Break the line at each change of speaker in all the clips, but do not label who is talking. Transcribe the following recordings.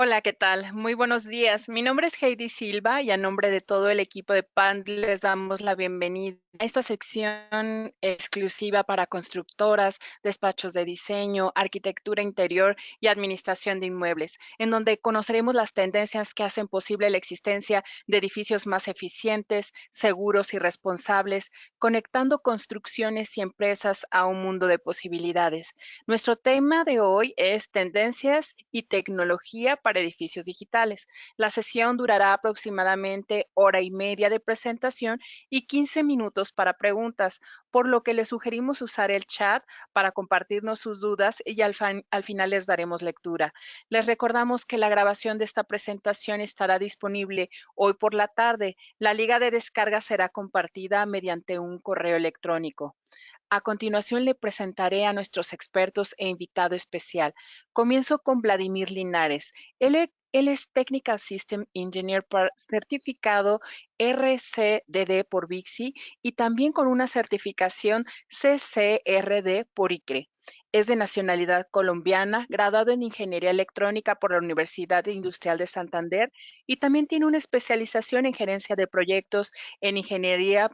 Hola, ¿qué tal? Muy buenos días. Mi nombre es Heidi Silva y a nombre de todo el equipo de PAN les damos la bienvenida a esta sección exclusiva para constructoras, despachos de diseño, arquitectura interior y administración de inmuebles, en donde conoceremos las tendencias que hacen posible la existencia de edificios más eficientes, seguros y responsables, conectando construcciones y empresas a un mundo de posibilidades. Nuestro tema de hoy es tendencias y tecnología para edificios digitales. La sesión durará aproximadamente hora y media de presentación y 15 minutos para preguntas, por lo que les sugerimos usar el chat para compartirnos sus dudas y al final les daremos lectura. Les recordamos que la grabación de esta presentación estará disponible hoy por la tarde. La liga de descarga será compartida mediante un correo electrónico. A continuación le presentaré a nuestros expertos e invitado especial. Comienzo con Vladimir Linares. Él es Technical System Engineer certificado RCDD por VIXI y también con una certificación CCRD por ICRE. Es de nacionalidad colombiana, graduado en Ingeniería Electrónica por la Universidad Industrial de Santander y también tiene una especialización en gerencia de proyectos en Ingeniería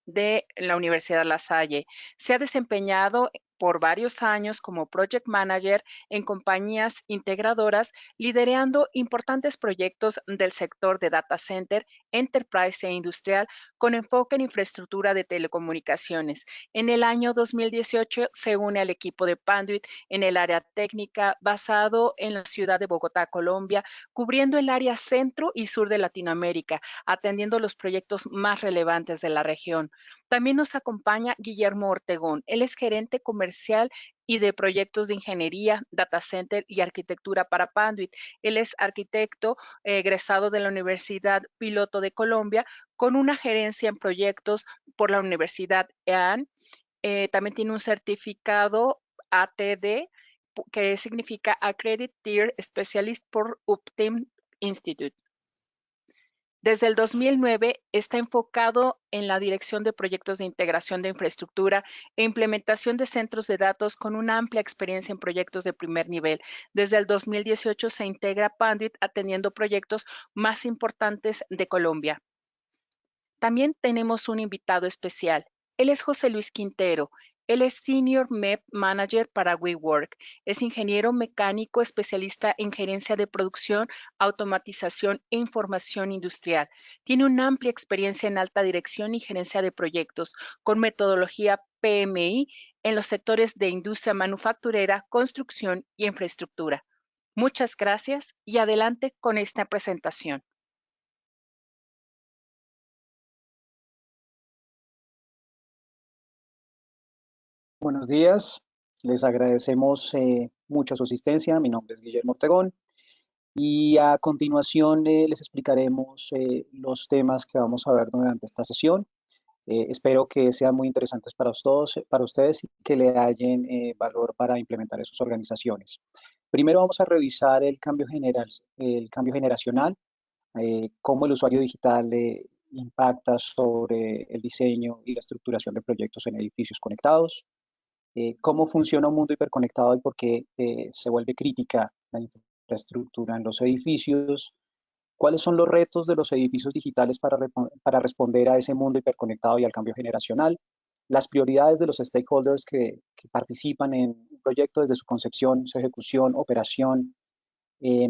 de la Universidad La Salle. Se ha desempeñado por varios años como project manager en compañías integradoras, liderando importantes proyectos del sector de data center, enterprise e industrial, con enfoque en infraestructura de telecomunicaciones. En el año 2018 se une al equipo de Panduit en el área técnica, basado en la ciudad de Bogotá, Colombia, cubriendo el área centro y sur de Latinoamérica, atendiendo los proyectos más relevantes de la región. También nos acompaña Guillermo Ortegón. Él es gerente comercial y de proyectos de ingeniería, data center y arquitectura para Panduit. Él es arquitecto egresado de la Universidad Piloto de Colombia con una gerencia en proyectos por la Universidad EAN. También tiene un certificado ATD que significa Accredited Tier Specialist por Uptim Institute. Desde el 2009 está enfocado en la dirección de proyectos de integración de infraestructura e implementación de centros de datos con una amplia experiencia en proyectos de primer nivel. Desde el 2018 se integra Panduit atendiendo proyectos más importantes de Colombia. También tenemos un invitado especial. Él es José Luis Quintero. Él es Senior MEP Manager para WeWork. Es ingeniero mecánico especialista en gerencia de producción, automatización e información industrial. Tiene una amplia experiencia en alta dirección y gerencia de proyectos con metodología PMI en los sectores de industria manufacturera, construcción y infraestructura. Muchas gracias y adelante con esta presentación.
Buenos días, les agradecemos mucho su asistencia. Mi nombre es Guillermo Ortegón y a continuación les explicaremos los temas que vamos a ver durante esta sesión. Espero que sean muy interesantes para ustedes y que le hallen valor para implementar en sus organizaciones. Primero vamos a revisar el cambio generacional, cómo el usuario digital impacta sobre el diseño y la estructuración de proyectos en edificios conectados. Cómo funciona un mundo hiperconectado y por qué se vuelve crítica la infraestructura en los edificios, cuáles son los retos de los edificios digitales para responder a ese mundo hiperconectado y al cambio generacional, las prioridades de los stakeholders que participan en un proyecto desde su concepción, su ejecución, operación. eh,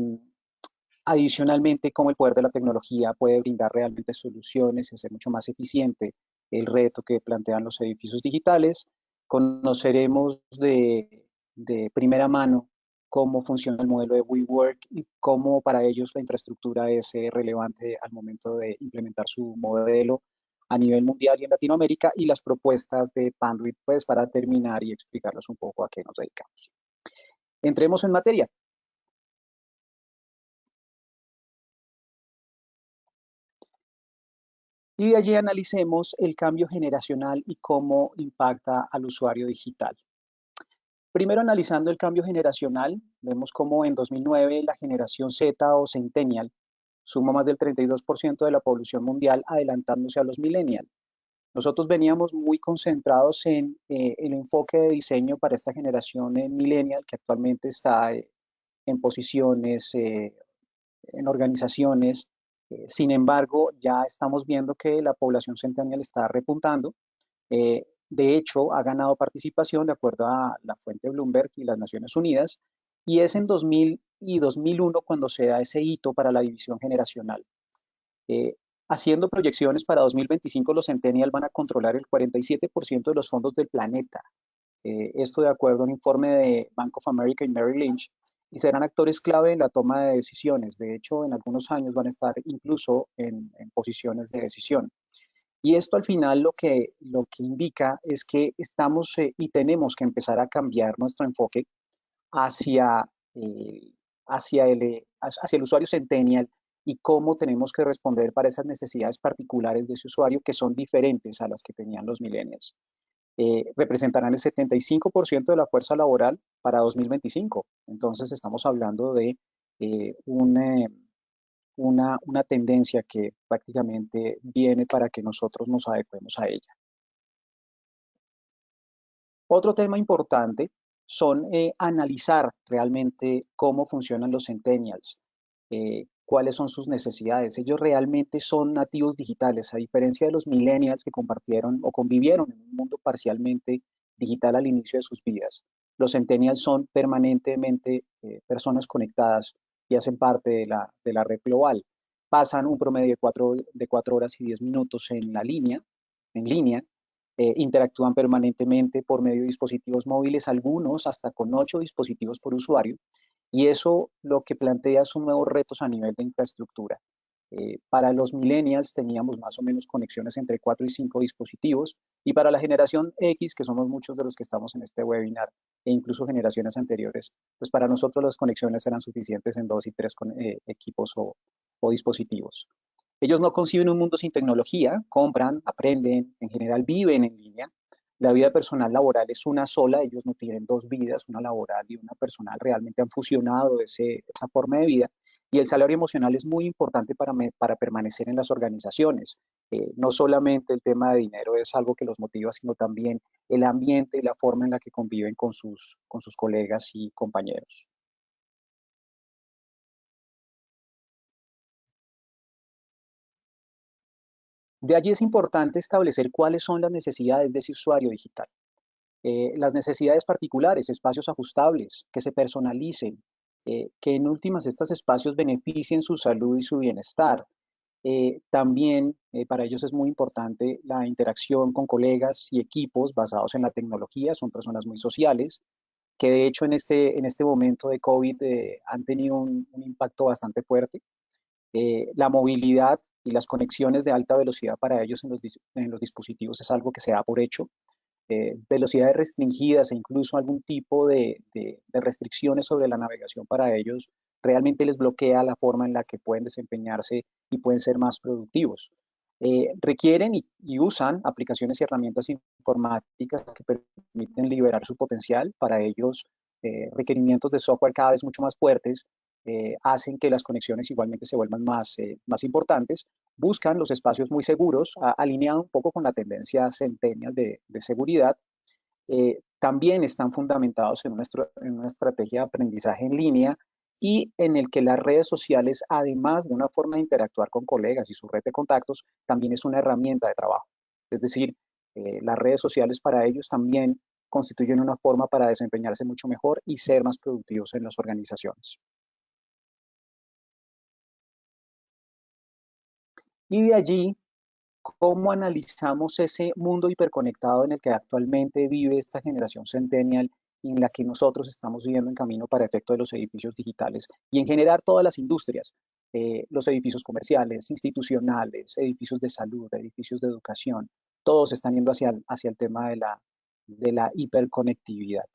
Adicionalmente, cómo el poder de la tecnología puede brindar realmente soluciones y hacer mucho más eficiente el reto que plantean los edificios digitales. Conoceremos de primera mano cómo funciona el modelo de WeWork y cómo para ellos la infraestructura es relevante al momento de implementar su modelo a nivel mundial y en Latinoamérica, y las propuestas de Panduit, pues para terminar y explicarles un poco a qué nos dedicamos. Entremos en materia. Y de allí analicemos el cambio generacional y cómo impacta al usuario digital. Primero, analizando el cambio generacional, vemos cómo en 2009 la generación Z o Centennial suma más del 32% de la población mundial, adelantándose a los Millennial. Nosotros veníamos muy concentrados en el enfoque de diseño para esta generación Millennial, que actualmente está en posiciones en organizaciones. Sin embargo, ya estamos viendo que la población centennial está repuntando. De hecho, ha ganado participación de acuerdo a la fuente Bloomberg y las Naciones Unidas, y es en 2000 y 2001 cuando se da ese hito para la división generacional. Eh, Haciendo proyecciones para 2025, los Centennial van a controlar el 47% de los fondos del planeta. Esto de acuerdo a un informe de Bank of America y Merrill Lynch, y serán actores clave en la toma de decisiones. De hecho, en algunos años van a estar incluso en posiciones de decisión. Y esto al final lo que indica es que estamos y tenemos que empezar a cambiar nuestro enfoque hacia, hacia el usuario centennial y cómo tenemos que responder para esas necesidades particulares de ese usuario que son diferentes a las que tenían los millennials. Representarán el 75% de la fuerza laboral para 2025. Entonces estamos hablando de eh, un, eh, una tendencia que prácticamente viene para que nosotros nos adecuemos a ella. Otro tema importante son analizar realmente cómo funcionan los centennials, cuáles son sus necesidades. Ellos realmente son nativos digitales, a diferencia de los millennials que compartieron o convivieron en un mundo parcialmente digital al inicio de sus vidas. Los centennials son permanentemente personas conectadas y hacen parte de la red global. Pasan un promedio de 4 horas y 10 minutos en línea, interactúan permanentemente por medio de dispositivos móviles, algunos hasta con 8 dispositivos por usuario, y eso lo que plantea son nuevos retos a nivel de infraestructura. Para los millennials teníamos más o menos conexiones entre 4 y 5 dispositivos, y para la generación X, que somos muchos de los que estamos en este webinar, e incluso generaciones anteriores, pues para nosotros las conexiones eran suficientes en 2 y 3 equipos o dispositivos. Ellos no conciben un mundo sin tecnología, compran, aprenden, en general viven en línea. La vida personal laboral es una sola, ellos no tienen dos vidas, una laboral y una personal, realmente han fusionado esa forma de vida. Y el salario emocional es muy importante para permanecer en las organizaciones. No solamente el tema de dinero es algo que los motiva, sino también el ambiente y la forma en la que conviven con sus colegas y compañeros. De allí es importante establecer cuáles son las necesidades de ese usuario digital. Las necesidades particulares, espacios ajustables, que se personalicen, que en últimas estos espacios beneficien su salud y su bienestar. También para ellos es muy importante la interacción con colegas y equipos basados en la tecnología, son personas muy sociales, que de hecho en este momento de COVID han tenido un impacto bastante fuerte. La movilidad y las conexiones de alta velocidad para ellos en los dispositivos es algo que se da por hecho. Velocidades restringidas e incluso algún tipo de restricciones sobre la navegación para ellos realmente les bloquea la forma en la que pueden desempeñarse y pueden ser más productivos. Requieren y usan aplicaciones y herramientas informáticas que permiten liberar su potencial. Para ellos, requerimientos de software cada vez mucho más fuertes hacen que las conexiones igualmente se vuelvan más importantes. Buscan los espacios muy seguros, alineado un poco con la tendencia centennial de seguridad. También están fundamentados en una estrategia de aprendizaje en línea y en el que las redes sociales, además de una forma de interactuar con colegas y su red de contactos, también es una herramienta de trabajo. Es decir, las redes sociales para ellos también constituyen una forma para desempeñarse mucho mejor y ser más productivos en las organizaciones. Y de allí, ¿cómo analizamos ese mundo hiperconectado en el que actualmente vive esta generación centennial y en la que nosotros estamos viviendo en camino para efecto de los edificios digitales y en generar todas las industrias, los edificios comerciales, institucionales, edificios de salud, edificios de educación, todos están yendo hacia el tema de la hiperconectividad?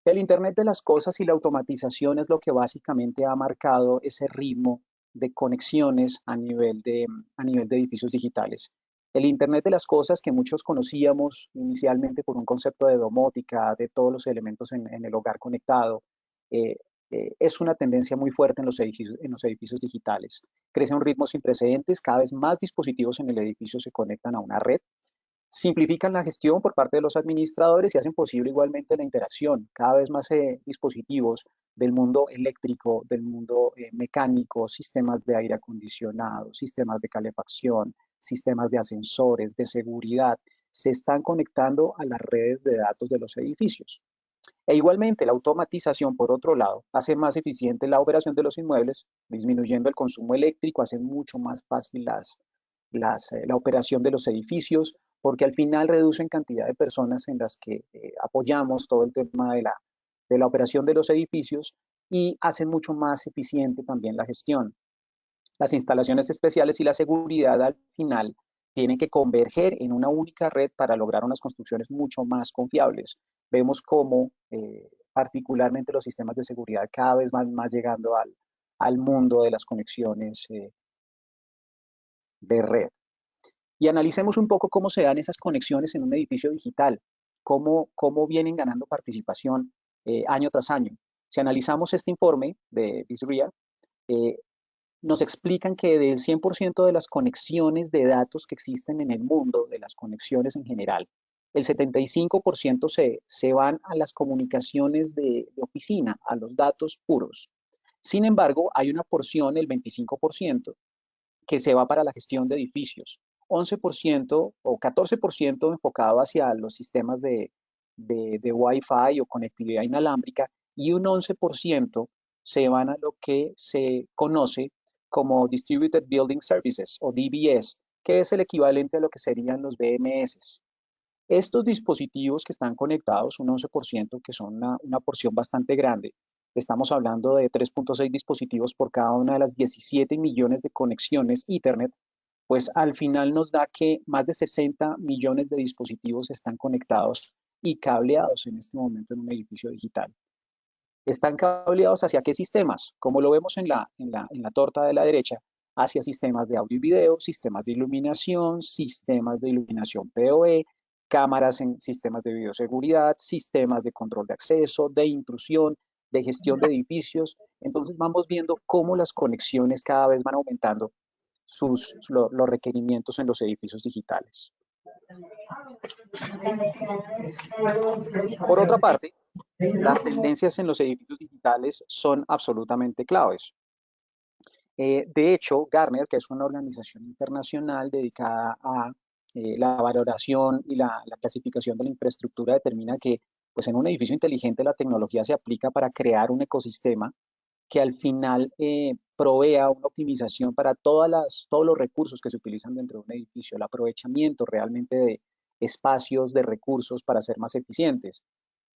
El Internet de las cosas y la automatización es lo que básicamente ha marcado ese ritmo de conexiones a nivel de edificios digitales. El Internet de las cosas que muchos conocíamos inicialmente por un concepto de domótica, de todos los elementos en el hogar conectado, eh, es una tendencia muy fuerte en los edificios digitales. Crece a un ritmo sin precedentes, cada vez más dispositivos en el edificio se conectan a una red, simplifican la gestión por parte de los administradores y hacen posible igualmente la interacción. Cada vez más dispositivos del mundo eléctrico, del mundo mecánico, sistemas de aire acondicionado, sistemas de calefacción, sistemas de ascensores, de seguridad, se están conectando a las redes de datos de los edificios. E igualmente, la automatización, por otro lado, hace más eficiente la operación de los inmuebles, disminuyendo el consumo eléctrico, hace mucho más fácil la operación de los edificios, porque al final reducen cantidad de personas en las que apoyamos todo el tema de la operación de los edificios y hacen mucho más eficiente también la gestión. Las instalaciones especiales y la seguridad al final tienen que converger en una única red para lograr unas construcciones mucho más confiables. Vemos cómo particularmente los sistemas de seguridad cada vez van más llegando al mundo de las conexiones de red. Y analicemos un poco cómo se dan esas conexiones en un edificio digital, cómo vienen ganando participación año tras año. Si analizamos este informe de BizRIA, eh, nos explican que del 100% de las conexiones de datos que existen en el mundo, de las conexiones en general, el 75% se van a las comunicaciones de oficina, a los datos puros. Sin embargo, hay una porción, el 25%, que se va para la gestión de edificios, 11% o 14% enfocado hacia los sistemas de Wi-Fi o conectividad inalámbrica y un 11% se van a lo que se conoce como Distributed Building Services o DBS, que es el equivalente a lo que serían los BMS. Estos dispositivos que están conectados, un 11%, que son una porción bastante grande, estamos hablando de 3.6 dispositivos por cada una de las 17 millones de conexiones Ethernet, pues al final nos da que más de 60 millones de dispositivos están conectados y cableados en este momento en un edificio digital. ¿Están cableados hacia qué sistemas? Como lo vemos en la torta de la derecha, hacia sistemas de audio y video, sistemas de iluminación PoE, cámaras en sistemas de bioseguridad, sistemas de control de acceso, de intrusión, de gestión de edificios. Entonces vamos viendo cómo las conexiones cada vez van aumentando los requerimientos en los edificios digitales. Por otra parte, las tendencias en los edificios digitales son absolutamente claves. De hecho, Gartner, que es una organización internacional dedicada a la valoración y la clasificación de la infraestructura, determina que pues, en un edificio inteligente la tecnología se aplica para crear un ecosistema que al final provea una optimización para todos los recursos que se utilizan dentro de un edificio, el aprovechamiento realmente de espacios, de recursos para ser más eficientes.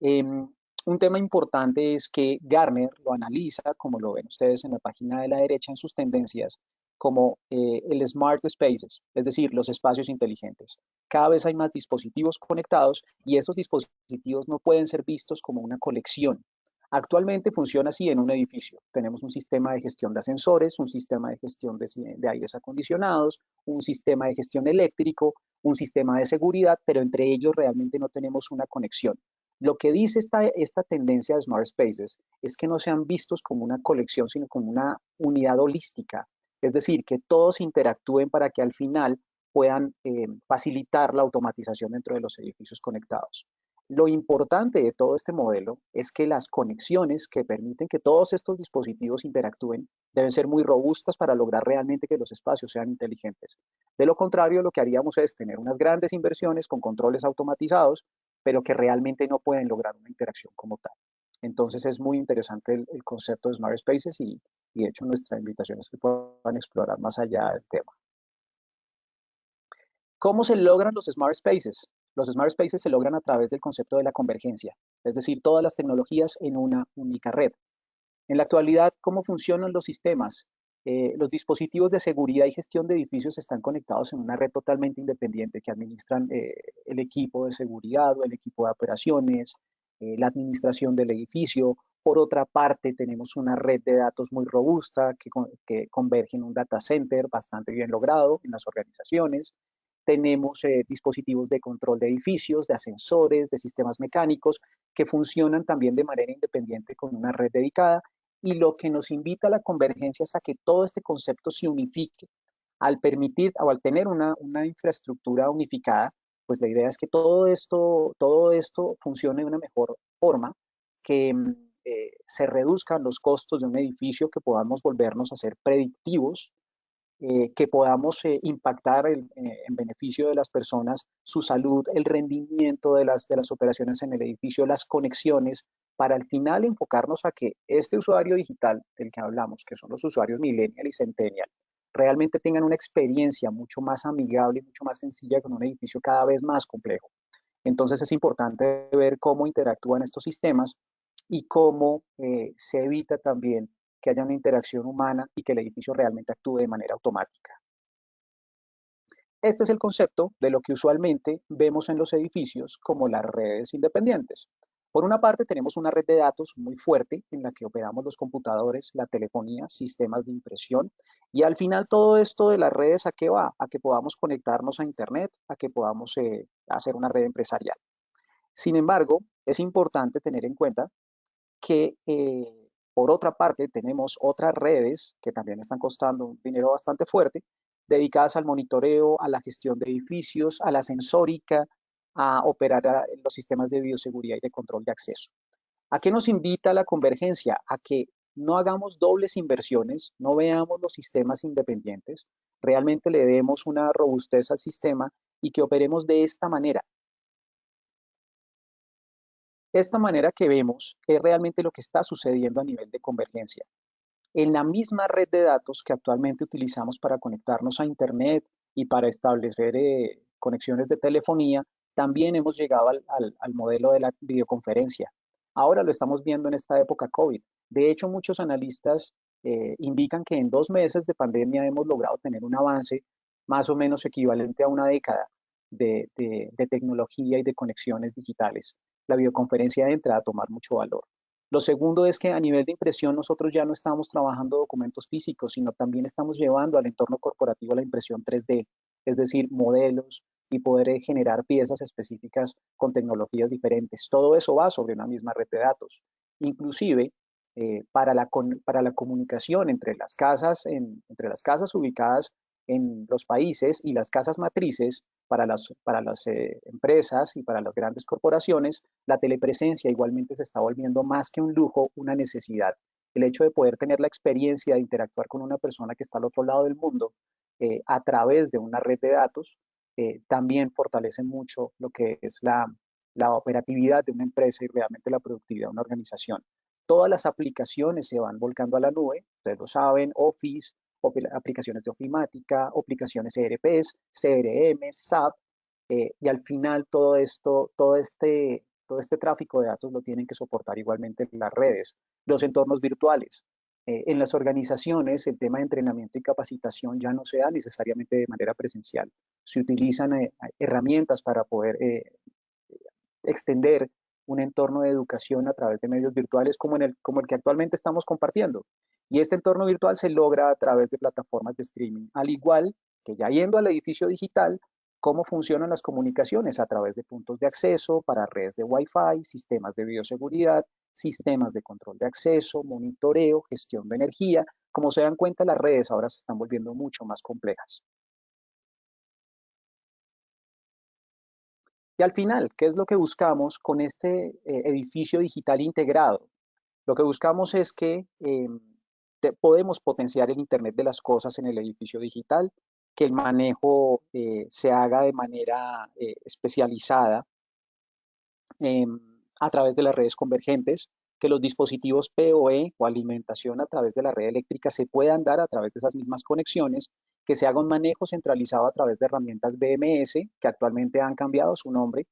Un tema importante es que Gartner lo analiza, como lo ven ustedes en la página de la derecha en sus tendencias, como el Smart Spaces, es decir, los espacios inteligentes. Cada vez hay más dispositivos conectados y esos dispositivos no pueden ser vistos como una colección. Actualmente funciona así en un edificio. Tenemos un sistema de gestión de ascensores, un sistema de gestión de aires acondicionados, un sistema de gestión eléctrico, un sistema de seguridad, pero entre ellos realmente no tenemos una conexión. Lo que dice esta tendencia de Smart Spaces es que no sean vistos como una colección, sino como una unidad holística. Es decir, que todos interactúen para que al final puedan facilitar la automatización dentro de los edificios conectados. Lo importante de todo este modelo es que las conexiones que permiten que todos estos dispositivos interactúen deben ser muy robustas para lograr realmente que los espacios sean inteligentes. De lo contrario, lo que haríamos es tener unas grandes inversiones con controles automatizados, pero que realmente no pueden lograr una interacción como tal. Entonces es muy interesante el concepto de Smart Spaces y de hecho nuestra invitación es que puedan explorar más allá del tema. ¿Cómo se logran los Smart Spaces? Los Smart Spaces se logran a través del concepto de la convergencia, es decir, todas las tecnologías en una única red. En la actualidad, ¿cómo funcionan los sistemas? Los dispositivos de seguridad y gestión de edificios están conectados en una red totalmente independiente que administran el equipo de seguridad o el equipo de operaciones, la administración del edificio. Por otra parte, tenemos una red de datos muy robusta que converge en un data center bastante bien logrado en las organizaciones. Tenemos dispositivos de control de edificios, de ascensores, de sistemas mecánicos que funcionan también de manera independiente con una red dedicada y lo que nos invita a la convergencia es a que todo este concepto se unifique. Al permitir o al tener una infraestructura unificada, pues la idea es que todo esto funcione de una mejor forma, que se reduzcan los costos de un edificio, que podamos volvernos a ser predictivos, que podamos impactar en beneficio de las personas, su salud, el rendimiento de las operaciones en el edificio, las conexiones, para al final enfocarnos a que este usuario digital del que hablamos, que son los usuarios millennial y centennial, realmente tengan una experiencia mucho más amigable y mucho más sencilla con un edificio cada vez más complejo. Entonces es importante ver cómo interactúan estos sistemas y cómo se evita también que haya una interacción humana y que el edificio realmente actúe de manera automática. Este es el concepto de lo que usualmente vemos en los edificios como las redes independientes. Por una parte, tenemos una red de datos muy fuerte en la que operamos los computadores, la telefonía, sistemas de impresión, y al final todo esto de las redes, ¿a qué va? A que podamos conectarnos a Internet, a que podamos hacer una red empresarial. Sin embargo, es importante tener en cuenta que por otra parte tenemos otras redes que también están costando un dinero bastante fuerte, dedicadas al monitoreo, a la gestión de edificios, a la sensórica, a operar los sistemas de bioseguridad y de control de acceso. ¿A qué nos invita la convergencia? A que no hagamos dobles inversiones, no veamos los sistemas independientes, realmente le demos una robustez al sistema y que operemos de esta manera que vemos es realmente lo que está sucediendo a nivel de convergencia. En la misma red de datos que actualmente utilizamos para conectarnos a Internet y para establecer conexiones de telefonía, también hemos llegado al modelo de la videoconferencia. Ahora lo estamos viendo en esta época COVID. De hecho, muchos analistas indican que en 2 meses de pandemia hemos logrado tener un avance más o menos equivalente a una década de tecnología y de conexiones digitales. La videoconferencia entra a tomar mucho valor. Lo segundo es que a nivel de impresión nosotros ya no estamos trabajando documentos físicos, sino también estamos llevando al entorno corporativo la impresión 3D, es decir, modelos y poder generar piezas específicas con tecnologías diferentes. Todo eso va sobre una misma red de datos. Inclusive, para la comunicación entre las casas ubicadas en los países y las casas matrices, para las empresas y para las grandes corporaciones, la telepresencia igualmente se está volviendo más que un lujo, una necesidad. El hecho de poder tener la experiencia de interactuar con una persona que está al otro lado del mundo a través de una red de datos también fortalece mucho lo que es la operatividad de una empresa y realmente la productividad de una organización. Todas las aplicaciones se van volcando a la nube, ustedes lo saben, Office, aplicaciones de ofimática, aplicaciones ERPs, CRM, SAP, y al final todo este tráfico de datos lo tienen que soportar igualmente las redes, los entornos virtuales. En las organizaciones el tema de entrenamiento y capacitación ya no se da necesariamente de manera presencial. Se utilizan herramientas para poder extender un entorno de educación a través de medios virtuales como el que actualmente estamos compartiendo. Y este entorno virtual se logra a través de plataformas de streaming, al igual que ya yendo al edificio digital, cómo funcionan las comunicaciones a través de puntos de acceso para redes de Wi-Fi, sistemas de bioseguridad, sistemas de control de acceso, monitoreo, gestión de energía. Como se dan cuenta, las redes ahora se están volviendo mucho más complejas. Y al final, ¿qué es lo que buscamos con este edificio digital integrado? Lo que buscamos es que podemos potenciar el Internet de las cosas en el edificio digital, que el manejo se haga de manera especializada eh, a través de las redes convergentes, que los dispositivos PoE o alimentación a través de la red eléctrica se puedan dar a través de esas mismas conexiones, que se haga un manejo centralizado a través de herramientas BMS, que actualmente han cambiado su nombre,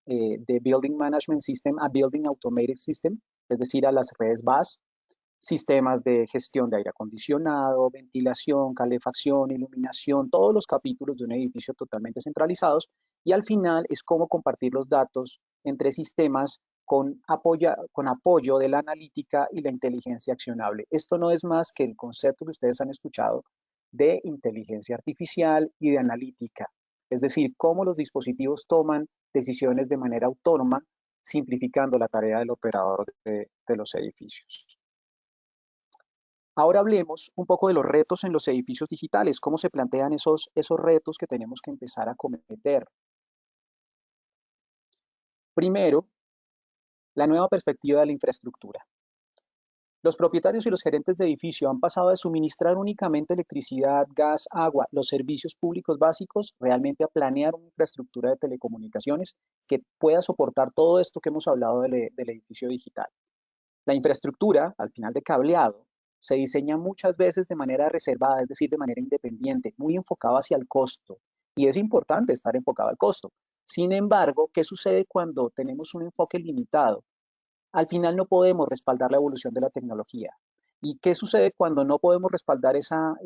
de Building Management System a Building Automated System, es decir, a las redes BAS, sistemas de gestión de aire acondicionado, ventilación, calefacción, iluminación, todos los capítulos de un edificio totalmente centralizados, y al final es cómo compartir los datos entre sistemas con apoyo de la analítica y la inteligencia accionable. Esto no es más que el concepto que ustedes han escuchado de inteligencia artificial y de analítica, es decir, cómo los dispositivos toman decisiones de manera autónoma, simplificando la tarea del operador de los edificios. Ahora hablemos un poco de los retos en los edificios digitales, cómo se plantean esos retos que tenemos que empezar a cometer. Primero, la nueva perspectiva de la infraestructura. Los propietarios y los gerentes de edificio han pasado de suministrar únicamente electricidad, gas, agua, los servicios públicos básicos, realmente a planear una infraestructura de telecomunicaciones que pueda soportar todo esto que hemos hablado del edificio digital. La infraestructura, al final de cableado, se diseña muchas veces de manera reservada, es decir, de manera independiente, muy enfocada hacia el costo. Y es importante estar enfocado al costo. Sin embargo, ¿qué sucede cuando tenemos un enfoque limitado? Al final no podemos respaldar la evolución de la tecnología. ¿Y qué sucede cuando no podemos respaldar esa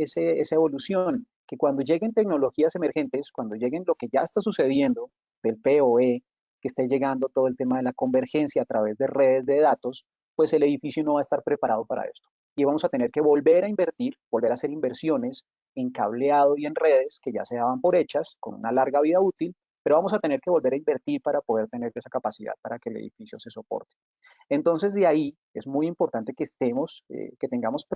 evolución? Que cuando lleguen tecnologías emergentes, cuando lleguen lo que ya está sucediendo del PoE, que esté llegando todo el tema de la convergencia a través de redes de datos, pues el edificio no va a estar preparado para esto. Y vamos a tener que volver a invertir, volver a hacer inversiones en cableado y en redes que ya se daban por hechas, con una larga vida útil, pero vamos a tener que volver a invertir para poder tener esa capacidad para que el edificio se soporte. Entonces, de ahí es muy importante que estemos, que tengamos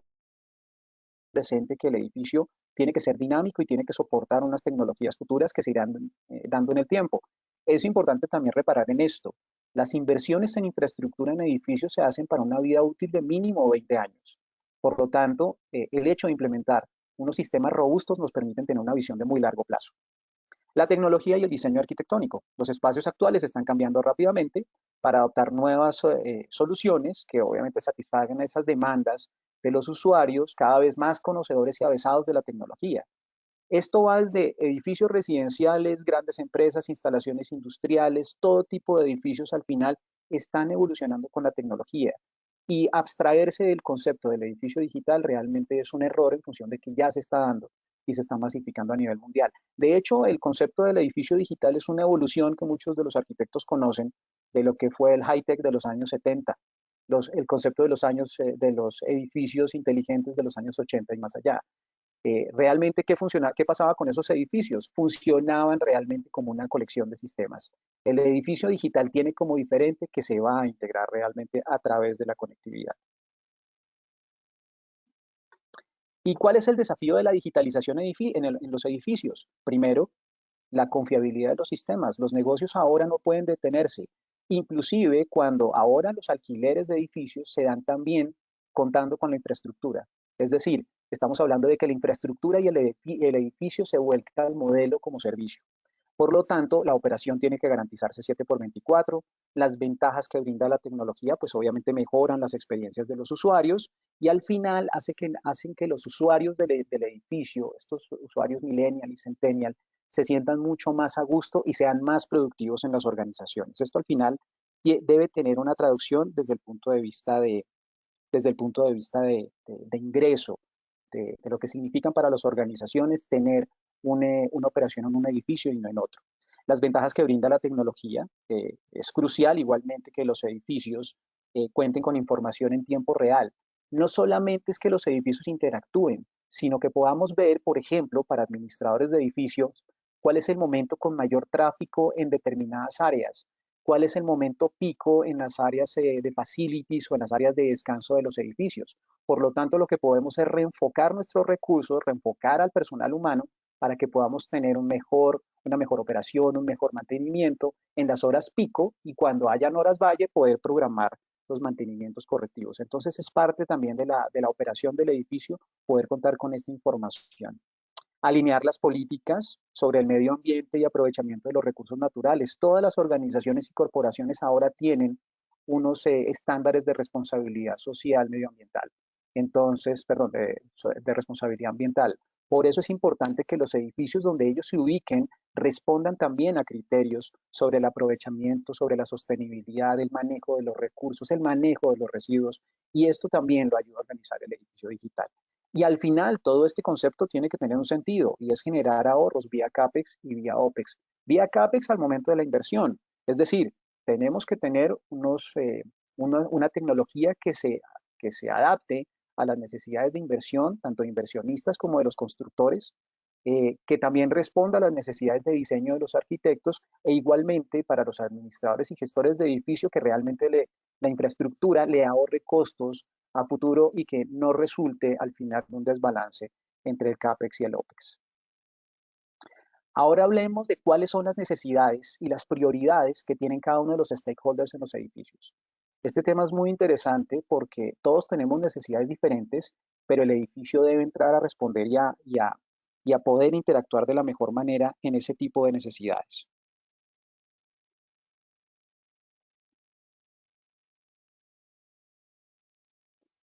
presente que el edificio tiene que ser dinámico y tiene que soportar unas tecnologías futuras que se irán dando en el tiempo. Es importante también reparar en esto. Las inversiones en infraestructura en edificios se hacen para una vida útil de mínimo 20 años. Por lo tanto, el hecho de implementar unos sistemas robustos nos permiten tener una visión de muy largo plazo. La tecnología y el diseño arquitectónico. Los espacios actuales están cambiando rápidamente para adoptar nuevas soluciones que obviamente satisfagan esas demandas de los usuarios cada vez más conocedores y avesados de la tecnología. Esto va desde edificios residenciales, grandes empresas, instalaciones industriales, todo tipo de edificios al final están evolucionando con la tecnología. Y abstraerse del concepto del edificio digital realmente es un error en función de que ya se está dando y se está masificando a nivel mundial. De hecho, el concepto del edificio digital es una evolución que muchos de los arquitectos conocen de lo que fue el high-tech de los años 70, el concepto de los años de los edificios inteligentes de los años 80 y más allá. Realmente, ¿qué pasaba con esos edificios? Funcionaban realmente como una colección de sistemas. El edificio digital tiene como diferente que se va a integrar realmente a través de la conectividad. ¿Y cuál es el desafío de la digitalización en los edificios? Primero, la confiabilidad de los sistemas. Los negocios ahora no pueden detenerse, inclusive cuando ahora los alquileres de edificios se dan también contando con la infraestructura. Es decir, estamos hablando de que la infraestructura y el edificio se vuelca al modelo como servicio. Por lo tanto, la operación tiene que garantizarse 7 por 24. Las ventajas que brinda la tecnología, pues obviamente mejoran las experiencias de los usuarios y al final hacen que los usuarios del edificio, estos usuarios millennial y centennial, se sientan mucho más a gusto y sean más productivos en las organizaciones. Esto al final debe tener una traducción desde el punto de vista de ingreso, de lo que significan para las organizaciones tener una operación en un edificio y no en otro. Las ventajas que brinda la tecnología, es crucial igualmente que los edificios cuenten con información en tiempo real. No solamente es que los edificios interactúen, sino que podamos ver, por ejemplo, para administradores de edificios, cuál es el momento con mayor tráfico en determinadas áreas, cuál es el momento pico en las áreas de facilities o en las áreas de descanso de los edificios. Por lo tanto, lo que podemos es reenfocar nuestros recursos, reenfocar al personal humano para que podamos tener una mejor operación, un mejor mantenimiento en las horas pico y cuando hayan horas valle poder programar los mantenimientos correctivos. Entonces es parte también de la operación del edificio poder contar con esta información. Alinear las políticas sobre el medio ambiente y aprovechamiento de los recursos naturales. Todas las organizaciones y corporaciones ahora tienen unos estándares de responsabilidad social medioambiental. Entonces, perdón, de responsabilidad ambiental. Por eso es importante que los edificios donde ellos se ubiquen respondan también a criterios sobre el aprovechamiento, sobre la sostenibilidad, el manejo de los recursos, el manejo de los residuos, y esto también lo ayuda a organizar el edificio digital. Y al final, todo este concepto tiene que tener un sentido y es generar ahorros vía CAPEX y vía OPEX. Vía CAPEX al momento de la inversión, es decir, tenemos que tener una tecnología que se adapte a las necesidades de inversión, tanto de inversionistas como de los constructores, que también responda a las necesidades de diseño de los arquitectos e igualmente para los administradores y gestores de edificio que realmente la infraestructura le ahorre costos a futuro y que no resulte al final un desbalance entre el CAPEX y el OPEX. Ahora hablemos de cuáles son las necesidades y las prioridades que tienen cada uno de los stakeholders en los edificios. Este tema es muy interesante porque todos tenemos necesidades diferentes, pero el edificio debe entrar a responder y a poder interactuar de la mejor manera en ese tipo de necesidades.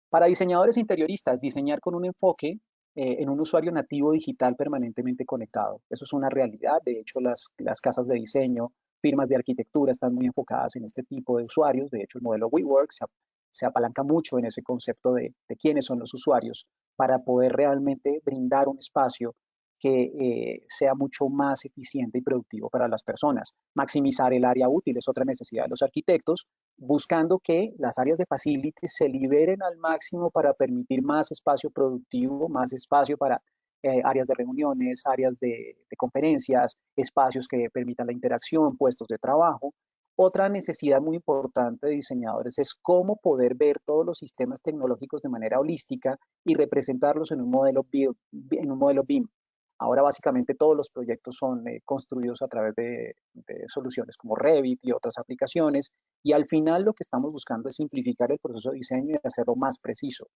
Para diseñadores interioristas, diseñar con un enfoque en un usuario nativo digital permanentemente conectado. Eso es una realidad. De hecho, las casas de diseño, firmas de arquitectura están muy enfocadas en este tipo de usuarios. De hecho, el modelo WeWork se apalanca mucho en ese concepto de quiénes son los usuarios para poder realmente brindar un espacio que sea mucho más eficiente y productivo para las personas. Maximizar el área útil es otra necesidad de los arquitectos, buscando que las áreas de facilities se liberen al máximo para permitir más espacio productivo, más espacio para áreas de reuniones, áreas de conferencias, espacios que permitan la interacción, puestos de trabajo. Otra necesidad muy importante de diseñadores es cómo poder ver todos los sistemas tecnológicos de manera holística y representarlos en un modelo BIM. Ahora básicamente todos los proyectos son construidos a través de soluciones como Revit y otras aplicaciones, y al final lo que estamos buscando es simplificar el proceso de diseño y hacerlo más preciso.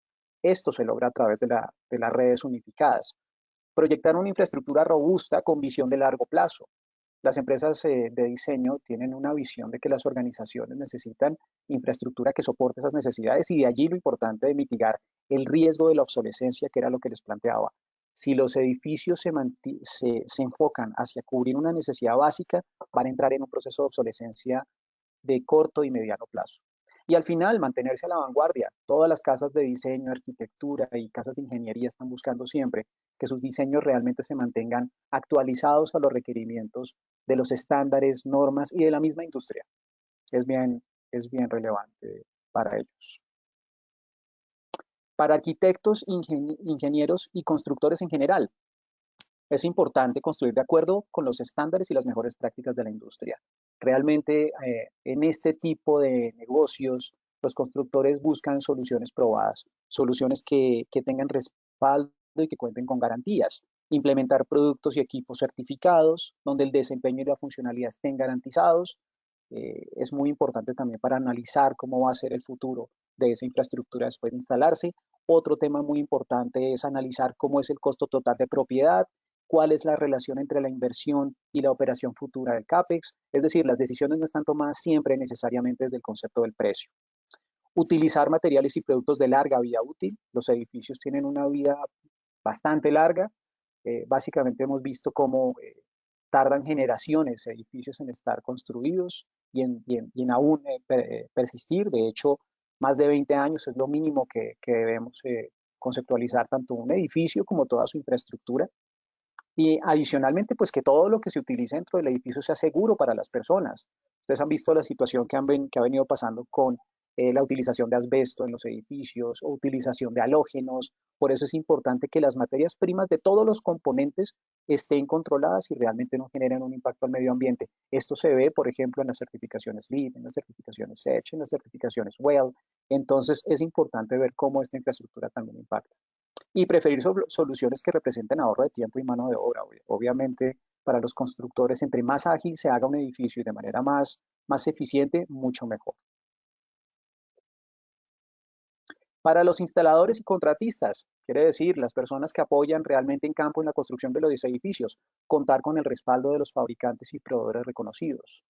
Esto se logra a través de las redes unificadas. Proyectar una infraestructura robusta con visión de largo plazo. Las empresas de diseño tienen una visión de que las organizaciones necesitan infraestructura que soporte esas necesidades, y de allí lo importante de mitigar el riesgo de la obsolescencia, que era lo que les planteaba. Si los edificios se enfocan hacia cubrir una necesidad básica, van a entrar en un proceso de obsolescencia de corto y mediano plazo. Y al final, mantenerse a la vanguardia. Todas las casas de diseño, arquitectura y casas de ingeniería están buscando siempre que sus diseños realmente se mantengan actualizados a los requerimientos de los estándares, normas y de la misma industria. Es bien relevante para ellos. Para arquitectos, ingenieros y constructores en general, es importante construir de acuerdo con los estándares y las mejores prácticas de la industria. Realmente en este tipo de negocios, los constructores buscan soluciones probadas, soluciones que tengan respaldo y que cuenten con garantías. Implementar productos y equipos certificados, donde el desempeño y la funcionalidad estén garantizados. Es muy importante también para analizar cómo va a ser el futuro de esa infraestructura después de instalarse. Otro tema muy importante es analizar cómo es el costo total de propiedad, cuál es la relación entre la inversión y la operación futura del CAPEX. Es decir, las decisiones no están tomadas siempre necesariamente desde el concepto del precio. Utilizar materiales y productos de larga vida útil. Los edificios tienen una vida bastante larga. Básicamente hemos visto cómo tardan generaciones edificios en estar construidos y en aún persistir. De hecho, más de 20 años es lo mínimo que debemos conceptualizar tanto un edificio como toda su infraestructura. Y adicionalmente, pues que todo lo que se utilice dentro del edificio sea seguro para las personas. Ustedes han visto la situación que ha venido pasando con la utilización de asbesto en los edificios o utilización de halógenos. Por eso es importante que las materias primas de todos los componentes estén controladas y realmente no generen un impacto al medio ambiente. Esto se ve, por ejemplo, en las certificaciones LEED, en las certificaciones EDGE, en las certificaciones WELL. Entonces es importante ver cómo esta infraestructura también impacta y preferir soluciones que representen ahorro de tiempo y mano de obra. Obviamente, para los constructores, entre más ágil se haga un edificio y de manera más eficiente, mucho mejor. Para los instaladores y contratistas, quiere decir las personas que apoyan realmente en campo en la construcción de los edificios, contar con el respaldo de los fabricantes y proveedores reconocidos.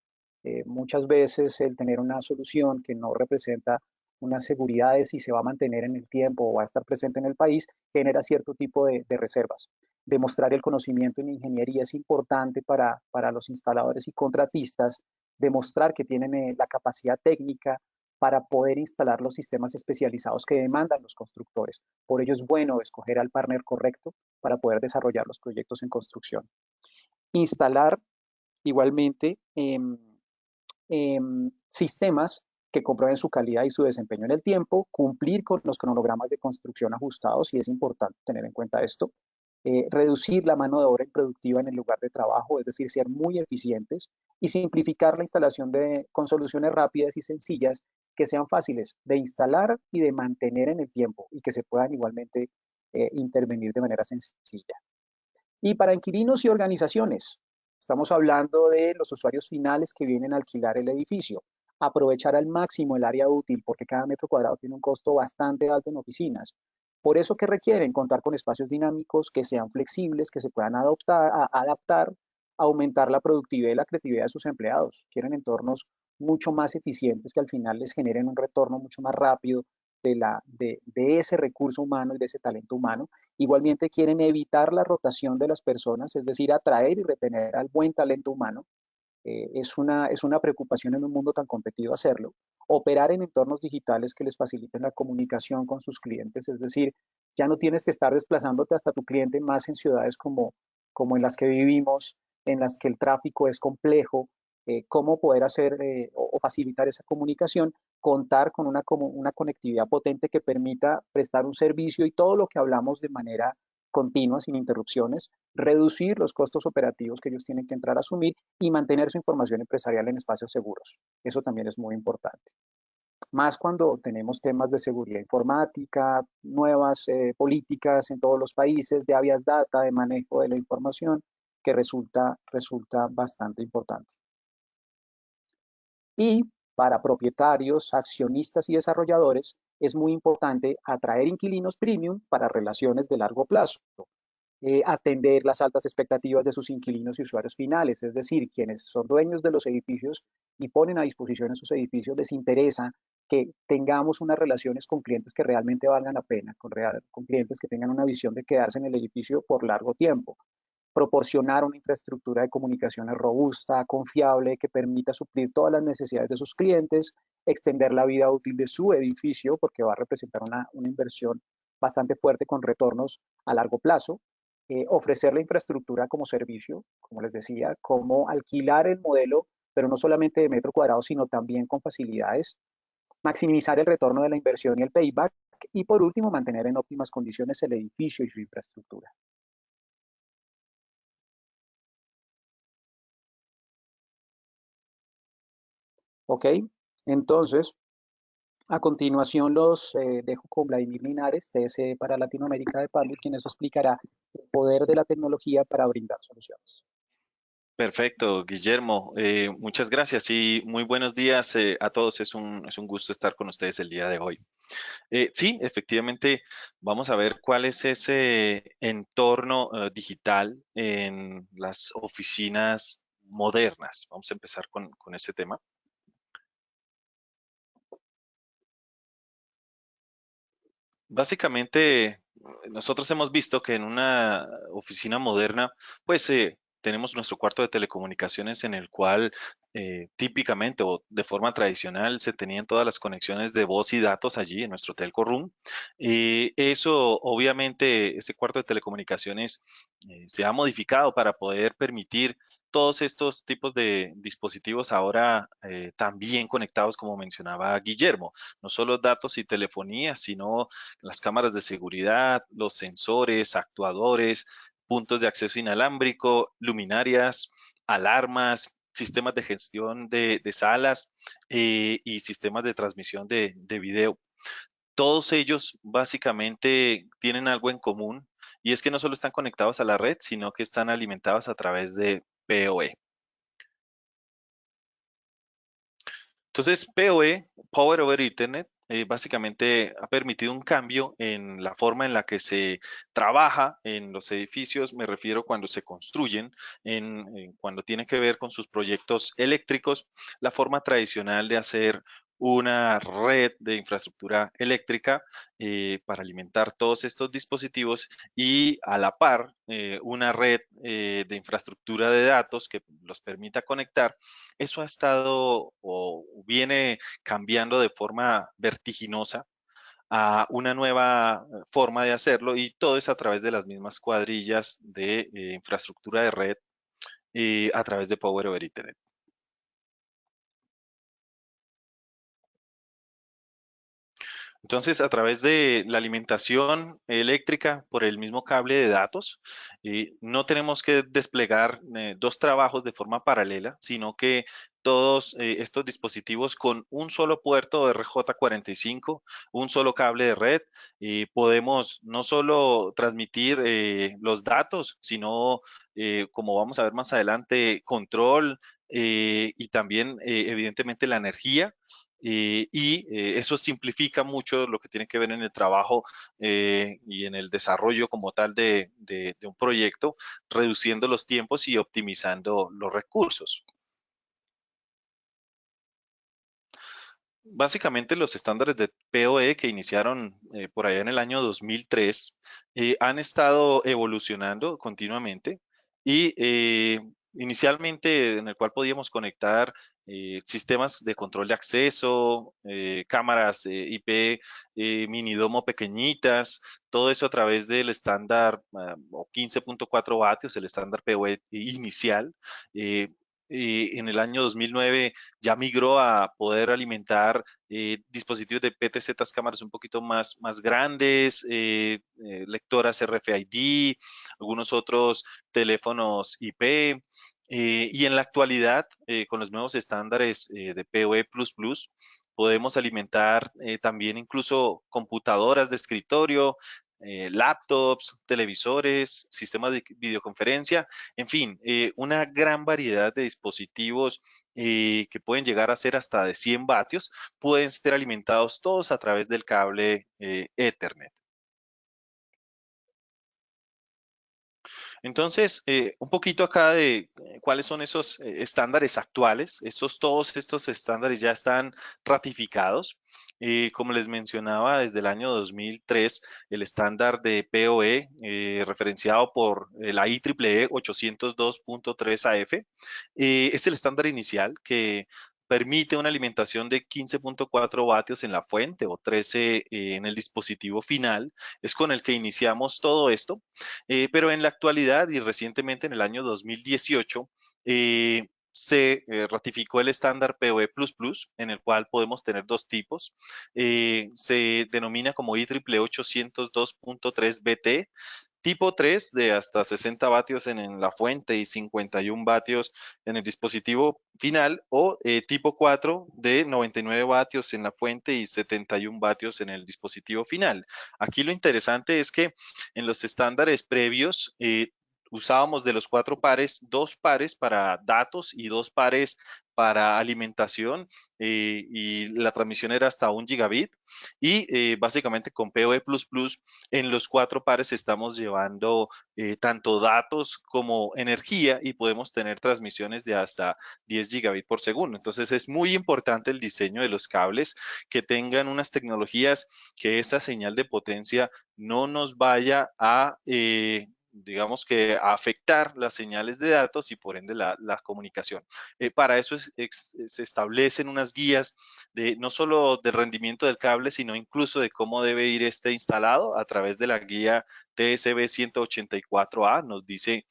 Muchas veces el tener una solución que no representa una seguridad de si se va a mantener en el tiempo o va a estar presente en el país, genera cierto tipo de reservas. Demostrar el conocimiento en ingeniería es importante para los instaladores y contratistas, demostrar que tienen la capacidad técnica para poder instalar los sistemas especializados que demandan los constructores. Por ello es bueno escoger al partner correcto para poder desarrollar los proyectos en construcción. Instalar igualmente sistemas que comprueben su calidad y su desempeño en el tiempo, cumplir con los cronogramas de construcción ajustados, y es importante tener en cuenta esto, reducir la mano de obra improductiva en el lugar de trabajo, es decir, ser muy eficientes y simplificar la instalación con soluciones rápidas y sencillas que sean fáciles de instalar y de mantener en el tiempo y que se puedan igualmente intervenir de manera sencilla. Y para inquilinos y organizaciones, Estamos hablando de los usuarios finales que vienen a alquilar el edificio. Aprovechar al máximo el área útil, porque cada metro cuadrado tiene un costo bastante alto en oficinas. Por eso que requieren contar con espacios dinámicos que sean flexibles, que se puedan adaptar, aumentar la productividad y la creatividad de sus empleados. Quieren entornos mucho más eficientes que al final les generen un retorno mucho más rápido de ese recurso humano y de ese talento humano. Igualmente quieren evitar la rotación de las personas, es decir, atraer y retener al buen talento humano. Es una preocupación en un mundo tan competido hacerlo. Operar en entornos digitales que les faciliten la comunicación con sus clientes, es decir, ya no tienes que estar desplazándote hasta tu cliente más en ciudades como en las que vivimos, en las que el tráfico es complejo, cómo poder hacer o facilitar esa comunicación, contar con una conectividad potente que permita prestar un servicio y todo lo que hablamos de manera continua, sin interrupciones, reducir los costos operativos que ellos tienen que entrar a asumir y mantener su información empresarial en espacios seguros. Eso también es muy importante. Más cuando tenemos temas de seguridad informática, nuevas políticas en todos los países, de habeas data, de manejo de la información, que resulta bastante importante. Y para propietarios, accionistas y desarrolladores, es muy importante atraer inquilinos premium para relaciones de largo plazo, atender las altas expectativas de sus inquilinos y usuarios finales, es decir, quienes son dueños de los edificios y ponen a disposición esos edificios, les interesa que tengamos unas relaciones con clientes que realmente valgan la pena, con clientes que tengan una visión de quedarse en el edificio por largo tiempo. Proporcionar una infraestructura de comunicaciones robusta, confiable, que permita suplir todas las necesidades de sus clientes, extender la vida útil de su edificio, porque va a representar una inversión bastante fuerte con retornos a largo plazo, ofrecer la infraestructura como servicio, como les decía, como alquilar el modelo, pero no solamente de metro cuadrado, sino también con facilidades, maximizar el retorno de la inversión y el payback, y por último, mantener en óptimas condiciones el edificio y su infraestructura. ¿Ok? Entonces, a continuación los dejo con Vladimir Linares, TSE para Latinoamérica de Pandu, quien nos explicará el poder de la tecnología para brindar soluciones.
Perfecto, Guillermo. Muchas gracias y muy buenos días a todos. Es un gusto estar con ustedes el día de hoy. Sí, efectivamente, vamos a ver cuál es ese entorno digital en las oficinas modernas. Vamos a empezar con ese tema. Básicamente, nosotros hemos visto que en una oficina moderna, pues tenemos nuestro cuarto de telecomunicaciones en el cual típicamente o de forma tradicional se tenían todas las conexiones de voz y datos allí en nuestro telco room. Y eso, obviamente, ese cuarto de telecomunicaciones se ha modificado para poder permitir todos estos tipos de dispositivos ahora también conectados, como mencionaba Guillermo, no solo datos y telefonía, sino las cámaras de seguridad, los sensores, actuadores, puntos de acceso inalámbrico, luminarias, alarmas, sistemas de gestión de salas y sistemas de transmisión de video. Todos ellos básicamente tienen algo en común y es que no solo están conectados a la red, sino que están alimentados a través de PoE. Entonces, PoE, Power over Ethernet, básicamente ha permitido un cambio en la forma en la que se trabaja en los edificios, me refiero cuando se construyen, cuando tiene que ver con sus proyectos eléctricos, la forma tradicional de hacer una red de infraestructura eléctrica para alimentar todos estos dispositivos y a la par una red de infraestructura de datos que los permita conectar. Eso ha estado o viene cambiando de forma vertiginosa a una nueva forma de hacerlo y todo es a través de las mismas cuadrillas de infraestructura de red a través de Power over Ethernet. Entonces, a través de la alimentación eléctrica por el mismo cable de datos, no tenemos que desplegar dos trabajos de forma paralela, sino que todos estos dispositivos con un solo puerto RJ45, un solo cable de red. Podemos no solo transmitir los datos, sino, como vamos a ver más adelante, control y también, evidentemente, la energía. Eso simplifica mucho lo que tiene que ver en el trabajo y en el desarrollo como tal de un proyecto, reduciendo los tiempos y optimizando los recursos. Básicamente los estándares de PoE que iniciaron por allá en el año 2003 han estado evolucionando continuamente y inicialmente en el cual podíamos conectar sistemas de control de acceso, cámaras IP minidomo pequeñitas, todo eso a través del estándar o 15.4 vatios, el estándar PoE inicial. eh, en el año 2009 ya migró a poder alimentar dispositivos de PTZ, cámaras un poquito más grandes, lectoras RFID, algunos otros teléfonos IP. Y en la actualidad, con los nuevos estándares de PoE++, podemos alimentar también incluso computadoras de escritorio, laptops, televisores, sistemas de videoconferencia, en fin, una gran variedad de dispositivos que pueden llegar a ser hasta de 100 vatios, pueden ser alimentados todos a través del cable Ethernet. Entonces, un poquito acá de cuáles son esos estándares actuales. Todos estos estándares ya están ratificados. Como les mencionaba, desde el año 2003, el estándar de PoE, referenciado por la IEEE 802.3 AF, es el estándar inicial que permite una alimentación de 15.4 vatios en la fuente o 13 en el dispositivo final. Es con el que iniciamos todo esto. Pero en la actualidad y recientemente en el año 2018 se ratificó el estándar PoE++, en el cual podemos tener dos tipos. Se denomina como IEEE 802.3 BT, tipo 3 de hasta 60 vatios en la fuente y 51 vatios en el dispositivo final, o tipo 4 de 99 vatios en la fuente y 71 vatios en el dispositivo final. Aquí lo interesante es que en los estándares previos usábamos de los 4 pares, 2 pares para datos y 2 pares para alimentación, y la transmisión era hasta 1 gigabit. Y básicamente con PoE++ en los 4 pares estamos llevando tanto datos como energía y podemos tener transmisiones de hasta 10 gigabit por segundo. Entonces es muy importante el diseño de los cables, que tengan unas tecnologías que esa señal de potencia no nos vaya a digamos que a afectar las señales de datos y por ende la comunicación. Para eso se establecen unas guías de no solo del rendimiento del cable, sino incluso de cómo debe ir este instalado a través de la guía TSB 184A. Nos dice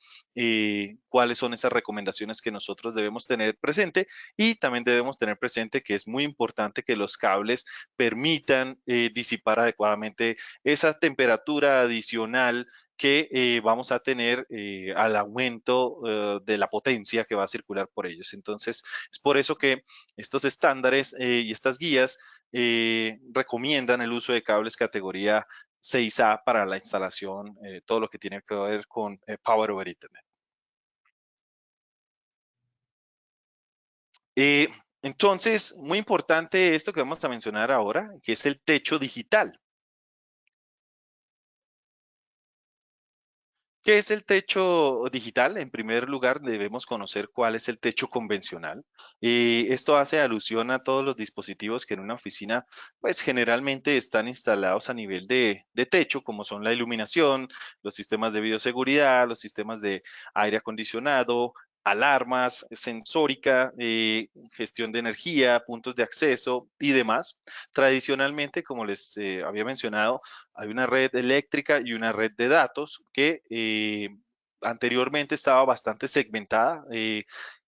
cuáles son esas recomendaciones que nosotros debemos tener presente, y también debemos tener presente que es muy importante que los cables permitan disipar adecuadamente esa temperatura adicional que vamos a tener al aumento de la potencia que va a circular por ellos. Entonces, es por eso que estos estándares y estas guías recomiendan el uso de cables categoría 6A para la instalación, todo lo que tiene que ver con Power over Ethernet. Entonces, muy importante esto que vamos a mencionar ahora, que es el techo digital. ¿Qué es el techo digital? En primer lugar, debemos conocer cuál es el techo convencional. Esto hace alusión a todos los dispositivos que en una oficina, pues generalmente están instalados a nivel de techo, como son la iluminación, los sistemas de bioseguridad, los sistemas de aire acondicionado, alarmas, sensórica, gestión de energía, puntos de acceso y demás. Tradicionalmente, como les había mencionado, hay una red eléctrica y una red de datos que anteriormente estaba bastante segmentada.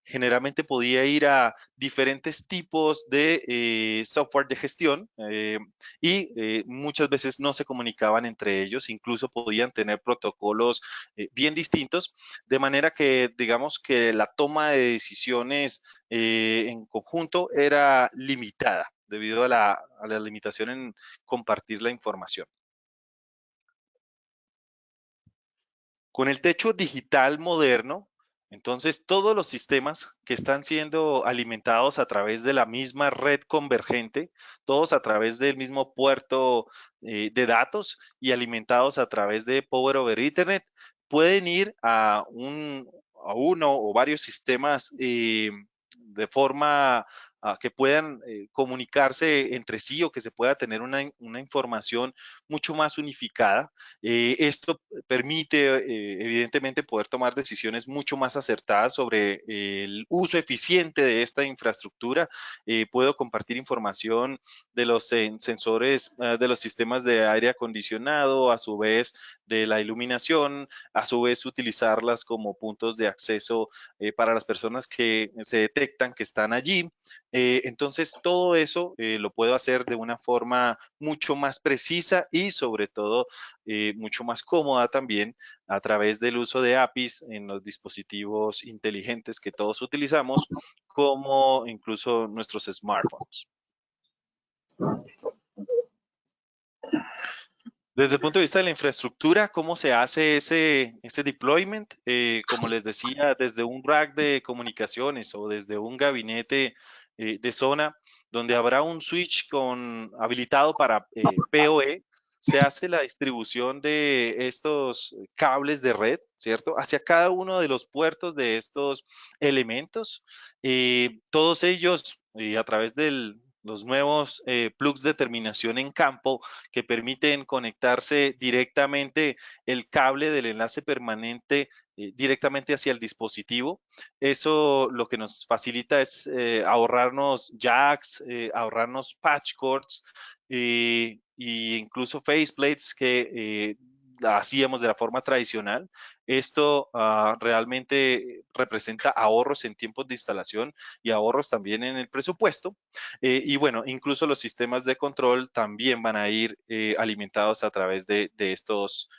Generalmente podía ir a diferentes tipos de software de gestión y muchas veces no se comunicaban entre ellos, incluso podían tener protocolos bien distintos, de manera que digamos que la toma de decisiones en conjunto era limitada debido a la limitación en compartir la información. Con el techo digital moderno, entonces todos los sistemas que están siendo alimentados a través de la misma red convergente, todos a través del mismo puerto de datos y alimentados a través de Power over Ethernet, pueden ir a uno o varios sistemas de forma que puedan comunicarse entre sí o que se pueda tener una información mucho más unificada. Esto permite, evidentemente, poder tomar decisiones mucho más acertadas sobre el uso eficiente de esta infraestructura. Puedo compartir información de los sensores, de los sistemas de aire acondicionado, a su vez de la iluminación, a su vez utilizarlas como puntos de acceso para las personas que se detectan que están allí. Entonces, todo eso lo puedo hacer de una forma mucho más precisa y sobre todo mucho más cómoda también a través del uso de APIs en los dispositivos inteligentes que todos utilizamos, como incluso nuestros smartphones. Desde el punto de vista de la infraestructura, ¿cómo se hace ese deployment? Como les decía, desde un rack de comunicaciones o desde un gabinete de zona donde habrá un switch habilitado para PoE, se hace la distribución de estos cables de red, ¿cierto? Hacia cada uno de los puertos de estos elementos. Todos ellos, a través de los nuevos plugs de terminación en campo, que permiten conectarse directamente el cable del enlace permanente directamente hacia el dispositivo. Eso lo que nos facilita es ahorrarnos jacks, ahorrarnos patch cords e incluso faceplates que hacíamos de la forma tradicional. Esto realmente representa ahorros en tiempos de instalación y ahorros también en el presupuesto. Y bueno, incluso los sistemas de control también van a ir alimentados a través de estos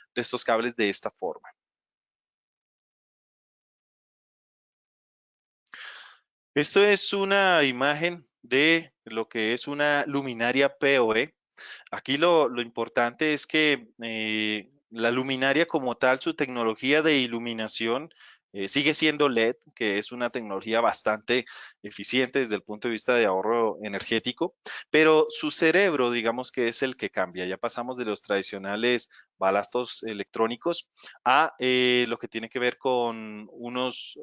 cables de esta forma. Esto es una imagen de lo que es una luminaria PoE. Aquí lo importante es que la luminaria como tal, su tecnología de iluminación sigue siendo LED, que es una tecnología bastante eficiente desde el punto de vista de ahorro energético, pero su cerebro, digamos que es el que cambia. Ya pasamos de los tradicionales balastos electrónicos a lo que tiene que ver con unos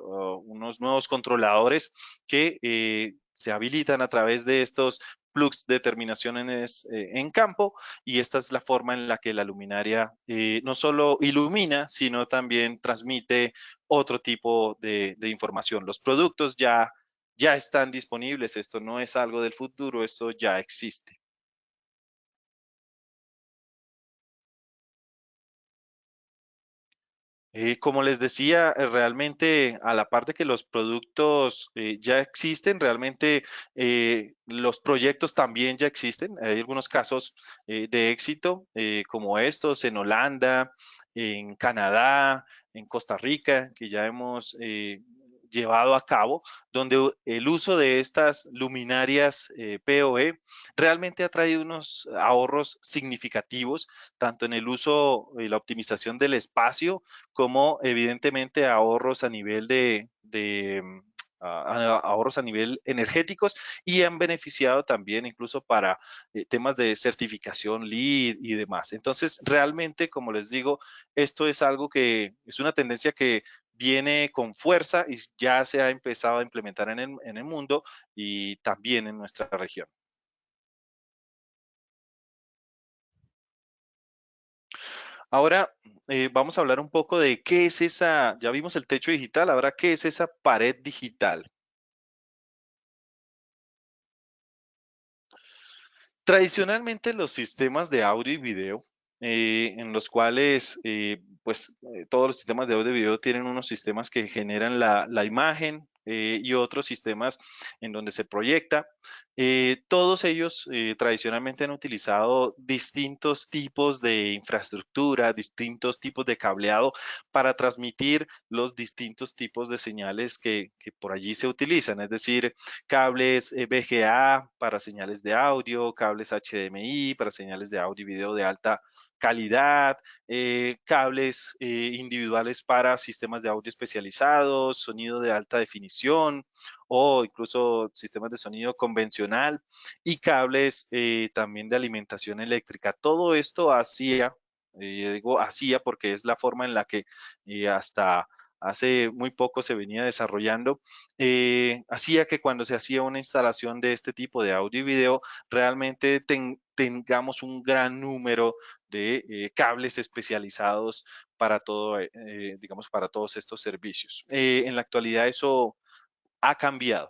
nuevos controladores que se habilitan a través de estos plugs de terminaciones en campo, y esta es la forma en la que la luminaria no solo ilumina, sino también transmite otro tipo de información. Los productos ya están disponibles, esto no es algo del futuro, esto ya existe. Como les decía, realmente a la par de que los productos ya existen, realmente los proyectos también ya existen. Hay algunos casos de éxito como estos en Holanda, en Canadá, en Costa Rica, que ya hemos llevado a cabo, donde el uso de estas luminarias PoE realmente ha traído unos ahorros significativos, tanto en el uso y la optimización del espacio, como evidentemente ahorros a nivel ahorros a nivel energéticos, y han beneficiado también incluso para temas de certificación LEED y demás. Entonces, realmente, como les digo, esto es algo que es una tendencia que viene con fuerza y ya se ha empezado a implementar en el mundo y también en nuestra región. Ahora vamos a hablar un poco de qué es ya vimos el techo digital, ahora qué es esa pared digital. Tradicionalmente los sistemas de audio y video en los cuales todos los sistemas de audio y video tienen unos sistemas que generan la imagen y otros sistemas en donde se proyecta. Todos ellos tradicionalmente han utilizado distintos tipos de infraestructura, distintos tipos de cableado para transmitir los distintos tipos de señales que por allí se utilizan, es decir, cables VGA para señales de audio, cables HDMI para señales de audio y video de alta calidad, cables individuales para sistemas de audio especializados, sonido de alta definición o incluso sistemas de sonido convencional y cables también de alimentación eléctrica. Todo esto digo hacía porque es la forma en la que hasta hace muy poco se venía desarrollando, hacía que cuando se hacía una instalación de este tipo de audio y video, realmente tengamos un gran número de cables especializados para todo, digamos, para todos estos servicios. En la actualidad eso ha cambiado.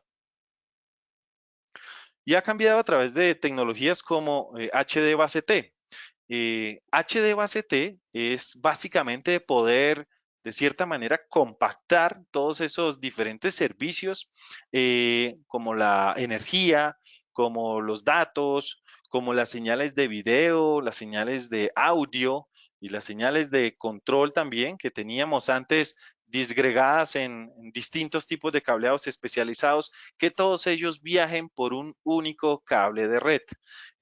Y ha cambiado a través de tecnologías como HD base T. HD base T es básicamente poder, de cierta manera, compactar todos esos diferentes servicios, como la energía, como los datos, como las señales de video, las señales de audio y las señales de control también que teníamos antes disgregadas en distintos tipos de cableados especializados, que todos ellos viajen por un único cable de red.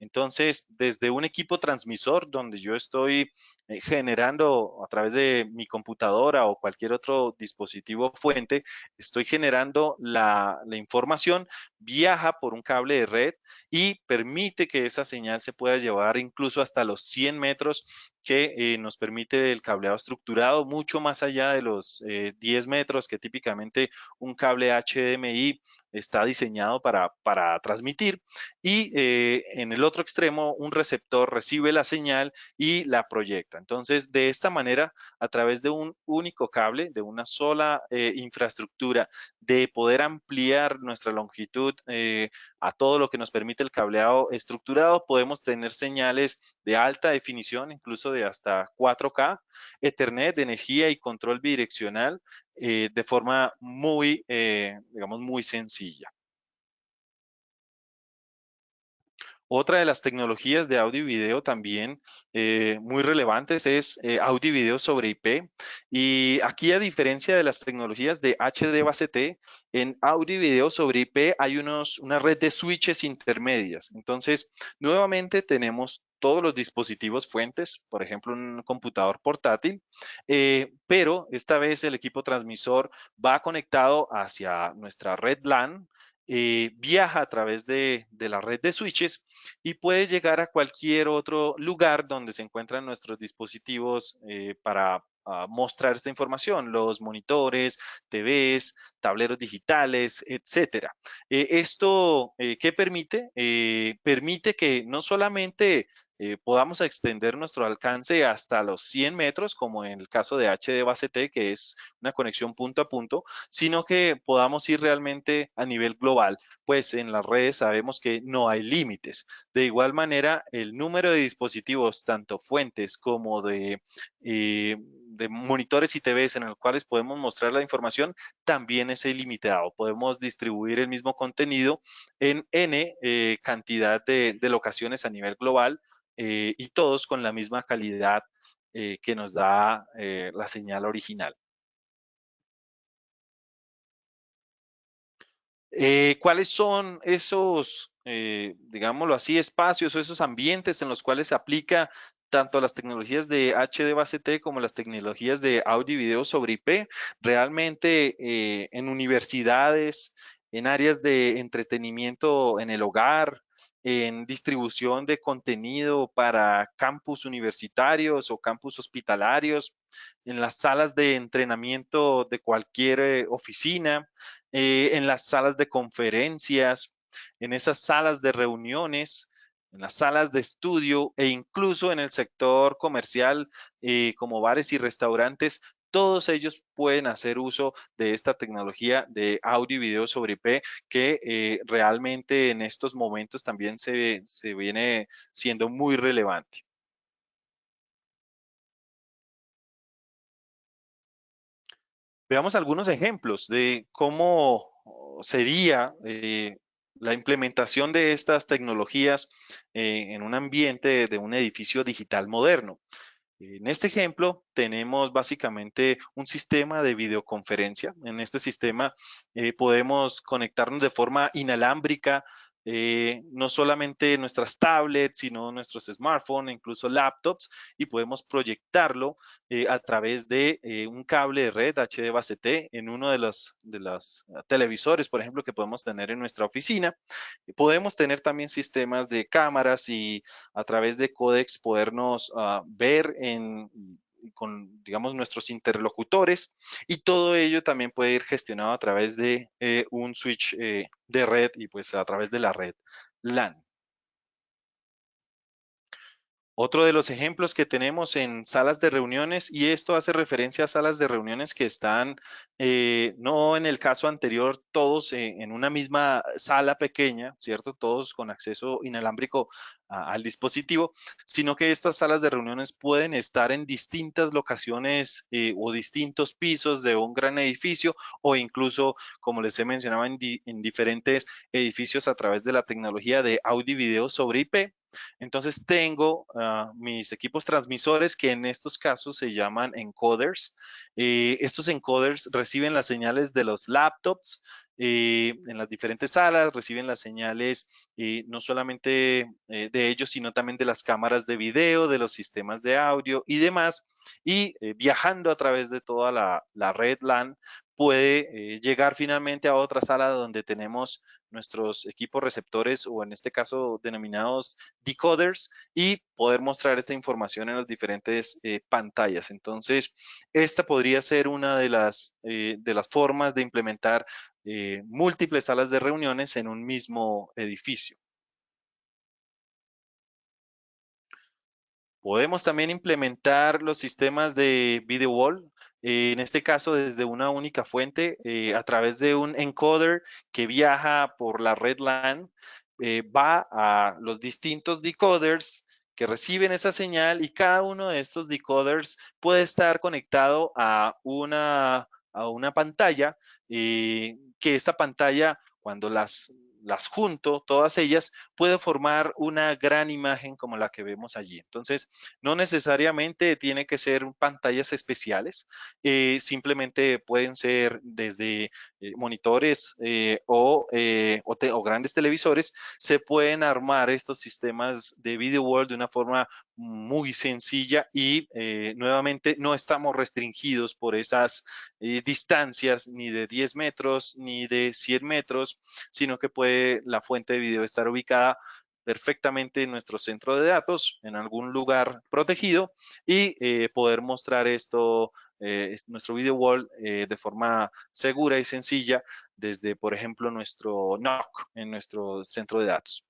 Entonces, desde un equipo transmisor donde yo estoy generando a través de mi computadora o cualquier otro dispositivo fuente, estoy generando la información, viaja por un cable de red y permite que esa señal se pueda llevar incluso hasta los 100 metros que nos permite el cableado estructurado, mucho más allá de los 10 metros que típicamente un cable HDMI está diseñado para transmitir. Y en el otro extremo, un receptor recibe la señal y la proyecta. Entonces, de esta manera, a través de un único cable, de una sola infraestructura, de poder ampliar nuestra longitud a todo lo que nos permite el cableado estructurado, podemos tener señales de alta definición, incluso de hasta 4K, Ethernet de energía y control bidireccional de forma muy, digamos, muy sencilla. Otra de las tecnologías de audio y video también muy relevantes es audio y video sobre IP. Y aquí, a diferencia de las tecnologías de HD base T, en audio y video sobre IP hay una red de switches intermedias. Entonces, nuevamente tenemos todos los dispositivos fuentes, por ejemplo, un computador portátil, pero esta vez el equipo transmisor va conectado hacia nuestra red LAN, viaja a través de la red de switches y puede llegar a cualquier otro lugar donde se encuentran nuestros dispositivos para mostrar esta información, los monitores, TVs, tableros digitales, etcétera. Esto, ¿qué permite? Permite que no solamente podamos extender nuestro alcance hasta los 100 metros, como en el caso de HD base T, que es una conexión punto a punto, sino que podamos ir realmente a nivel global, pues en las redes sabemos que no hay límites. De igual manera, el número de dispositivos, tanto fuentes como de monitores y TVs en los cuales podemos mostrar la información, también es ilimitado. Podemos distribuir el mismo contenido en N cantidad de locaciones a nivel global y todos con la misma calidad que nos da la señal original. ¿Cuáles son esos, digámoslo así, espacios o esos ambientes en los cuales se aplica tanto las tecnologías de HD base T como las tecnologías de audio y video sobre IP? Realmente en universidades, en áreas de entretenimiento en el hogar, en distribución de contenido para campus universitarios o campus hospitalarios, en las salas de entrenamiento de cualquier oficina, en las salas de conferencias, en esas salas de reuniones, en las salas de estudio e incluso en el sector comercial como bares y restaurantes. Todos ellos pueden hacer uso de esta tecnología de audio y video sobre IP que realmente en estos momentos también se viene siendo muy relevante. Veamos algunos ejemplos de cómo sería la implementación de estas tecnologías en un ambiente de un edificio digital moderno. En este ejemplo tenemos básicamente un sistema de videoconferencia. En este sistema podemos conectarnos de forma inalámbrica, no solamente nuestras tablets, sino nuestros smartphones, incluso laptops, y podemos proyectarlo a través de un cable de red HDBaseT en uno de los televisores, por ejemplo, que podemos tener en nuestra oficina. Podemos tener también sistemas de cámaras y a través de códecs podernos ver con, digamos, nuestros interlocutores, y todo ello también puede ir gestionado a través de un switch de red y pues a través de la red LAN. Otro de los ejemplos que tenemos en salas de reuniones, y esto hace referencia a salas de reuniones que están, no en el caso anterior, todos en una misma sala pequeña, ¿cierto? Todos con acceso inalámbrico al dispositivo, sino que estas salas de reuniones pueden estar en distintas locaciones o distintos pisos de un gran edificio, o incluso, como les he mencionado, en diferentes edificios a través de la tecnología de audio y video sobre IP. Entonces tengo mis equipos transmisores que en estos casos se llaman encoders. Estos encoders reciben las señales de los laptops en las diferentes salas, reciben las señales no solamente de ellos, sino también de las cámaras de video, de los sistemas de audio y demás. Y viajando a través de toda la red LAN, puede llegar finalmente a otra sala donde tenemos nuestros equipos receptores, o en este caso denominados decoders, y poder mostrar esta información en las diferentes pantallas. Entonces, esta podría ser una de las formas de implementar múltiples salas de reuniones en un mismo edificio. Podemos también implementar los sistemas de video wall, en este caso desde una única fuente, a través de un encoder que viaja por la red LAN, va a los distintos decoders que reciben esa señal, y cada uno de estos decoders puede estar conectado a una pantalla, que esta pantalla, cuando las junto, todas ellas, puede formar una gran imagen como la que vemos allí. Entonces, no necesariamente tiene que ser pantallas especiales, simplemente pueden ser desde monitores o grandes televisores. Se pueden armar estos sistemas de video wall de una forma muy sencilla, y nuevamente no estamos restringidos por esas distancias ni de 10 metros ni de 100 metros, sino que puede la fuente de video estar ubicada perfectamente en nuestro centro de datos, en algún lugar protegido, y poder mostrar nuestro video wall de forma segura y sencilla desde, por ejemplo, nuestro NOC en nuestro centro de datos.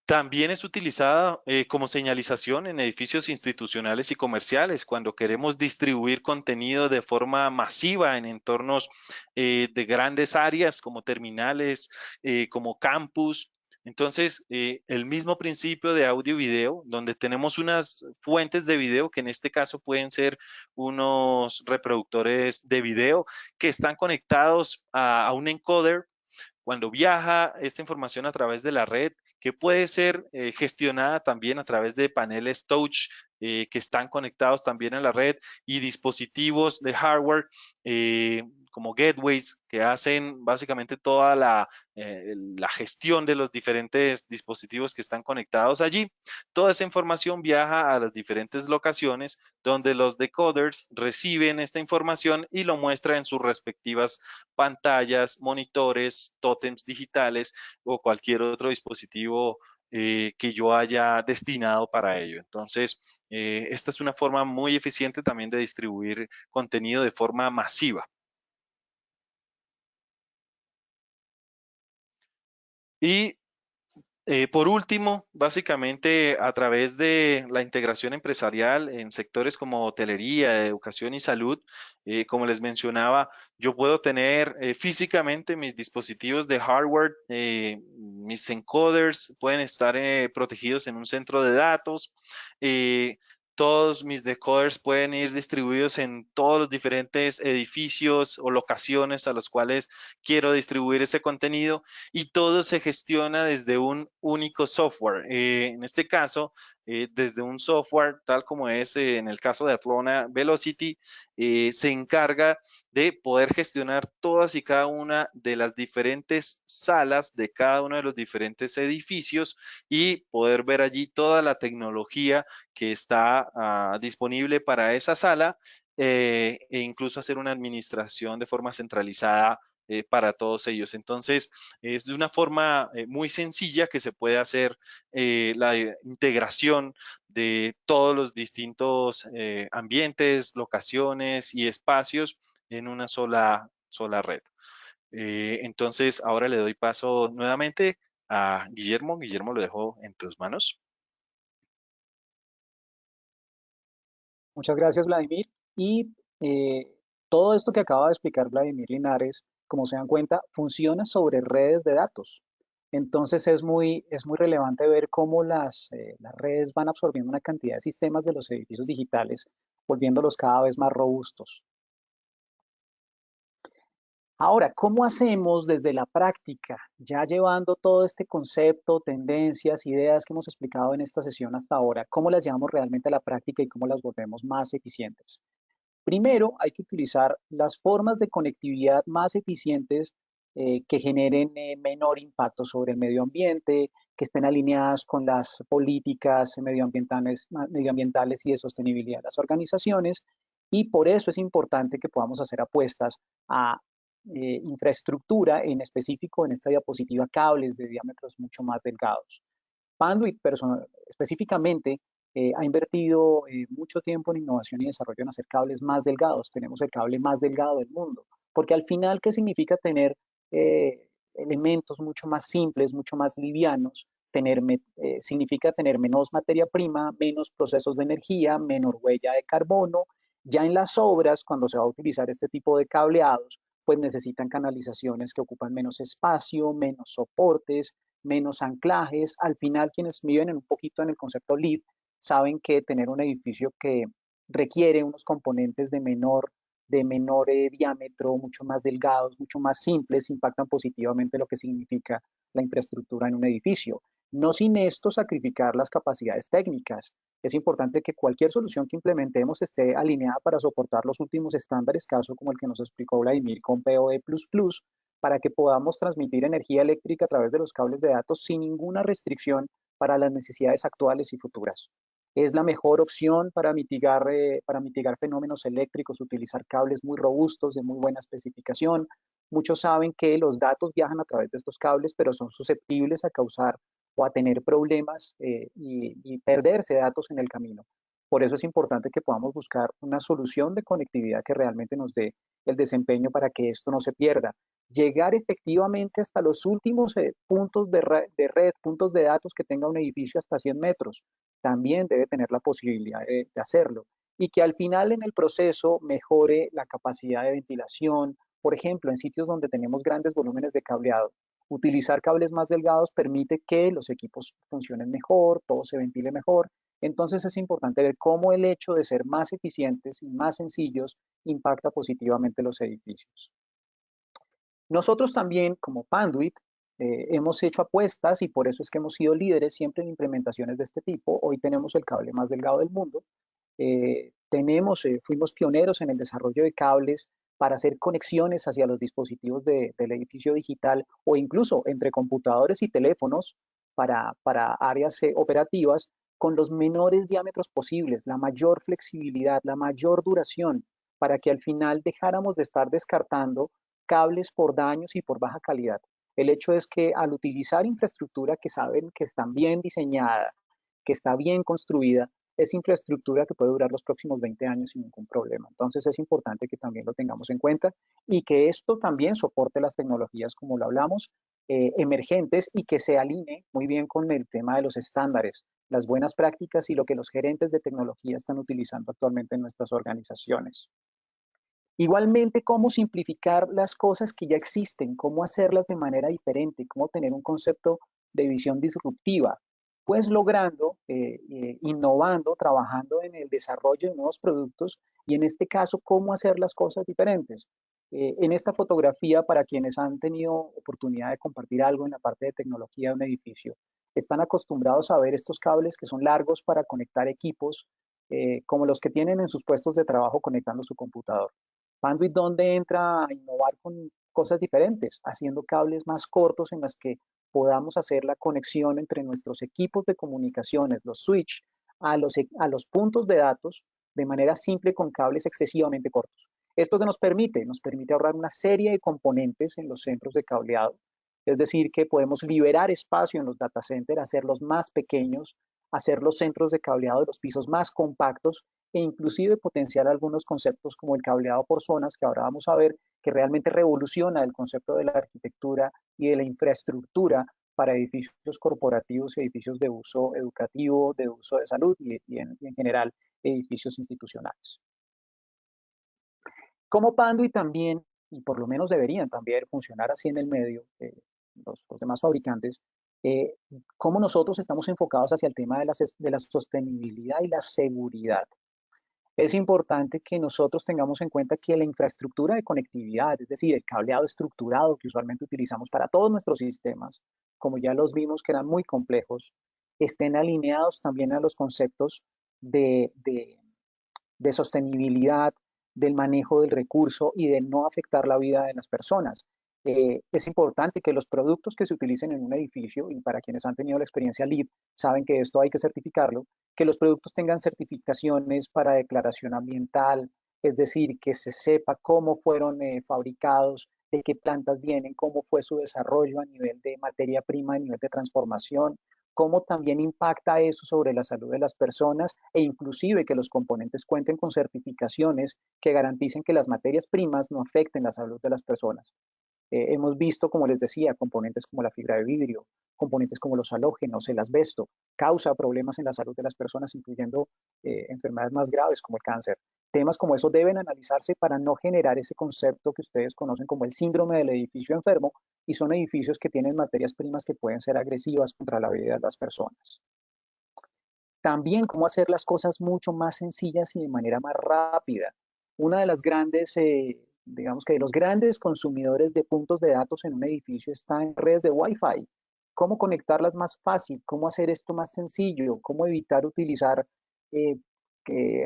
También es utilizada como señalización en edificios institucionales y comerciales cuando queremos distribuir contenido de forma masiva en entornos de grandes áreas como terminales, como campus. Entonces, el mismo principio de audio y video, donde tenemos unas fuentes de video que en este caso pueden ser unos reproductores de video que están conectados a un encoder. Cuando viaja esta información a través de la red, que puede ser gestionada también a través de paneles touch que están conectados también a la red, y dispositivos de hardware como gateways que hacen básicamente toda la gestión de los diferentes dispositivos que están conectados allí. Toda esa información viaja a las diferentes locaciones donde los decoders reciben esta información y lo muestra en sus respectivas pantallas, monitores, tótems digitales o cualquier otro dispositivo que yo haya destinado para ello. Entonces, esta es una forma muy eficiente también de distribuir contenido de forma masiva. Y por último, básicamente a través de la integración empresarial en sectores como hotelería, educación y salud, como les mencionaba, yo puedo tener físicamente mis dispositivos de hardware, mis encoders pueden estar protegidos en un centro de datos. todos mis decoders pueden ir distribuidos en todos los diferentes edificios o locaciones a los cuales quiero distribuir ese contenido y todo se gestiona desde un único software. En este caso, desde un software tal como es en el caso de Athlona Velocity, se encarga de poder gestionar todas y cada una de las diferentes salas de cada uno de los diferentes edificios y poder ver allí toda la tecnología que está disponible para esa sala e incluso hacer una administración de forma centralizada para todos ellos. Entonces, es de una forma muy sencilla que se puede hacer la integración de todos los distintos ambientes, locaciones y espacios en una sola red. Entonces, ahora le doy paso nuevamente a Guillermo. Guillermo, lo dejo en tus manos.
Muchas gracias, Vladimir. Y todo esto que acaba de explicar Vladimir Linares, como se dan cuenta, funciona sobre redes de datos. Entonces es muy relevante ver cómo las redes van absorbiendo una cantidad de sistemas de los edificios digitales, volviéndolos cada vez más robustos. Ahora, ¿cómo hacemos desde la práctica, ya llevando todo este concepto, tendencias, ideas que hemos explicado en esta sesión hasta ahora, cómo las llevamos realmente a la práctica y cómo las volvemos más eficientes? Primero, hay que utilizar las formas de conectividad más eficientes que generen menor impacto sobre el medio ambiente, que estén alineadas con las políticas medioambientales y de sostenibilidad de las organizaciones. Y por eso es importante que podamos hacer apuestas a infraestructura, en específico en esta diapositiva, cables de diámetros mucho más delgados. Panduit específicamente ha invertido mucho tiempo en innovación y desarrollo en hacer cables más delgados. Tenemos el cable más delgado del mundo, porque al final, ¿qué significa tener elementos mucho más simples, mucho más livianos? Significa tener menos materia prima, menos procesos de energía, menor huella de carbono. Ya en las obras, cuando se va a utilizar este tipo de cableados, pues necesitan canalizaciones que ocupan menos espacio, menos soportes, menos anclajes. Al final, quienes viven un poquito en el concepto LEED saben que tener un edificio que requiere unos componentes de menor diámetro, mucho más delgados, mucho más simples, impactan positivamente lo que significa la infraestructura en un edificio. No sin esto sacrificar las capacidades técnicas. Es importante que cualquier solución que implementemos esté alineada para soportar los últimos estándares, caso como el que nos explicó Vladimir con PoE++, para que podamos transmitir energía eléctrica a través de los cables de datos sin ninguna restricción para las necesidades actuales y futuras. Es la mejor opción para mitigar fenómenos eléctricos, utilizar cables muy robustos, de muy buena especificación. Muchos saben que los datos viajan a través de estos cables, pero son susceptibles a causar o a tener problemas y perderse datos en el camino. Por eso es importante que podamos buscar una solución de conectividad que realmente nos dé el desempeño para que esto no se pierda. Llegar efectivamente hasta los últimos puntos de red, puntos de datos que tenga un edificio hasta 100 metros. También debe tener la posibilidad de hacerlo. Y que al final en el proceso mejore la capacidad de ventilación. Por ejemplo, en sitios donde tenemos grandes volúmenes de cableado, utilizar cables más delgados permite que los equipos funcionen mejor, todo se ventile mejor. Entonces es importante ver cómo el hecho de ser más eficientes y más sencillos impacta positivamente los edificios. Nosotros también, como Panduit, hemos hecho apuestas y por eso es que hemos sido líderes siempre en implementaciones de este tipo. Hoy tenemos el cable más delgado del mundo. Fuimos pioneros en el desarrollo de cables para hacer conexiones hacia los dispositivos del edificio digital o incluso entre computadores y teléfonos para áreas operativas con los menores diámetros posibles, la mayor flexibilidad, la mayor duración, para que al final dejáramos de estar descartando cables por daños y por baja calidad. El hecho es que al utilizar infraestructura que saben que está bien diseñada, que está bien construida, es infraestructura que puede durar los próximos 20 años sin ningún problema. Entonces es importante que también lo tengamos en cuenta y que esto también soporte las tecnologías, como lo hablamos, emergentes y que se alinee muy bien con el tema de los estándares, las buenas prácticas y lo que los gerentes de tecnología están utilizando actualmente en nuestras organizaciones. Igualmente, cómo simplificar las cosas que ya existen, cómo hacerlas de manera diferente, cómo tener un concepto de visión disruptiva. pues logrando, innovando, trabajando en el desarrollo de nuevos productos y en este caso, cómo hacer las cosas diferentes. En esta fotografía, para quienes han tenido oportunidad de compartir algo en la parte de tecnología de un edificio, están acostumbrados a ver estos cables que son largos para conectar equipos, como los que tienen en sus puestos de trabajo conectando su computador. Panduit, ¿dónde entra a innovar con cosas diferentes? Haciendo cables más cortos en las que podamos hacer la conexión entre nuestros equipos de comunicaciones, los switch, a los puntos de datos de manera simple con cables excesivamente cortos. ¿Esto que nos permite? Nos permite ahorrar una serie de componentes en los centros de cableado, es decir, que podemos liberar espacio en los data centers, hacerlos más pequeños, hacer los centros de cableado de los pisos más compactos e inclusive potenciar algunos conceptos como el cableado por zonas, que ahora vamos a ver que realmente revoluciona el concepto de la arquitectura y de la infraestructura para edificios corporativos y edificios de uso educativo, de uso de salud y en general edificios institucionales. Como Panduit también, y por lo menos deberían también funcionar así en el medio, los demás fabricantes, cómo nosotros estamos enfocados hacia el tema de la sostenibilidad y la seguridad. Es importante que nosotros tengamos en cuenta que la infraestructura de conectividad, es decir, el cableado estructurado que usualmente utilizamos para todos nuestros sistemas, como ya los vimos que eran muy complejos, estén alineados también a los conceptos de, de, de sostenibilidad, del manejo del recurso y de no afectar la vida de las personas. Es importante que los productos que se utilicen en un edificio, y para quienes han tenido la experiencia LEED, saben que esto hay que certificarlo, que los productos tengan certificaciones para declaración ambiental, es decir, que se sepa cómo fueron fabricados, de qué plantas vienen, cómo fue su desarrollo a nivel de materia prima, a nivel de transformación, cómo también impacta eso sobre la salud de las personas e inclusive que los componentes cuenten con certificaciones que garanticen que las materias primas no afecten la salud de las personas. Hemos visto, como les decía, componentes como la fibra de vidrio, componentes como los halógenos, el asbesto, causa problemas en la salud de las personas, incluyendo enfermedades más graves como el cáncer. Temas como eso deben analizarse para no generar ese concepto que ustedes conocen como el síndrome del edificio enfermo, y son edificios que tienen materias primas que pueden ser agresivas contra la vida de las personas. También cómo hacer las cosas mucho más sencillas y de manera más rápida. Una de las grandes, digamos que de los grandes consumidores de puntos de datos en un edificio está en redes de Wi-Fi. Cómo conectarlas más fácil, cómo hacer esto más sencillo, cómo evitar utilizar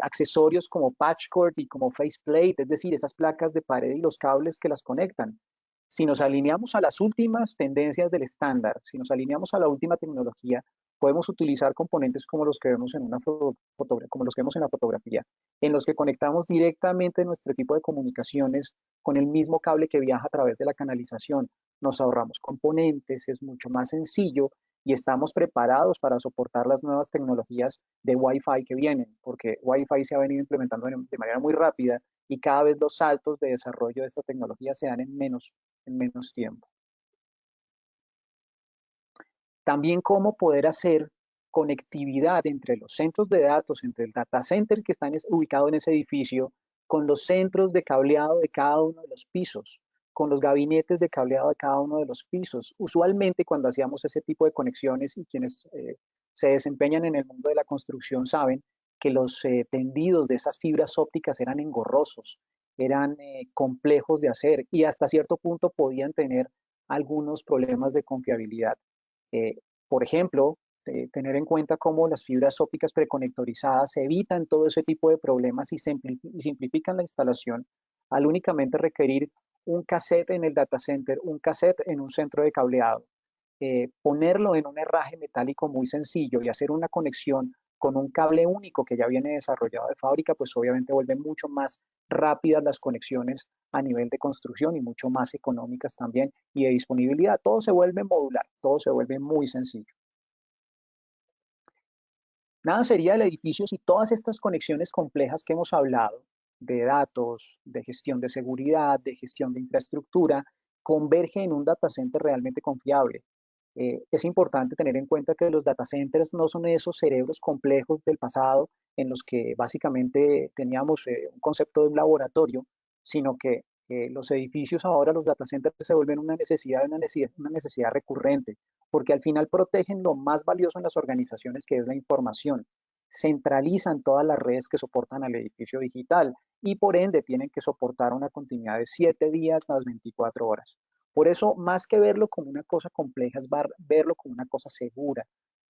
accesorios como patchcord y como faceplate, es decir, esas placas de pared y los cables que las conectan. Si nos alineamos a las últimas tendencias del estándar, si nos alineamos a la última tecnología, podemos utilizar componentes como los que vemos en como los que vemos en la fotografía, en los que conectamos directamente nuestro equipo de comunicaciones con el mismo cable que viaja a través de la canalización. Nos ahorramos componentes, es mucho más sencillo y estamos preparados para soportar las nuevas tecnologías de Wi-Fi que vienen, porque Wi-Fi se ha venido implementando de manera muy rápida y cada vez los saltos de desarrollo de esta tecnología se dan en menos tiempo. También cómo poder hacer conectividad entre los centros de datos, entre el data center que está ubicado en ese edificio, con los centros de cableado de cada uno de los pisos, con los gabinetes de cableado de cada uno de los pisos. Usualmente cuando hacíamos ese tipo de conexiones, y quienes se desempeñan en el mundo de la construcción saben que los tendidos de esas fibras ópticas eran engorrosos, eran complejos de hacer y hasta cierto punto podían tener algunos problemas de confiabilidad. Eh, por ejemplo, tener en cuenta cómo las fibras ópticas preconectorizadas evitan todo ese tipo de problemas y simplifican la instalación al únicamente requerir un cassette en el data center, un cassette en un centro de cableado, ponerlo en un herraje metálico muy sencillo y hacer una conexión con un cable único que ya viene desarrollado de fábrica, pues obviamente vuelve mucho más rápidas las conexiones a nivel de construcción y mucho más económicas también y de disponibilidad. Todo se vuelve modular, todo se vuelve muy sencillo. Nada sería el edificio si todas estas conexiones complejas que hemos hablado, de datos, de gestión de seguridad, de gestión de infraestructura, convergen en un data center realmente confiable. Es importante tener en cuenta que los data centers no son esos cerebros complejos del pasado en los que básicamente teníamos un concepto de un laboratorio, sino que los edificios ahora, los data centers se vuelven una necesidad recurrente, porque al final protegen lo más valioso en las organizaciones, que es la información. Centralizan todas las redes que soportan al edificio digital y por ende tienen que soportar una continuidad de 7 días más 24 horas. Por eso, más que verlo como una cosa compleja, es verlo como una cosa segura,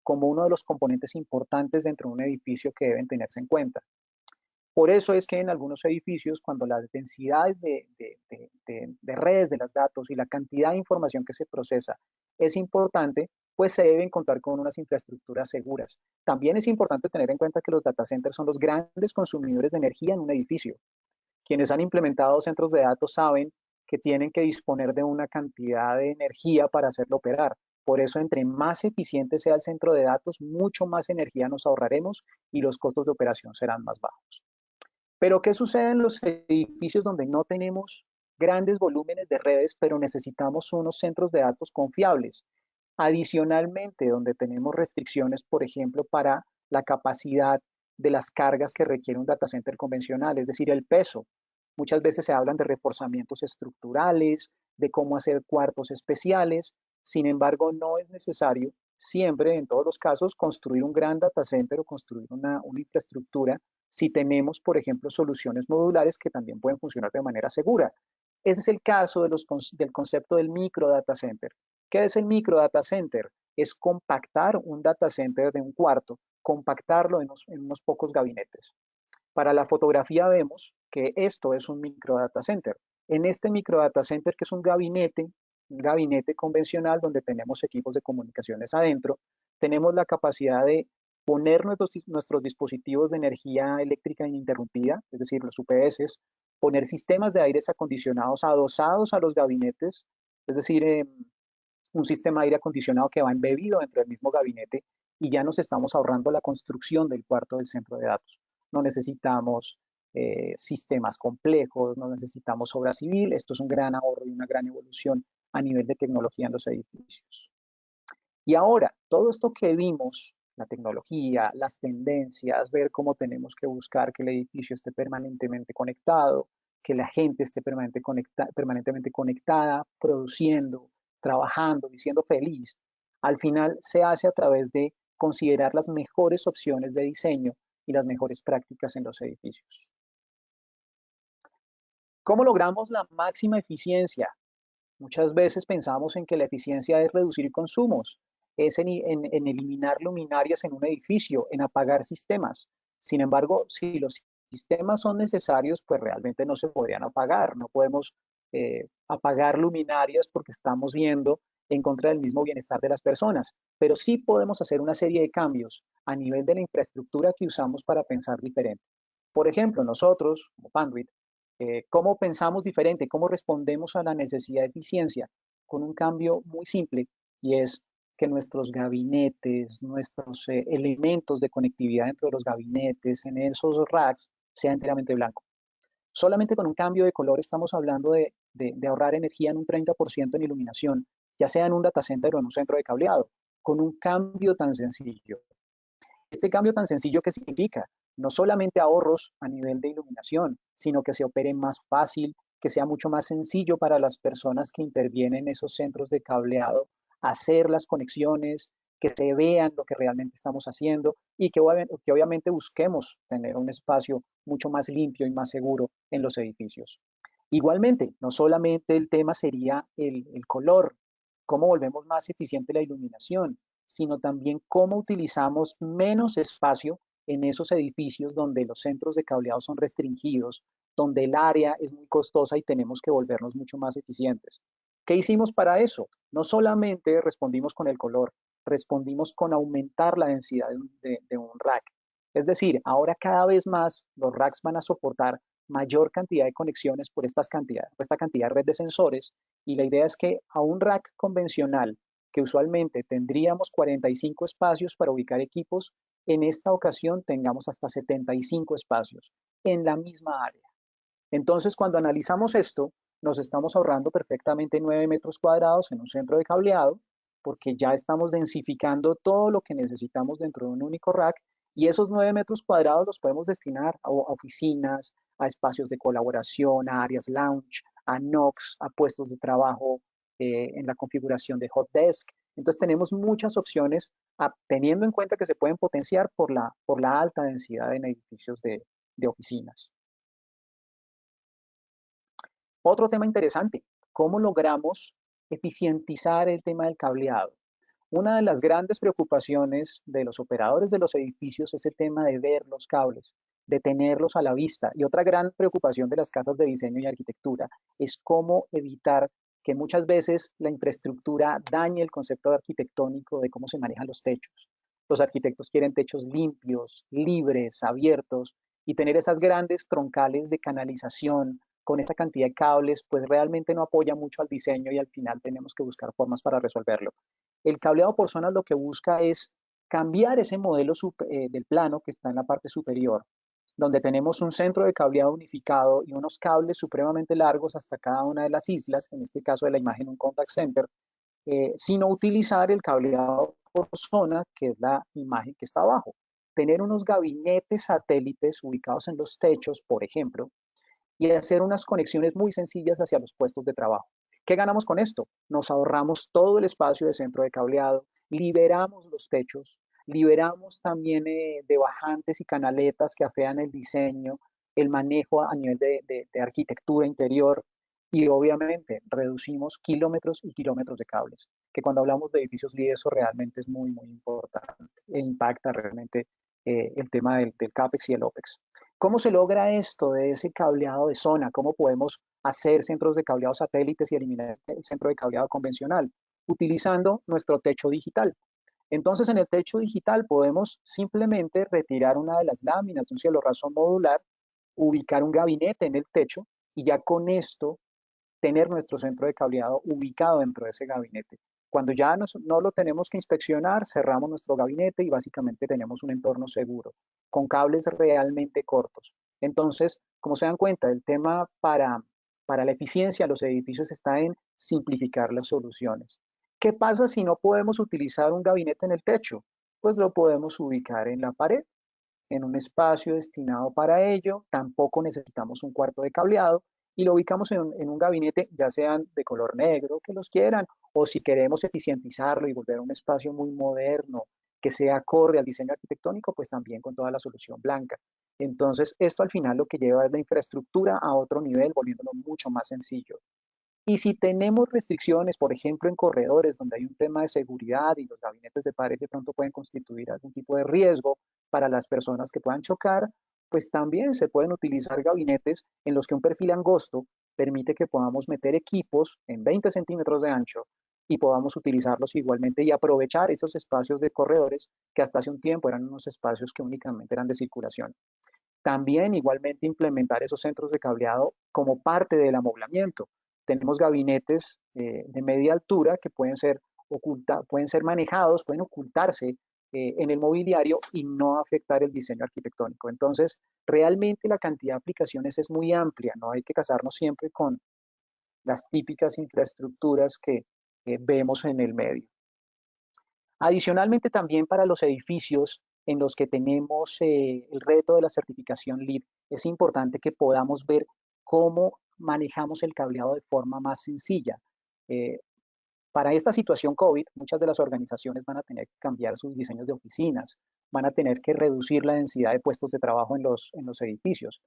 como uno de los componentes importantes dentro de un edificio que deben tenerse en cuenta. Por eso es que en algunos edificios, cuando las densidades de redes de los datos y la cantidad de información que se procesa es importante, pues se deben contar con unas infraestructuras seguras. También es importante tener en cuenta que los data centers son los grandes consumidores de energía en un edificio. Quienes han implementado centros de datos saben que tienen que disponer de una cantidad de energía para hacerlo operar. Por eso, entre más eficiente sea el centro de datos, mucho más energía nos ahorraremos y los costos de operación serán más bajos. Pero, ¿qué sucede en los edificios donde no tenemos grandes volúmenes de redes, pero necesitamos unos centros de datos confiables? Adicionalmente, donde tenemos restricciones, por ejemplo, para la capacidad de las cargas que requiere un data center convencional, es decir, el peso. Muchas veces se hablan de reforzamientos estructurales, de cómo hacer cuartos especiales. Sin embargo, no es necesario siempre, en todos los casos, construir un gran data center o construir una infraestructura si tenemos, por ejemplo, soluciones modulares que también pueden funcionar de manera segura. Ese es el caso del concepto del micro data center. ¿Qué es el micro data center? Es compactar un data center de un cuarto, compactarlo en unos pocos gabinetes. Para la fotografía vemos que esto es un micro data center. En este micro data center, que es un gabinete convencional donde tenemos equipos de comunicaciones adentro, tenemos la capacidad de poner nuestros dispositivos de energía eléctrica ininterrumpida, es decir, los UPS, poner sistemas de aires acondicionados adosados a los gabinetes, es decir, un sistema de aire acondicionado que va embebido dentro del mismo gabinete y ya nos estamos ahorrando la construcción del cuarto del centro de datos. No necesitamos sistemas complejos, no necesitamos obra civil. Esto es un gran ahorro y una gran evolución a nivel de tecnología en los edificios. Y ahora, todo esto que vimos, la tecnología, las tendencias, ver cómo tenemos que buscar que el edificio esté permanentemente conectado, que la gente esté permanentemente conectada, produciendo, trabajando y siendo feliz, al final se hace a través de considerar las mejores opciones de diseño y las mejores prácticas en los edificios. ¿Cómo logramos la máxima eficiencia? Muchas veces pensamos en que la eficiencia es reducir consumos, es en eliminar luminarias en un edificio, en apagar sistemas. Sin embargo, si los sistemas son necesarios, pues realmente no se podrían apagar. No podemos apagar luminarias porque estamos yendo en contra del mismo bienestar de las personas. Pero sí podemos hacer una serie de cambios a nivel de la infraestructura que usamos para pensar diferente. Por ejemplo, nosotros, como Panduit, ¿cómo pensamos diferente? ¿Cómo respondemos a la necesidad de eficiencia? Con un cambio muy simple y es que nuestros gabinetes, nuestros elementos de conectividad dentro de los gabinetes, en esos racks, sea enteramente blanco. Solamente con un cambio de color estamos hablando de ahorrar energía en un 30% en iluminación, ya sea en un data center o en un centro de cableado, con un cambio tan sencillo. Este cambio tan sencillo, ¿qué significa? No solamente ahorros a nivel de iluminación, sino que se opere más fácil, que sea mucho más sencillo para las personas que intervienen en esos centros de cableado, hacer las conexiones, que se vean lo que realmente estamos haciendo y que obviamente busquemos tener un espacio mucho más limpio y más seguro en los edificios. Igualmente, no solamente el tema sería el color, cómo volvemos más eficiente la iluminación, sino también cómo utilizamos menos espacio en esos edificios donde los centros de cableado son restringidos, donde el área es muy costosa y tenemos que volvernos mucho más eficientes. ¿Qué hicimos para eso? No solamente respondimos con el color, respondimos con aumentar la densidad de un rack. Es decir, ahora cada vez más los racks van a soportar mayor cantidad de conexiones por esta cantidad de red de sensores y la idea es que a un rack convencional que usualmente tendríamos 45 espacios para ubicar equipos, en esta ocasión tengamos hasta 75 espacios en la misma área. Entonces, cuando analizamos esto, nos estamos ahorrando perfectamente 9 metros cuadrados en un centro de cableado, porque ya estamos densificando todo lo que necesitamos dentro de un único rack, y esos 9 metros cuadrados los podemos destinar a oficinas, a espacios de colaboración, a áreas lounge, a NOCs, a puestos de trabajo en la configuración de hot desk, Entonces tenemos muchas opciones teniendo en cuenta que se pueden potenciar por la alta densidad en edificios de oficinas. Otro tema interesante, ¿cómo logramos eficientizar el tema del cableado? Una de las grandes preocupaciones de los operadores de los edificios es el tema de ver los cables, de tenerlos a la vista. Y otra gran preocupación de las casas de diseño y arquitectura es cómo evitar que muchas veces la infraestructura dañe el concepto arquitectónico de cómo se manejan los techos. Los arquitectos quieren techos limpios, libres, abiertos, y tener esas grandes troncales de canalización con esa cantidad de cables, pues realmente no apoya mucho al diseño y al final tenemos que buscar formas para resolverlo. El cableado por zonas lo que busca es cambiar ese modelo del plano que está en la parte superior, donde tenemos un centro de cableado unificado y unos cables supremamente largos hasta cada una de las islas, en este caso de la imagen un contact center, sino utilizar el cableado por zona, que es la imagen que está abajo. Tener unos gabinetes satélites ubicados en los techos, por ejemplo, y hacer unas conexiones muy sencillas hacia los puestos de trabajo. ¿Qué ganamos con esto? Nos ahorramos todo el espacio de centro de cableado, liberamos los techos, liberamos también de bajantes y canaletas que afean el diseño, el manejo a nivel de arquitectura interior y obviamente reducimos kilómetros y kilómetros de cables, que cuando hablamos de edificios LEED eso realmente es muy, muy importante e impacta realmente el tema del CAPEX y el OPEX. ¿Cómo se logra esto de ese cableado de zona? ¿Cómo podemos hacer centros de cableado satélites y eliminar el centro de cableado convencional? Utilizando nuestro techo digital. Entonces, en el techo digital podemos simplemente retirar una de las láminas de un cielo raso modular, ubicar un gabinete en el techo y ya con esto tener nuestro centro de cableado ubicado dentro de ese gabinete. Cuando ya no lo tenemos que inspeccionar, cerramos nuestro gabinete y básicamente tenemos un entorno seguro, con cables realmente cortos. Entonces, como se dan cuenta, el tema para la eficiencia de los edificios está en simplificar las soluciones. ¿Qué pasa si no podemos utilizar un gabinete en el techo? Pues lo podemos ubicar en la pared, en un espacio destinado para ello. Tampoco necesitamos un cuarto de cableado y lo ubicamos en un gabinete, ya sean de color negro, que los quieran, o si queremos eficientizarlo y volver a un espacio muy moderno, que sea acorde al diseño arquitectónico, pues también con toda la solución blanca. Entonces, esto al final lo que lleva es la infraestructura a otro nivel, volviéndolo mucho más sencillo. Y si tenemos restricciones, por ejemplo, en corredores donde hay un tema de seguridad y los gabinetes de pared de pronto pueden constituir algún tipo de riesgo para las personas que puedan chocar, pues también se pueden utilizar gabinetes en los que un perfil angosto permite que podamos meter equipos en 20 centímetros de ancho y podamos utilizarlos igualmente y aprovechar esos espacios de corredores que hasta hace un tiempo eran unos espacios que únicamente eran de circulación. También igualmente implementar esos centros de cableado como parte del amoblamiento. Tenemos gabinetes de media altura que pueden ser manejados, pueden ocultarse en el mobiliario y no afectar el diseño arquitectónico. Entonces, realmente la cantidad de aplicaciones es muy amplia, no hay que casarnos siempre con las típicas infraestructuras que vemos en el medio. Adicionalmente, también para los edificios en los que tenemos el reto de la certificación LEED, es importante que podamos ver cómo manejamos el cableado de forma más sencilla. Eh, para esta situación COVID, muchas de las organizaciones van a tener que cambiar sus diseños de oficinas, van a tener que reducir la densidad de puestos de trabajo en los edificios.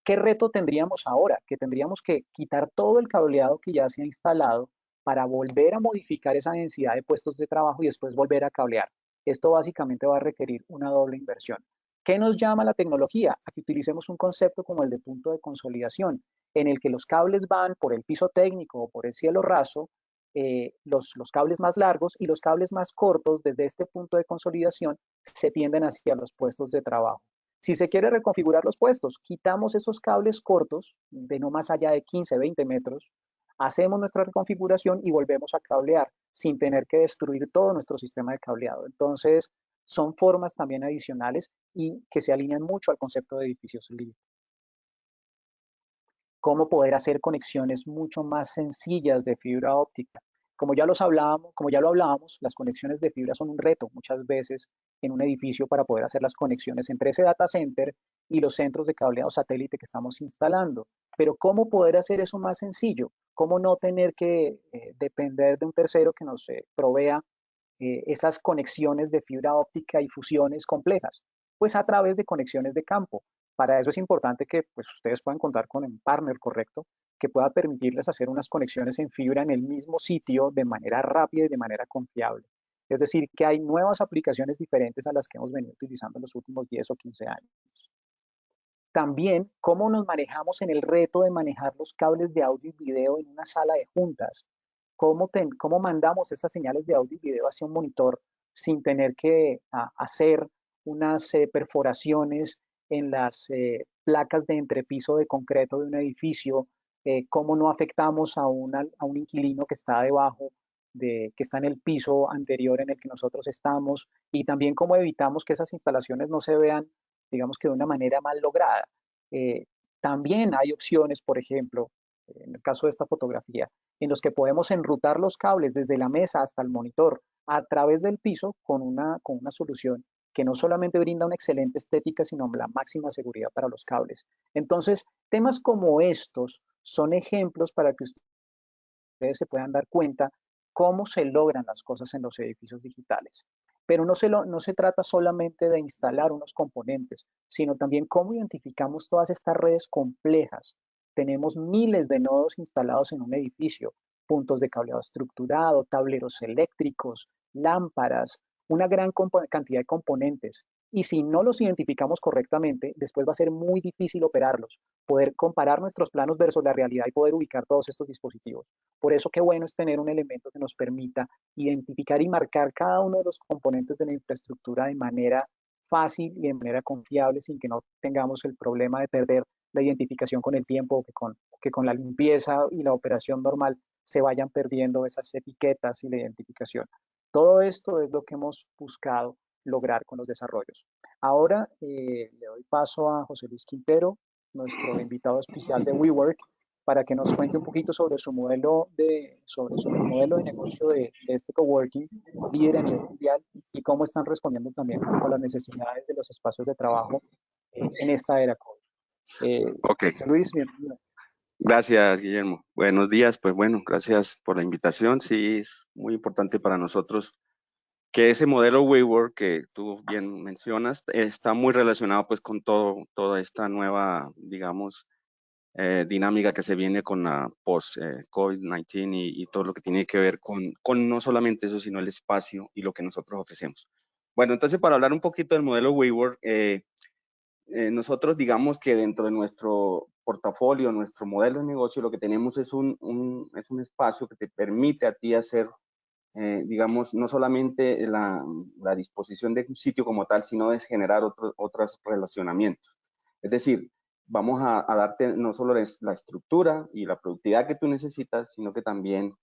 ¿Qué reto tendríamos ahora? Que tendríamos que quitar todo el cableado que ya se ha instalado para volver a modificar esa densidad de puestos de trabajo y después volver a cablear. Esto básicamente va a requerir una doble inversión. ¿Qué nos llama la tecnología? A que utilicemos un concepto como el de punto de consolidación, en el que los cables van por el piso técnico o por el cielo raso, los cables más largos y los cables más cortos desde este punto de consolidación se tienden hacia los puestos de trabajo. Si se quiere reconfigurar los puestos, quitamos esos cables cortos de no más allá de 15, 20 metros, hacemos nuestra reconfiguración y volvemos a cablear sin tener que destruir todo nuestro sistema de cableado. Entonces, son formas también adicionales y que se alinean mucho al concepto de edificios LEED. Cómo poder hacer conexiones mucho más sencillas de fibra óptica. Como ya lo hablábamos, las conexiones de fibra son un reto muchas veces en un edificio para poder hacer las conexiones entre ese data center y los centros de cableado satélite que estamos instalando. Pero ¿cómo poder hacer eso más sencillo? cómo no tener que depender de un tercero que nos provea esas conexiones de fibra óptica y fusiones complejas, pues a través de conexiones de campo. Para eso es importante que pues, ustedes puedan contar con un partner correcto que pueda permitirles hacer unas conexiones en fibra en el mismo sitio de manera rápida y de manera confiable. Es decir, que hay nuevas aplicaciones diferentes a las que hemos venido utilizando en los últimos 10 o 15 años. También, cómo nos manejamos en el reto de manejar los cables de audio y video en una sala de juntas. Cómo mandamos esas señales de audio y video hacia un monitor sin tener que hacer unas perforaciones en las placas de entrepiso de concreto de un edificio. Cómo no afectamos a un inquilino que está debajo, que está en el piso anterior en el que nosotros estamos. Y también cómo evitamos que esas instalaciones no se vean, digamos que de una manera mal lograda. Eh, También hay opciones, por ejemplo, en el caso de esta fotografía, en los que podemos enrutar los cables desde la mesa hasta el monitor a través del piso con una solución que no solamente brinda una excelente estética, sino la máxima seguridad para los cables. Entonces, temas como estos son ejemplos para que ustedes se puedan dar cuenta cómo se logran las cosas en los edificios digitales. Pero no se trata solamente de instalar unos componentes, sino también cómo identificamos todas estas redes complejas. Tenemos miles de nodos instalados en un edificio, puntos de cableado estructurado, tableros eléctricos, lámparas, una gran cantidad de componentes. Y si no los identificamos correctamente, después va a ser muy difícil operarlos, poder comparar nuestros planos versus la realidad y poder ubicar todos estos dispositivos. Por eso qué bueno es tener un elemento que nos permita identificar y marcar cada uno de los componentes de la infraestructura de manera fácil y de manera confiable sin que no tengamos el problema de perder la identificación con el tiempo o que con la limpieza y la operación normal se vayan perdiendo esas etiquetas y la identificación. Todo esto es lo que hemos buscado lograr con los desarrollos. Ahora le doy paso a José Luis Quintero, nuestro invitado especial de WeWork, para que nos cuente un poquito sobre su modelo sobre el modelo de negocio de este coworking líder a nivel mundial y cómo están respondiendo también a las necesidades de los espacios de trabajo en esta era COVID.
Ok,
José Luis, bienvenido.
gracias Guillermo. Buenos días, pues bueno, gracias por la invitación. Sí, es muy importante para nosotros que ese modelo WeWork que tú bien mencionas está muy relacionado pues con toda esta nueva, digamos, dinámica que se viene con la post-COVID-19 y todo lo que tiene que ver con no solamente eso, sino el espacio y lo que nosotros ofrecemos. Bueno, entonces para hablar un poquito del modelo WeWork, nosotros digamos que dentro de nuestro portafolio, nuestro modelo de negocio, lo que tenemos es un espacio que te permite a ti hacer, digamos, no solamente la disposición de un sitio como tal, sino de generar otros relacionamientos. Es decir, vamos a darte no solo la estructura y la productividad que tú necesitas, sino que también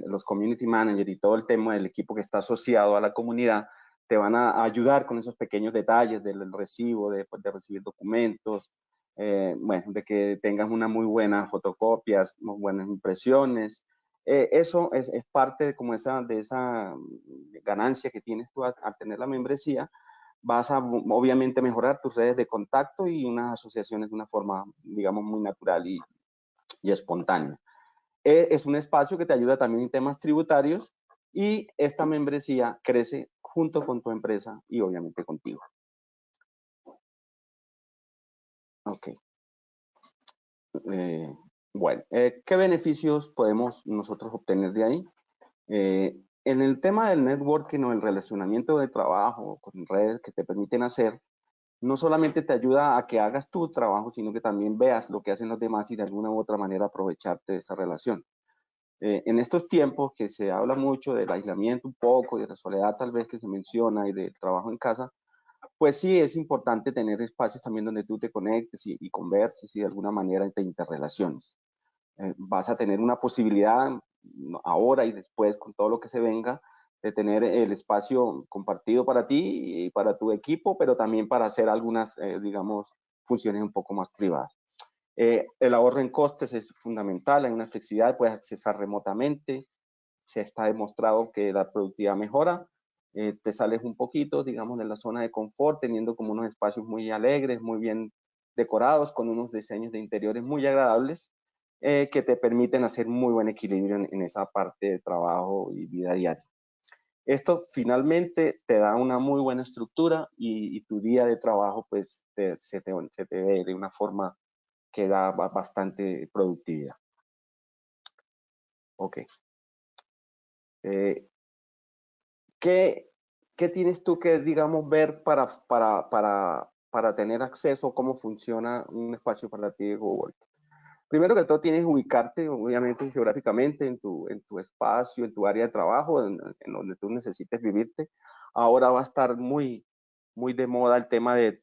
los community managers y todo el tema del equipo que está asociado a la comunidad te van a ayudar con esos pequeños detalles del recibo, de recibir documentos, bueno, de que tengas una muy buena fotocopias, muy buenas impresiones. Eso es parte de, como de esa ganancia que tienes tú al tener la membresía. Vas a obviamente mejorar tus redes de contacto y unas asociaciones de una forma, digamos, muy natural y espontánea. Es un espacio que te ayuda también en temas tributarios y esta membresía crece junto con tu empresa y obviamente contigo. Ok. Bueno, ¿qué beneficios podemos nosotros obtener de ahí? En el tema del networking o el relacionamiento de trabajo con redes que te permiten hacer, no solamente te ayuda a que hagas tu trabajo, sino que también veas lo que hacen los demás y de alguna u otra manera aprovecharte de esa relación. En estos tiempos que se habla mucho del aislamiento un poco, de la soledad tal vez que se menciona y del trabajo en casa, pues sí es importante tener espacios también donde tú te conectes y converses y de alguna manera te interrelaciones. Vas a tener una posibilidad ahora y después con todo lo que se venga de tener el espacio compartido para ti y para tu equipo, pero también para hacer algunas, digamos, funciones un poco más privadas. El ahorro en costes es fundamental, hay una flexibilidad, puedes accesar remotamente, se está demostrado que la productividad mejora, te sales un poquito, digamos, de la zona de confort, teniendo como unos espacios muy alegres, muy bien decorados, con unos diseños de interiores muy agradables, que te permiten hacer muy buen equilibrio en esa parte de trabajo y vida diaria. Esto finalmente te da una muy buena estructura y tu día de trabajo pues se te ve de una forma que da bastante productividad. Ok. ¿Qué tienes tú que, digamos, ver para tener acceso a cómo funciona un espacio para ti de Google? Primero que todo, tienes que ubicarte, obviamente, geográficamente en tu espacio, en tu área de trabajo, en donde tú necesites vivirte. Ahora va a estar muy de moda el tema de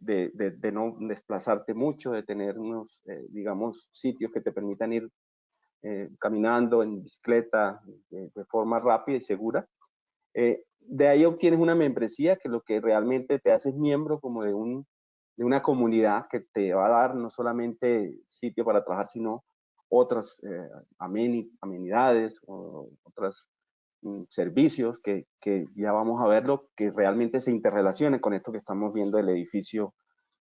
no desplazarte mucho, de tener unos, digamos, sitios que te permitan ir caminando, en bicicleta, de forma rápida y segura. De ahí obtienes una membresía que lo que realmente te hace miembro como de una comunidad que te va a dar no solamente sitio para trabajar, sino otras amenidades o otros servicios que ya vamos a verlo, que realmente se interrelacionen con esto que estamos viendo del edificio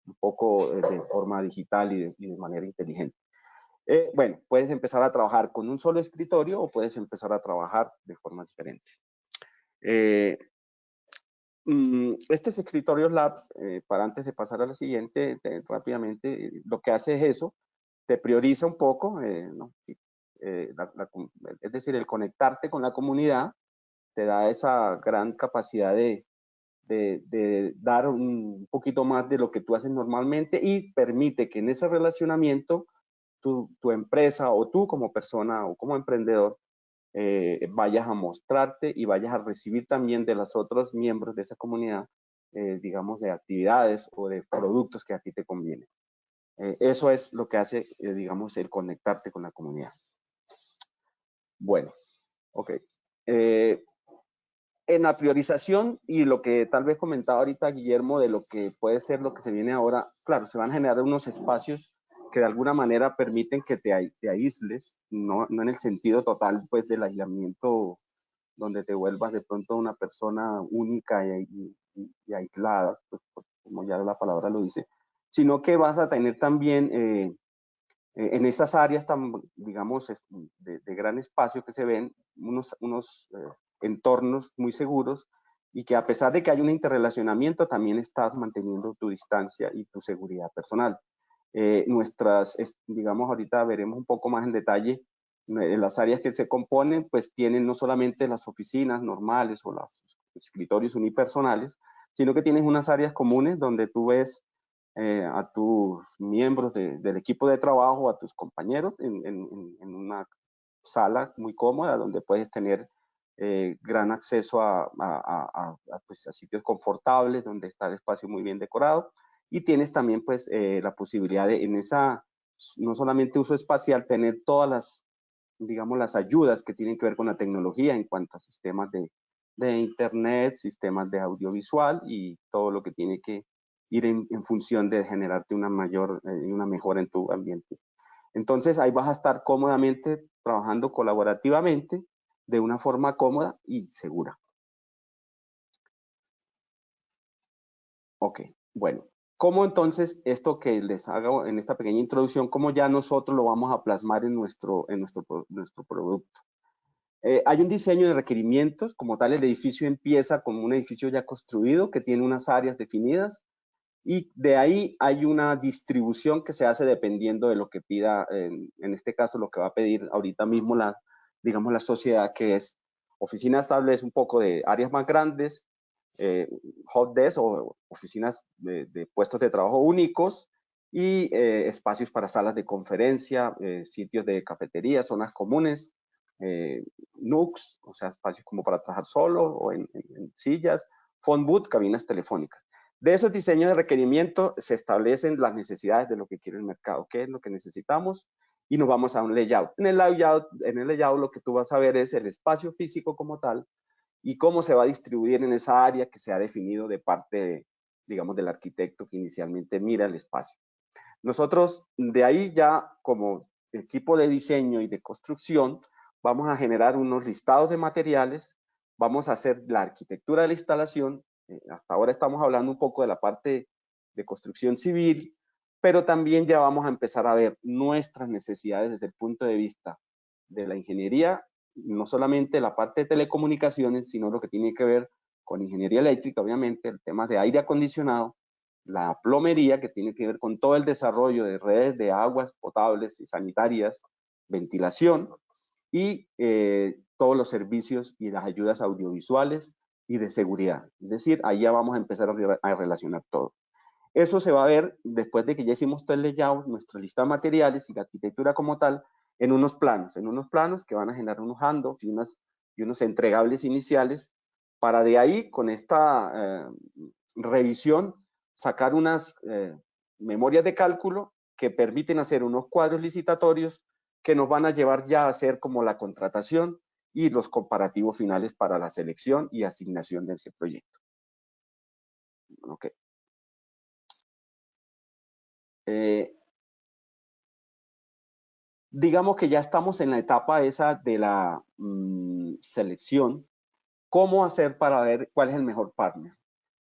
un poco de forma digital y de manera inteligente. Bueno, puedes empezar a trabajar con un solo escritorio o puedes empezar a trabajar de forma diferente. Este Escritorios Labs, para antes de pasar a la siguiente, rápidamente, lo que hace es eso, te prioriza un poco, ¿no? Es decir, el conectarte con la comunidad te da esa gran capacidad de dar un poquito más de lo que tú haces normalmente y permite que en ese relacionamiento tu empresa o tú como persona o como emprendedor vayas a mostrarte y vayas a recibir también de los otros miembros de esa comunidad, digamos, de actividades o de productos que a ti te convienen. Eso es lo que hace, digamos, el conectarte con la comunidad. Bueno, ok. En la priorización y lo que tal vez comentaba ahorita Guillermo de lo que puede ser lo que se viene ahora, claro, se van a generar unos espacios que de alguna manera permiten que te aísles, no en el sentido total pues del aislamiento donde te vuelvas de pronto una persona única y aislada, pues, como ya la palabra lo dice, sino que vas a tener también en esas áreas tan, digamos, de gran espacio que se ven, unos entornos muy seguros y que a pesar de que hay un interrelacionamiento, también estás manteniendo tu distancia y tu seguridad personal. Digamos, ahorita veremos un poco más en detalle, las áreas que se componen, pues tienen no solamente las oficinas normales o los escritorios unipersonales, sino que tienes unas áreas comunes donde tú ves a tus miembros del equipo de trabajo, a tus compañeros en una sala muy cómoda donde puedes tener gran acceso pues, a sitios confortables, donde está el espacio muy bien decorado y tienes también pues la posibilidad de en esa, no solamente uso espacial, tener todas las, digamos, las ayudas que tienen que ver con la tecnología en cuanto a sistemas de internet, sistemas de audiovisual y todo lo que tiene que ir en función de generarte una mejora en tu ambiente. Entonces ahí vas a estar cómodamente trabajando colaborativamente de una forma cómoda y segura. Ok, bueno. ¿Cómo entonces esto que les hago en esta pequeña introducción, cómo ya nosotros lo vamos a plasmar en nuestro producto? Hay un diseño de requerimientos, como tal el edificio empieza como un edificio ya construido que tiene unas áreas definidas y de ahí hay una distribución que se hace dependiendo de lo que pida, en este caso lo que va a pedir ahorita mismo digamos la sociedad, que es oficina estable, es un poco de áreas más grandes, hot desk o oficinas de puestos de trabajo únicos y espacios para salas de conferencia, sitios de cafetería, zonas comunes, NUCs, o sea, espacios como para trabajar solo o en sillas, phone booth, cabinas telefónicas. De esos diseños de requerimiento se establecen las necesidades de lo que quiere el mercado, qué es lo que necesitamos y nos vamos a un layout. En el layout lo que tú vas a ver es el espacio físico como tal y cómo se va a distribuir en esa área que se ha definido de parte, digamos, del arquitecto que inicialmente mira el espacio. Nosotros de ahí ya como equipo de diseño y de construcción vamos a generar unos listados de materiales, vamos a hacer la arquitectura de la instalación. Hasta ahora estamos hablando un poco de la parte de construcción civil, pero también ya vamos a empezar a ver nuestras necesidades desde el punto de vista de la ingeniería, no solamente la parte de telecomunicaciones, sino lo que tiene que ver con ingeniería eléctrica, obviamente, el tema de aire acondicionado, la plomería, que tiene que ver con todo el desarrollo de redes de aguas potables y sanitarias, ventilación, y todos los servicios y las ayudas audiovisuales y de seguridad. Es decir, ahí ya vamos a empezar a relacionar todo. Eso se va a ver después de que ya hicimos todo el layout, nuestra lista de materiales y la arquitectura como tal, en unos planos que van a generar unos handoffs y unos entregables iniciales, para de ahí, con esta revisión, sacar unas memorias de cálculo que permiten hacer unos cuadros licitatorios que nos van a llevar ya a hacer como la contratación y los comparativos finales para la selección y asignación de ese proyecto. Ok. Digamos que ya estamos en la etapa esa de la selección. ¿Cómo hacer para ver cuál es el mejor partner?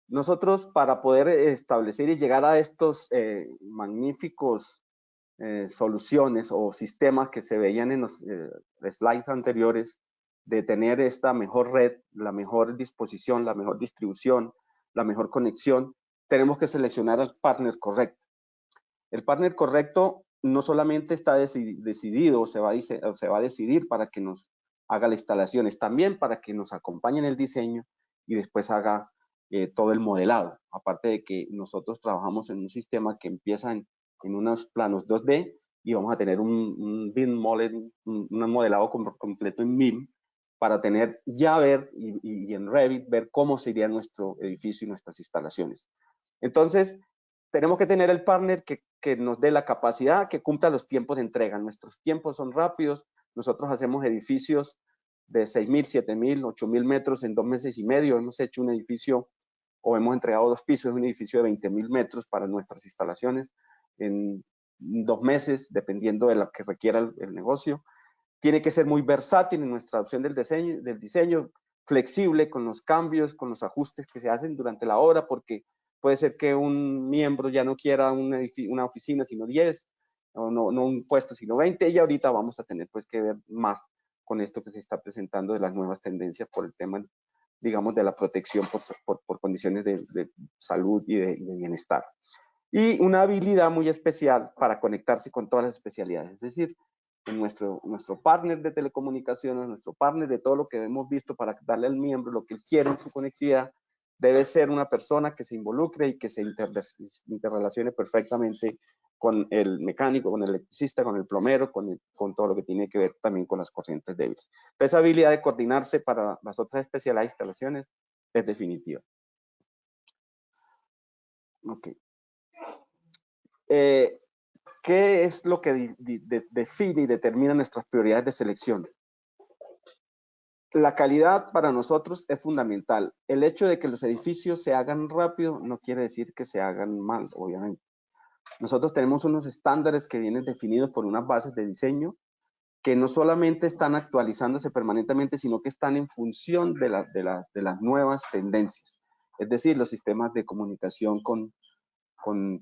Nosotros, para poder establecer y llegar a estos magníficos soluciones o sistemas que se veían en los slides anteriores, de tener esta mejor red, la mejor disposición, la mejor distribución, la mejor conexión, tenemos que seleccionar al partner correcto. El partner correcto no solamente está decidido o se va a decidir para que nos haga las instalaciones, también para que nos acompañe en el diseño y después haga todo el modelado. Aparte de que nosotros trabajamos en un sistema que empieza en unos planos 2D y vamos a tener un BIM un modelado completo en BIM para tener ver y en Revit ver cómo sería nuestro edificio y nuestras instalaciones. Entonces, tenemos que tener el partner que nos dé la capacidad, que cumpla los tiempos de entrega. Nuestros tiempos son rápidos. Nosotros hacemos edificios de 6.000, 7.000, 8.000 metros en 2 meses y medio. Hemos hecho un edificio o hemos entregado 2 pisos, un edificio de 20.000 metros para nuestras instalaciones en 2 meses, dependiendo de lo que requiera el negocio. Tiene que ser muy versátil en nuestra opción del diseño, flexible con los cambios, con los ajustes que se hacen durante la obra, porque puede ser que un miembro ya no quiera una oficina, sino 10, o no un puesto, sino 20, y ahorita vamos a tener pues que ver más con esto que se está presentando de las nuevas tendencias por el tema, digamos, de la protección por condiciones de salud y de bienestar. Y una habilidad muy especial para conectarse con todas las especialidades, es decir, en nuestro partner de telecomunicaciones, nuestro partner de todo lo que hemos visto para darle al miembro lo que él quiere en su conectividad, debe ser una persona que se involucre y que se interrelacione perfectamente con el mecánico, con el electricista, con el plomero, con todo lo que tiene que ver también con las corrientes débiles. Esa habilidad de coordinarse para las otras especialidades de instalaciones es definitiva. Ok. ¿Qué es lo que define y determina nuestras prioridades de selección? La calidad para nosotros es fundamental. El hecho de que los edificios se hagan rápido no quiere decir que se hagan mal, obviamente. Nosotros tenemos unos estándares que vienen definidos por unas bases de diseño que no solamente están actualizándose permanentemente, sino que están en función de las nuevas tendencias. Es decir, los sistemas de comunicación con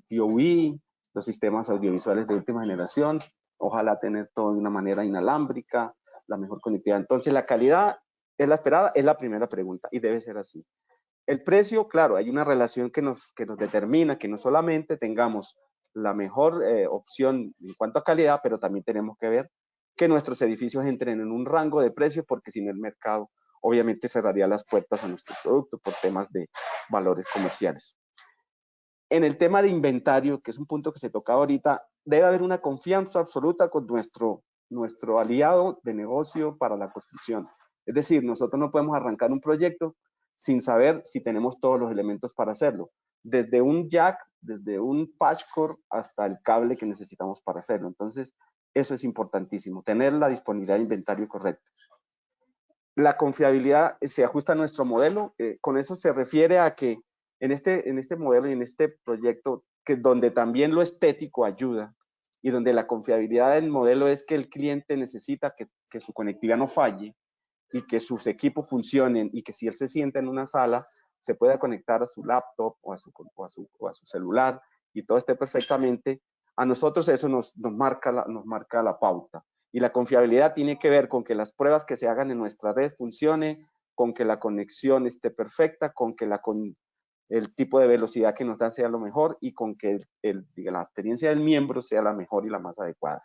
PoE, los sistemas audiovisuales de última generación, ojalá tener todo de una manera inalámbrica, la mejor conectividad. Entonces, la calidad es la esperada, es la primera pregunta y debe ser así. El precio, claro, hay una relación que nos determina que no solamente tengamos la mejor opción en cuanto a calidad, pero también tenemos que ver que nuestros edificios entren en un rango de precios, porque si no el mercado obviamente cerraría las puertas a nuestro producto por temas de valores comerciales. En el tema de inventario, que es un punto que se tocaba ahorita, debe haber una confianza absoluta con nuestro aliado de negocio para la construcción. Es decir, nosotros no podemos arrancar un proyecto sin saber si tenemos todos los elementos para hacerlo. Desde un jack, desde un patch cord, hasta el cable que necesitamos para hacerlo. Entonces, eso es importantísimo, tener la disponibilidad de inventario correcta. La confiabilidad se ajusta a nuestro modelo. Con eso se refiere a que en este modelo y en este proyecto, que donde también lo estético ayuda y donde la confiabilidad del modelo es que el cliente necesita que su conectividad no falle y que sus equipos funcionen, y que si él se sienta en una sala se pueda conectar a su laptop o a su celular y todo esté perfectamente, a nosotros eso nos marca la pauta. Y la confiabilidad tiene que ver con que las pruebas que se hagan en nuestra red funcione, con que la conexión esté perfecta, con que el tipo de velocidad que nos da sea lo mejor y con que la experiencia del miembro sea la mejor y la más adecuada.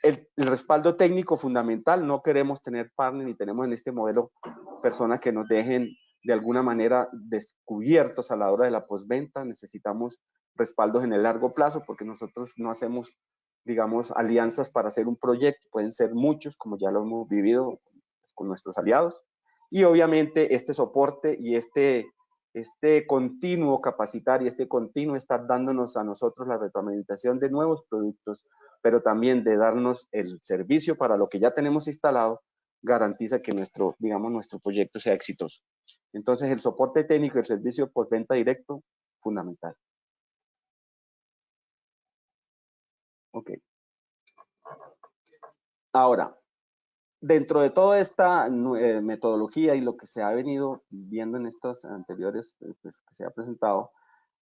El respaldo técnico fundamental, no queremos tener partner ni tenemos en este modelo personas que nos dejen de alguna manera descubiertos a la hora de la postventa. Necesitamos respaldos en el largo plazo porque nosotros no hacemos, digamos, alianzas para hacer un proyecto, pueden ser muchos, como ya lo hemos vivido con nuestros aliados. Y obviamente este soporte y este continuo capacitar y este continuo estar dándonos a nosotros la retroalimentación de nuevos productos, pero también de darnos el servicio para lo que ya tenemos instalado, garantiza que nuestro proyecto sea exitoso. Entonces, el soporte técnico y el servicio por venta directo, fundamental. Ok. Ahora, dentro de toda esta metodología y lo que se ha venido viendo en estas anteriores pues, que se ha presentado,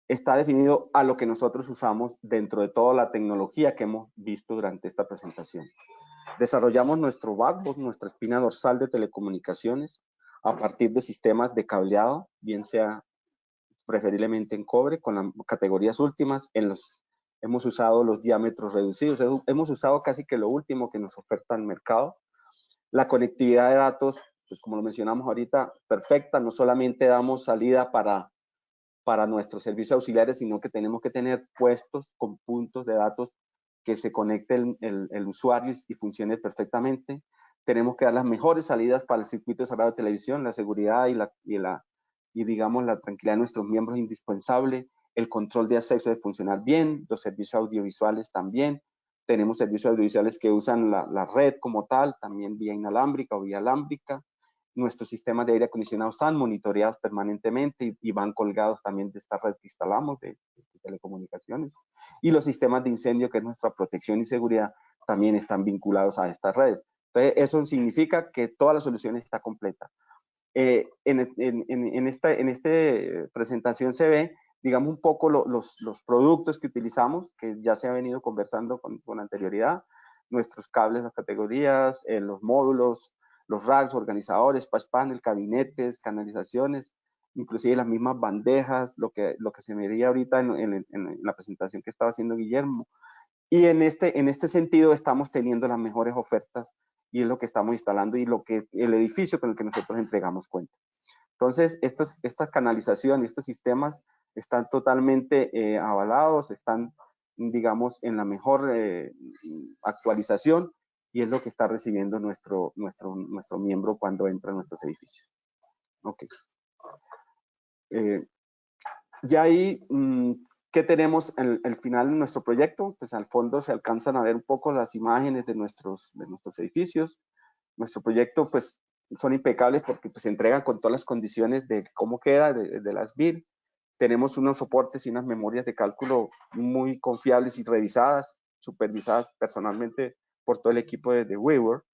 está definido a lo que nosotros usamos dentro de toda la tecnología que hemos visto durante esta presentación. Desarrollamos nuestro backbone, nuestra espina dorsal de telecomunicaciones, a partir de sistemas de cableado, bien sea preferiblemente en cobre, con las categorías últimas. Hemos usado los diámetros reducidos, hemos usado casi que lo último que nos oferta el mercado. La conectividad de datos, pues como lo mencionamos ahorita, perfecta. No solamente damos salida para nuestros servicios auxiliares, sino que tenemos que tener puestos con puntos de datos que se conecte el usuario y funcione perfectamente. Tenemos que dar las mejores salidas para el circuito de cerrado de televisión, la seguridad y digamos la tranquilidad de nuestros miembros es indispensable. El control de acceso debe funcionar bien, los servicios audiovisuales también. Tenemos servicios audiovisuales que usan la red como tal, también vía inalámbrica o vía alámbrica. Nuestros sistemas de aire acondicionado están monitoreados permanentemente y van colgados también de esta red que instalamos de telecomunicaciones. Y los sistemas de incendio, que es nuestra protección y seguridad, también están vinculados a estas redes. Entonces, eso significa que toda la solución está completa. En esta presentación se ve, digamos, un poco los productos que utilizamos, que ya se ha venido conversando con anterioridad, nuestros cables, las categorías, los módulos, los racks, organizadores, patch panel, gabinetes, canalizaciones, inclusive las mismas bandejas, lo que se veía ahorita en la presentación que estaba haciendo Guillermo. Y en este sentido estamos teniendo las mejores ofertas y es lo que estamos instalando y el edificio con el que nosotros entregamos cuenta. Entonces, esta canalización y estos sistemas están totalmente avalados, están, digamos, en la mejor actualización y es lo que está recibiendo nuestro miembro cuando entra a nuestros edificios. Ok. Ya ahí, ¿qué tenemos al final de nuestro proyecto? Pues al fondo se alcanzan a ver un poco las imágenes de nuestros edificios. Nuestro proyecto, pues, son impecables porque pues, se entregan con todas las condiciones de cómo queda, de las BID. Tenemos unos soportes y unas memorias de cálculo muy confiables y revisadas, supervisadas personalmente por todo el equipo de WeWork.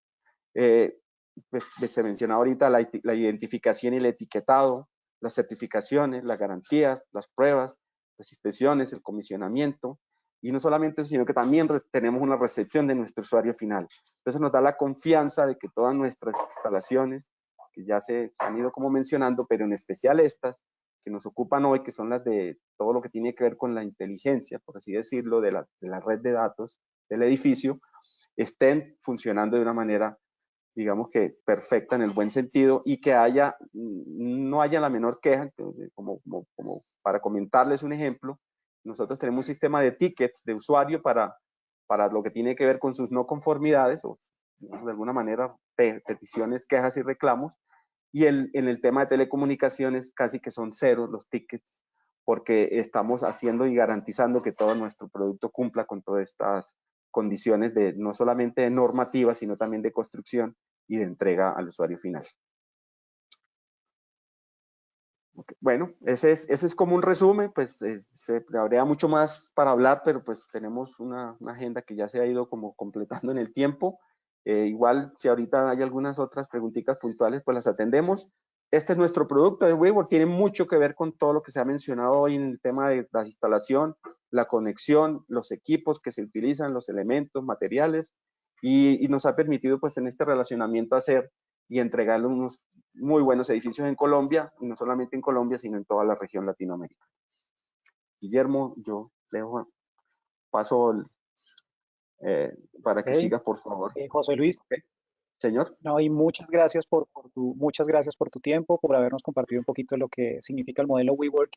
Pues, se menciona ahorita la identificación y el etiquetado, las certificaciones, las garantías, las pruebas, las inspecciones, el comisionamiento, y no solamente eso, sino que también tenemos una recepción de nuestro usuario final. Entonces nos da la confianza de que todas nuestras instalaciones, que ya se han ido como mencionando, pero en especial estas, que nos ocupan hoy, que son las de todo lo que tiene que ver con la inteligencia, por así decirlo, de la red de datos del edificio, estén funcionando de una manera, digamos que perfecta en el buen sentido y que no haya la menor queja, como para comentarles un ejemplo. Nosotros tenemos un sistema de tickets de usuario para lo que tiene que ver con sus no conformidades o de alguna manera peticiones, quejas y reclamos. Y en el tema de telecomunicaciones casi que son cero los tickets porque estamos haciendo y garantizando que todo nuestro producto cumpla con todas estas condiciones no solamente de normativa, sino también de construcción y de entrega al usuario final. Okay. Bueno, ese es como un resumen, pues habría mucho más para hablar, pero pues tenemos una agenda que ya se ha ido como completando en el tiempo. Igual, si ahorita hay algunas otras preguntitas puntuales, pues las atendemos. este es nuestro producto de WeWork, tiene mucho que ver con todo lo que se ha mencionado hoy en el tema de la instalación, la conexión, los equipos que se utilizan, los elementos, materiales, y nos ha permitido pues en este relacionamiento hacer y entregarle unos muy buenos edificios en Colombia, y no solamente en Colombia, sino en toda la región Latinoamérica. Guillermo, yo dejo, paso para que
Ok.
sigas, por favor.
José Luis,
¿Okay? Señor.
no, y muchas gracias por tu tiempo, por habernos compartido un poquito lo que significa el modelo WeWork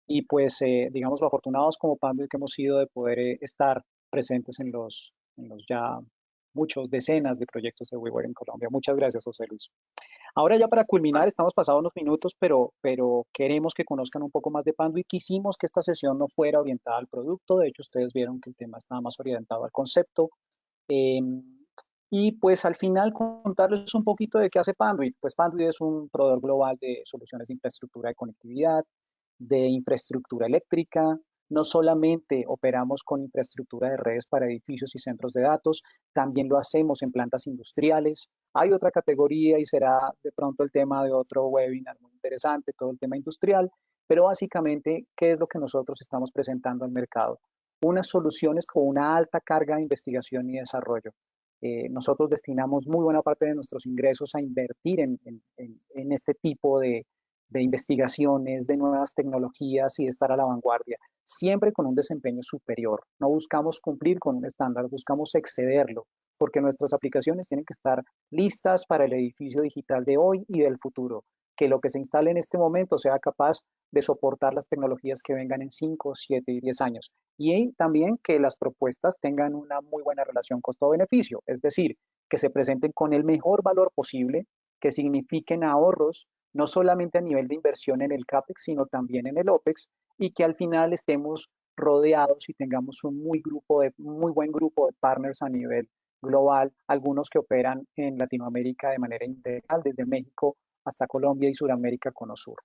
y pues, digamos, lo afortunados como Panduit que hemos sido de poder estar presentes en los ya muchos decenas de proyectos de WeWork en Colombia. Muchas gracias, José Luis. Ahora ya para culminar, estamos pasados unos minutos, pero queremos que conozcan un poco más de Panduit. Quisimos que esta sesión no fuera orientada al producto, de hecho ustedes vieron que el tema estaba más orientado al concepto. Eh, y pues al final contarles un poquito de qué hace Panduit. Pues Panduit es un proveedor global de soluciones de infraestructura de conectividad, de infraestructura eléctrica. No solamente operamos con infraestructura de redes para edificios y centros de datos, también lo hacemos en plantas industriales. Hay otra categoría y será de pronto el tema de otro webinar muy interesante, todo el tema industrial, pero básicamente, ¿qué es lo que nosotros estamos presentando al mercado? Unas soluciones con una alta carga de investigación y desarrollo. Nosotros destinamos muy buena parte de nuestros ingresos a invertir en este tipo de investigaciones, de nuevas tecnologías y de estar a la vanguardia, siempre con un desempeño superior. No buscamos cumplir con un estándar, buscamos excederlo, porque nuestras aplicaciones tienen que estar listas para el edificio digital de hoy y del futuro, que lo que se instale en este momento sea capaz de soportar las tecnologías que vengan en 5, 7 y 10 años. Y también que las propuestas tengan una muy buena relación costo-beneficio, es decir, que se presenten con el mejor valor posible, que signifiquen ahorros, no solamente a nivel de inversión en el CAPEX, sino también en el OPEX, y que al final estemos rodeados y tengamos un muy buen grupo de partners a nivel global, algunos que operan en Latinoamérica de manera integral, desde México hasta Colombia y Sudamérica Cono Sur.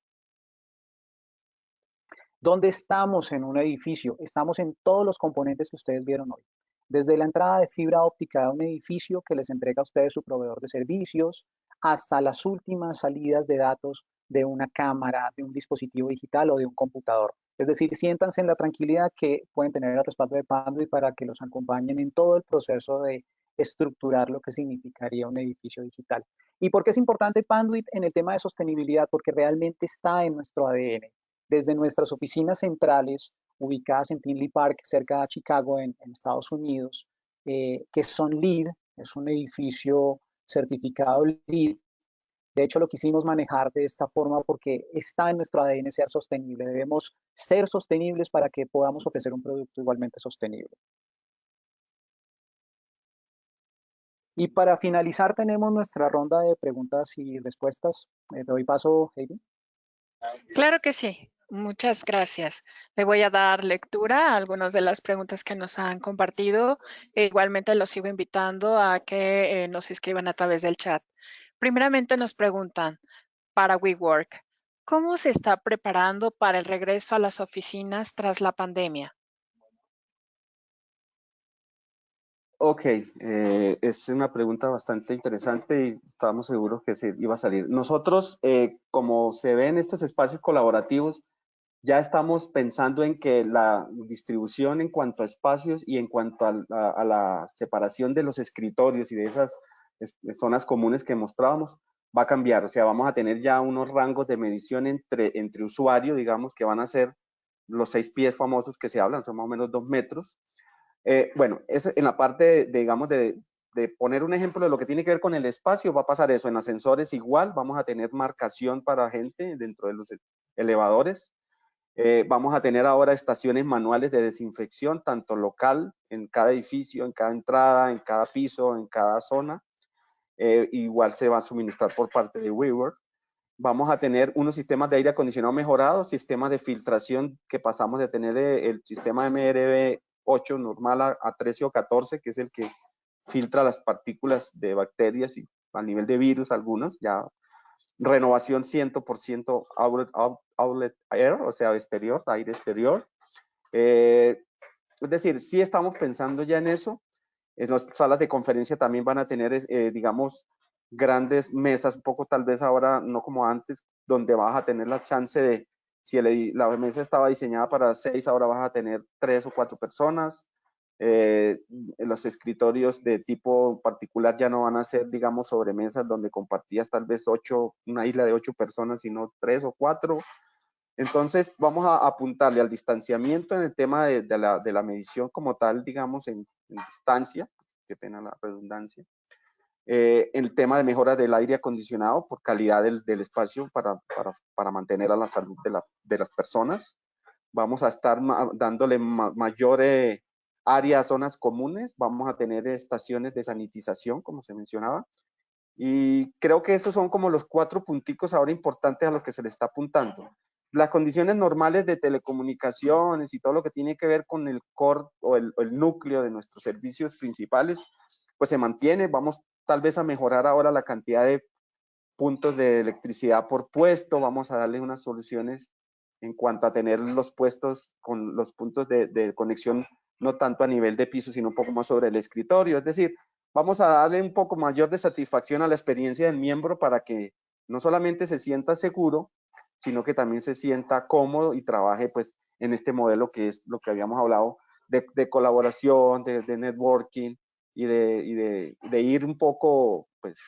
¿Dónde estamos en un edificio? Estamos en todos los componentes que ustedes vieron hoy. Desde la entrada de fibra óptica a un edificio que les entrega a ustedes su proveedor de servicios, hasta las últimas salidas de datos de una cámara, de un dispositivo digital o de un computador. Es decir, siéntanse en la tranquilidad que pueden tener el respaldo de Panduit para que los acompañen en todo el proceso de estructurar lo que significaría un edificio digital. ¿Y por qué es importante Panduit en el tema de sostenibilidad? Porque realmente está en nuestro ADN. Desde nuestras oficinas centrales, ubicadas en Tinley Park, cerca de Chicago, en Estados Unidos, que son LEED, es un edificio certificado LEED. De hecho, lo quisimos manejar de esta forma porque está en nuestro ADN ser sostenible. Debemos ser sostenibles para que podamos ofrecer un producto igualmente sostenible. Y para finalizar, tenemos nuestra ronda de preguntas y respuestas. Te doy paso, Heidi.
Claro que sí. Muchas gracias. Le voy a dar lectura a algunas de las preguntas que nos han compartido. Igualmente los sigo invitando a que nos escriban a través del chat. Primeramente nos preguntan para WeWork, ¿cómo se está preparando para el regreso a las oficinas tras la pandemia?
Ok, es una pregunta bastante interesante y estábamos seguros que se iba a salir. Nosotros, como se ve en estos espacios colaborativos, ya estamos pensando en que la distribución en cuanto a espacios y en cuanto a la separación de los escritorios y de esas zonas comunes que mostrábamos va a cambiar. O sea, vamos a tener ya unos rangos de medición entre usuarios, digamos, que van a ser los 6 pies famosos que se hablan, son más o menos 2 metros. Bueno, en la parte, digamos, de poner un ejemplo de lo que tiene que ver con el espacio, va a pasar eso. En ascensores igual, vamos a tener marcación para gente dentro de los elevadores. Vamos a tener ahora estaciones manuales de desinfección, tanto local, en cada edificio, en cada entrada, en cada piso, en cada zona. Igual se va a suministrar por parte de WeWork. Vamos a tener unos sistemas de aire acondicionado mejorados, sistemas de filtración que pasamos de tener el sistema MRV8 normal a 13 o 14, que es el que filtra las partículas de bacterias y a nivel de virus algunas, ya renovación 100% outlet air, o sea, exterior, aire exterior. Es decir, sí estamos pensando ya en eso. En las salas de conferencia también van a tener, digamos, grandes mesas, un poco tal vez ahora, no como antes, donde vas a tener la chance de, si la mesa estaba diseñada para 6, ahora vas a tener 3 o 4 personas. Los escritorios de tipo particular ya no van a ser, digamos, sobremesas donde compartías tal vez una isla de 8 personas, sino 3 o 4. Entonces, vamos a apuntarle al distanciamiento en el tema de la medición como tal, digamos, en distancia, qué pena la redundancia. El tema de mejoras del aire acondicionado por calidad del espacio para mantener a la salud de las personas. Vamos a estar dándole mayor área, zonas comunes. Vamos a tener estaciones de sanitización, como se mencionaba. Y creo que esos son como los 4 punticos ahora importantes a los que se le está apuntando. Las condiciones normales de telecomunicaciones y todo lo que tiene que ver con el core o el núcleo de nuestros servicios principales, pues se mantiene. Vamos tal vez a mejorar ahora la cantidad de puntos de electricidad por puesto. Vamos a darle unas soluciones en cuanto a tener los puestos con los puntos de conexión, no tanto a nivel de piso, sino un poco más sobre el escritorio. Es decir, vamos a darle un poco mayor de satisfacción a la experiencia del miembro para que no solamente se sienta seguro, sino que también se sienta cómodo y trabaje pues en este modelo que es lo que habíamos hablado de colaboración, de networking y de ir un poco pues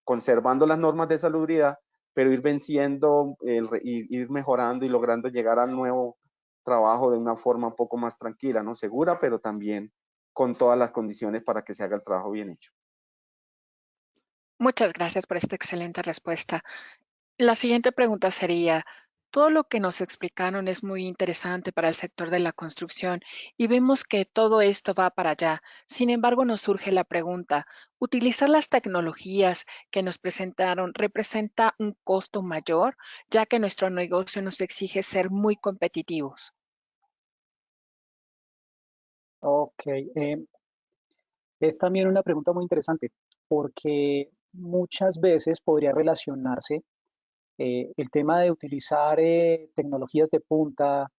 conservando las normas de salubridad, pero ir venciendo, ir mejorando y logrando llegar al nuevo trabajo de una forma un poco más tranquila, ¿no? Segura, pero también con todas las condiciones para que se haga el trabajo bien hecho.
Muchas gracias por esta excelente respuesta. La siguiente pregunta sería, todo lo que nos explicaron es muy interesante para el sector de la construcción y vemos que todo esto va para allá. Sin embargo, nos surge la pregunta, ¿utilizar las tecnologías que nos presentaron representa un costo mayor, ya que nuestro negocio nos exige ser muy competitivos?
Ok, es también una pregunta muy interesante porque muchas veces podría relacionarse el tema de utilizar tecnologías de punta,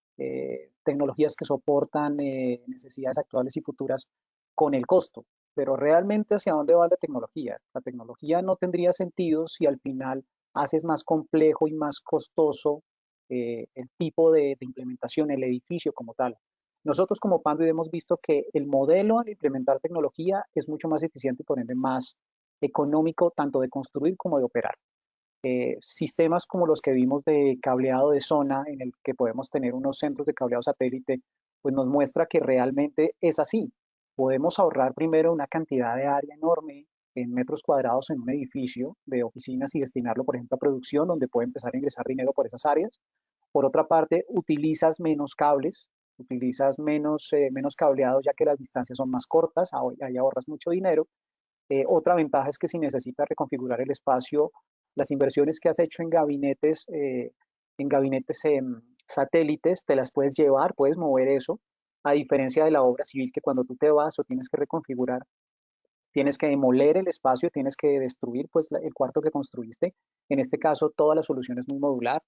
tecnologías que soportan necesidades actuales y futuras con el costo. Pero realmente, ¿hacia dónde va la tecnología? La tecnología no tendría sentido si al final haces más complejo y más costoso el tipo de implementación, el edificio como tal. Nosotros como Panduit hemos visto que el modelo al implementar tecnología es mucho más eficiente y por ende más económico tanto de construir como de operar. Sistemas como los que vimos de cableado de zona, en el que podemos tener unos centros de cableado satélite, pues nos muestra que realmente es así. Podemos ahorrar primero una cantidad de área enorme en metros cuadrados en un edificio de oficinas y destinarlo, por ejemplo, a producción, donde puede empezar a ingresar dinero por esas áreas. Por otra parte, utilizas menos cables, utilizas menos cableado, ya que las distancias son más cortas, ahí ahorras mucho dinero. Otra ventaja es que si necesitas reconfigurar el espacio, las inversiones que has hecho en gabinetes satélites, te las puedes llevar, puedes mover eso, a diferencia de la obra civil que cuando tú te vas o tienes que reconfigurar, tienes que demoler el espacio, tienes que destruir pues el cuarto que construiste. En este caso, toda la solución es muy modular.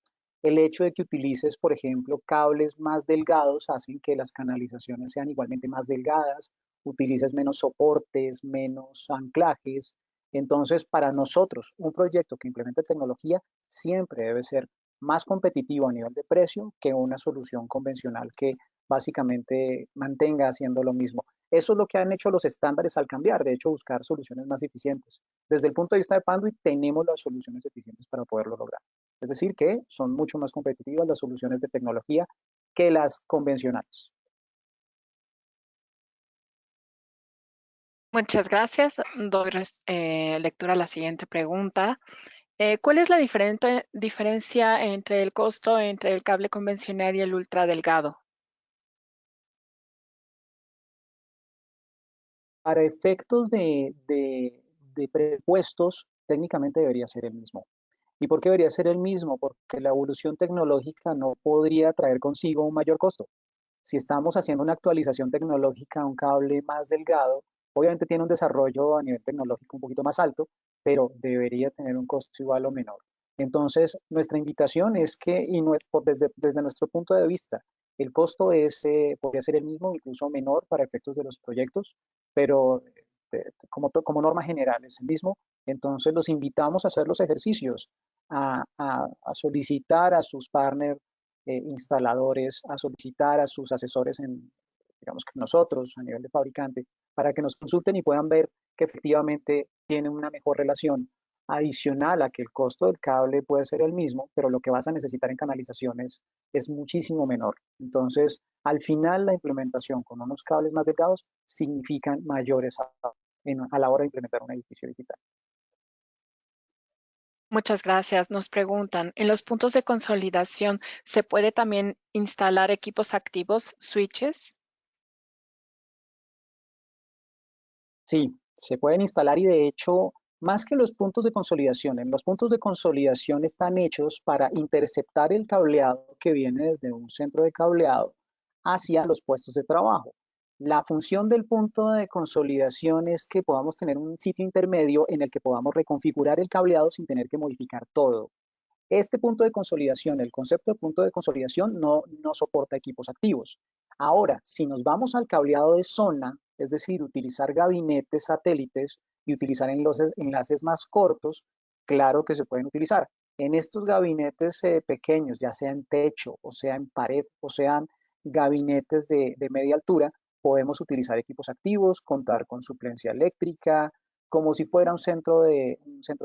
El hecho de que utilices, por ejemplo, cables más delgados hacen que las canalizaciones sean igualmente más delgadas, utilices menos soportes, menos anclajes. Entonces, para nosotros, un proyecto que implemente tecnología siempre debe ser más competitivo a nivel de precio que una solución convencional que básicamente mantenga haciendo lo mismo. Eso es lo que han hecho los estándares al cambiar, de hecho, buscar soluciones más eficientes. Desde el punto de vista de Panduit, tenemos las soluciones eficientes para poderlo lograr. Es decir, que son mucho más competitivas las soluciones de tecnología que las convencionales.
Muchas gracias. Doy lectura a la siguiente pregunta. ¿Cuál es la diferencia entre el costo entre el cable convencional y el ultra delgado?
Para efectos de presupuestos, técnicamente debería ser el mismo. ¿Y por qué debería ser el mismo? Porque la evolución tecnológica no podría traer consigo un mayor costo. Si estamos haciendo una actualización tecnológica a un cable más delgado, obviamente tiene un desarrollo a nivel tecnológico un poquito más alto, pero debería tener un costo igual o menor. Entonces, nuestra invitación es que, desde nuestro punto de vista, el costo podría ser el mismo, incluso menor para efectos de los proyectos, pero como norma general es el mismo. Entonces, los invitamos a hacer los ejercicios, a solicitar a sus partners instaladores, a solicitar a sus asesores digamos que nosotros a nivel de fabricante, para que nos consulten y puedan ver que efectivamente tienen una mejor relación adicional a que el costo del cable puede ser el mismo, pero lo que vas a necesitar en canalizaciones es muchísimo menor. Entonces, al final, la implementación con unos cables más delgados significan mayores a la hora de implementar un edificio digital.
Muchas gracias. Nos preguntan, ¿en los puntos de consolidación se puede también instalar equipos activos, switches?
Sí, se pueden instalar y de hecho, más que los puntos de consolidación, en los puntos de consolidación están hechos para interceptar el cableado que viene desde un centro de cableado hacia los puestos de trabajo. La función del punto de consolidación es que podamos tener un sitio intermedio en el que podamos reconfigurar el cableado sin tener que modificar todo. Este punto de consolidación, el concepto de punto de consolidación no soporta equipos activos. Ahora, si nos vamos al cableado de zona, es decir, utilizar gabinetes satélites y utilizar enlaces más cortos, claro que se pueden utilizar. En estos gabinetes pequeños, ya sea en techo, o sea en pared, o sean gabinetes de media altura, podemos utilizar equipos activos, contar con suplencia eléctrica, como si fuera un centro de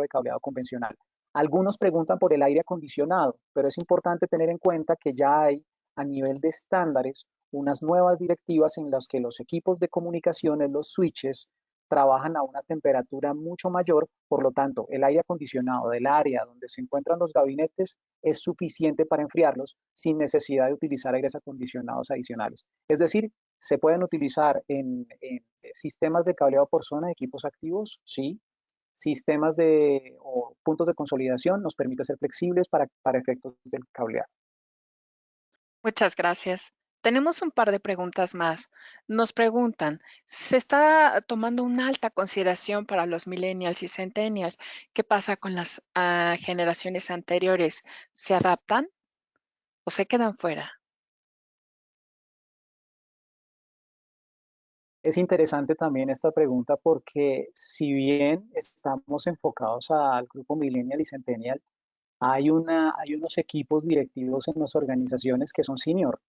cableado convencional. Algunos preguntan por el aire acondicionado, pero es importante tener en cuenta que ya hay a nivel de estándares unas nuevas directivas en las que los equipos de comunicaciones, los switches, trabajan a una temperatura mucho mayor, por lo tanto, el aire acondicionado del área donde se encuentran los gabinetes es suficiente para enfriarlos sin necesidad de utilizar aires acondicionados adicionales. Es decir, se pueden utilizar en sistemas de cableado por zona de equipos activos, sí, sistemas o puntos de consolidación nos permite ser flexibles para efectos del cableado.
Muchas gracias. Tenemos un par de preguntas más. Nos preguntan, ¿se está tomando una alta consideración para los millennials y centennials? ¿Qué pasa con las generaciones anteriores? ¿Se adaptan o se quedan fuera?
Es interesante también esta pregunta porque si bien estamos enfocados al grupo millennial y centennial, hay unos equipos directivos en las organizaciones que son senior,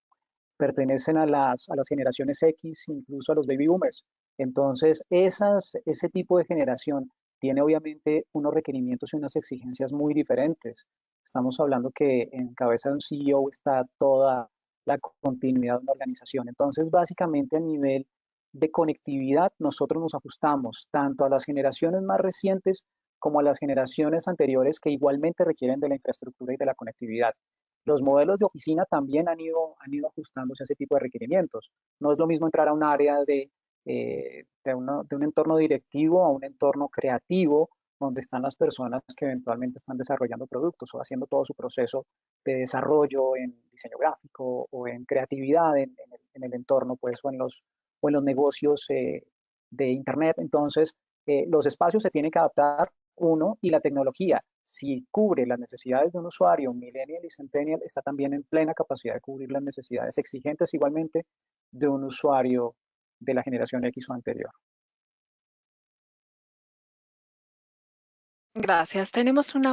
pertenecen a las generaciones X, incluso a los baby boomers. Entonces, ese tipo de generación tiene obviamente unos requerimientos y unas exigencias muy diferentes. Estamos hablando que en cabeza de un CEO está toda la continuidad de una organización. Entonces, básicamente a nivel de conectividad, nosotros nos ajustamos tanto a las generaciones más recientes como a las generaciones anteriores que igualmente requieren de la infraestructura y de la conectividad. Los modelos de oficina también han ido ajustándose a ese tipo de requerimientos. No es lo mismo entrar a un área de un entorno directivo a un entorno creativo, donde están las personas que eventualmente están desarrollando productos o haciendo todo su proceso de desarrollo en diseño gráfico o en creatividad en el entorno, pues, o en los negocios de Internet. Entonces, los espacios se tienen que adaptar uno y la tecnología, si cubre las necesidades de un usuario millennial y centennial, está también en plena capacidad de cubrir las necesidades exigentes igualmente de un usuario de la generación X o anterior.
Gracias. Tenemos un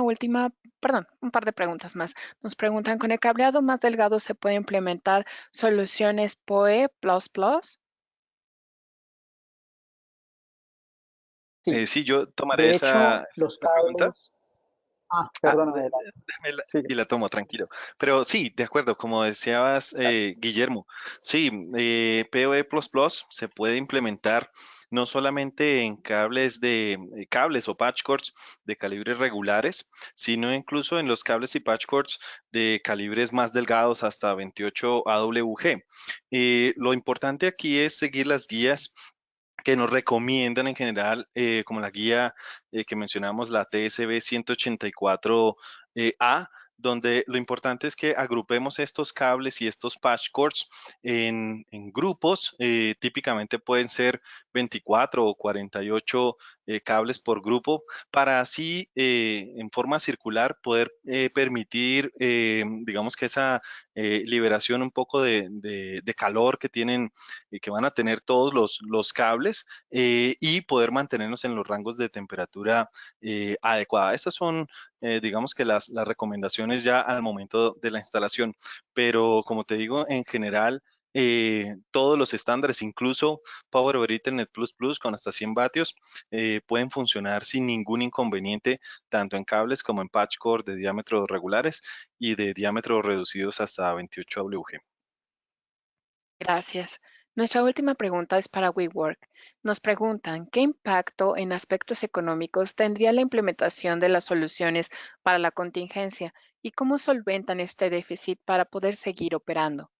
par de preguntas más. Nos preguntan, ¿con el cableado más delgado se puede implementar soluciones PoE++?
Sí,
Sí, yo tomaré
de hecho,
esa
los
pregunta.
cables... perdóname.
Y la tomo, tranquilo. Pero sí, de acuerdo, como decías,
Gracias.
Guillermo, sí, PoE++ se puede implementar no solamente en cables o patch cords de calibres regulares, sino incluso en los cables y patch cords de calibres más delgados hasta 28 AWG. Lo importante aquí es seguir las guías que nos recomiendan en general, como la guía que mencionamos, la TSB 184A, donde lo importante es que agrupemos estos cables y estos patch cords en grupos. Típicamente pueden ser 24 o 48 cables por grupo, para así en forma circular poder permitir, digamos que esa liberación un poco de calor que tienen, que van a tener todos los cables, y poder mantenernos en los rangos de temperatura adecuada. Estas son, digamos que las recomendaciones ya al momento de la instalación, pero como te digo, en general, todos los estándares, incluso Power over Ethernet Plus con hasta 100 vatios, pueden funcionar sin ningún inconveniente, tanto en cables como en patch cord de diámetros regulares y de diámetros reducidos hasta 28 WG.
Gracias. Nuestra última pregunta es para WeWork. Nos preguntan, ¿qué impacto en aspectos económicos tendría la implementación de las soluciones para la contingencia y cómo solventan este déficit para poder seguir operando?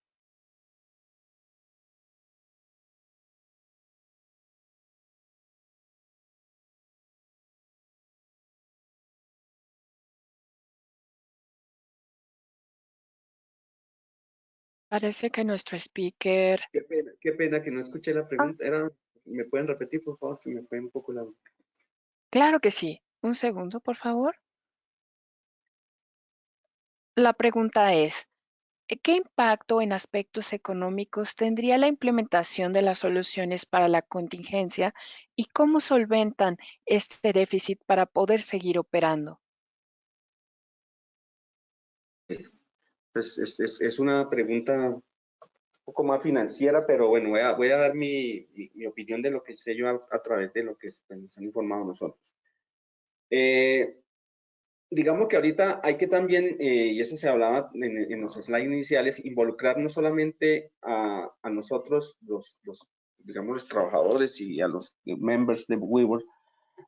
Parece que nuestro speaker...
Qué pena que no escuché la
Ah,
pregunta. ¿Me pueden repetir, por favor? Si me fue un poco la...
claro que sí. Un segundo, por favor. La pregunta es, ¿qué impacto en aspectos económicos tendría la implementación de las soluciones para la contingencia y cómo solventan este déficit para poder seguir operando?
Pues es una pregunta un poco más financiera, pero bueno, voy a dar mi opinión de lo que sé yo a través de lo que pues, nos han informado nosotros. Digamos que ahorita hay que también, y eso se hablaba en los slides iniciales, involucrar no solamente a nosotros, digamos, los trabajadores y a los members de WeWork,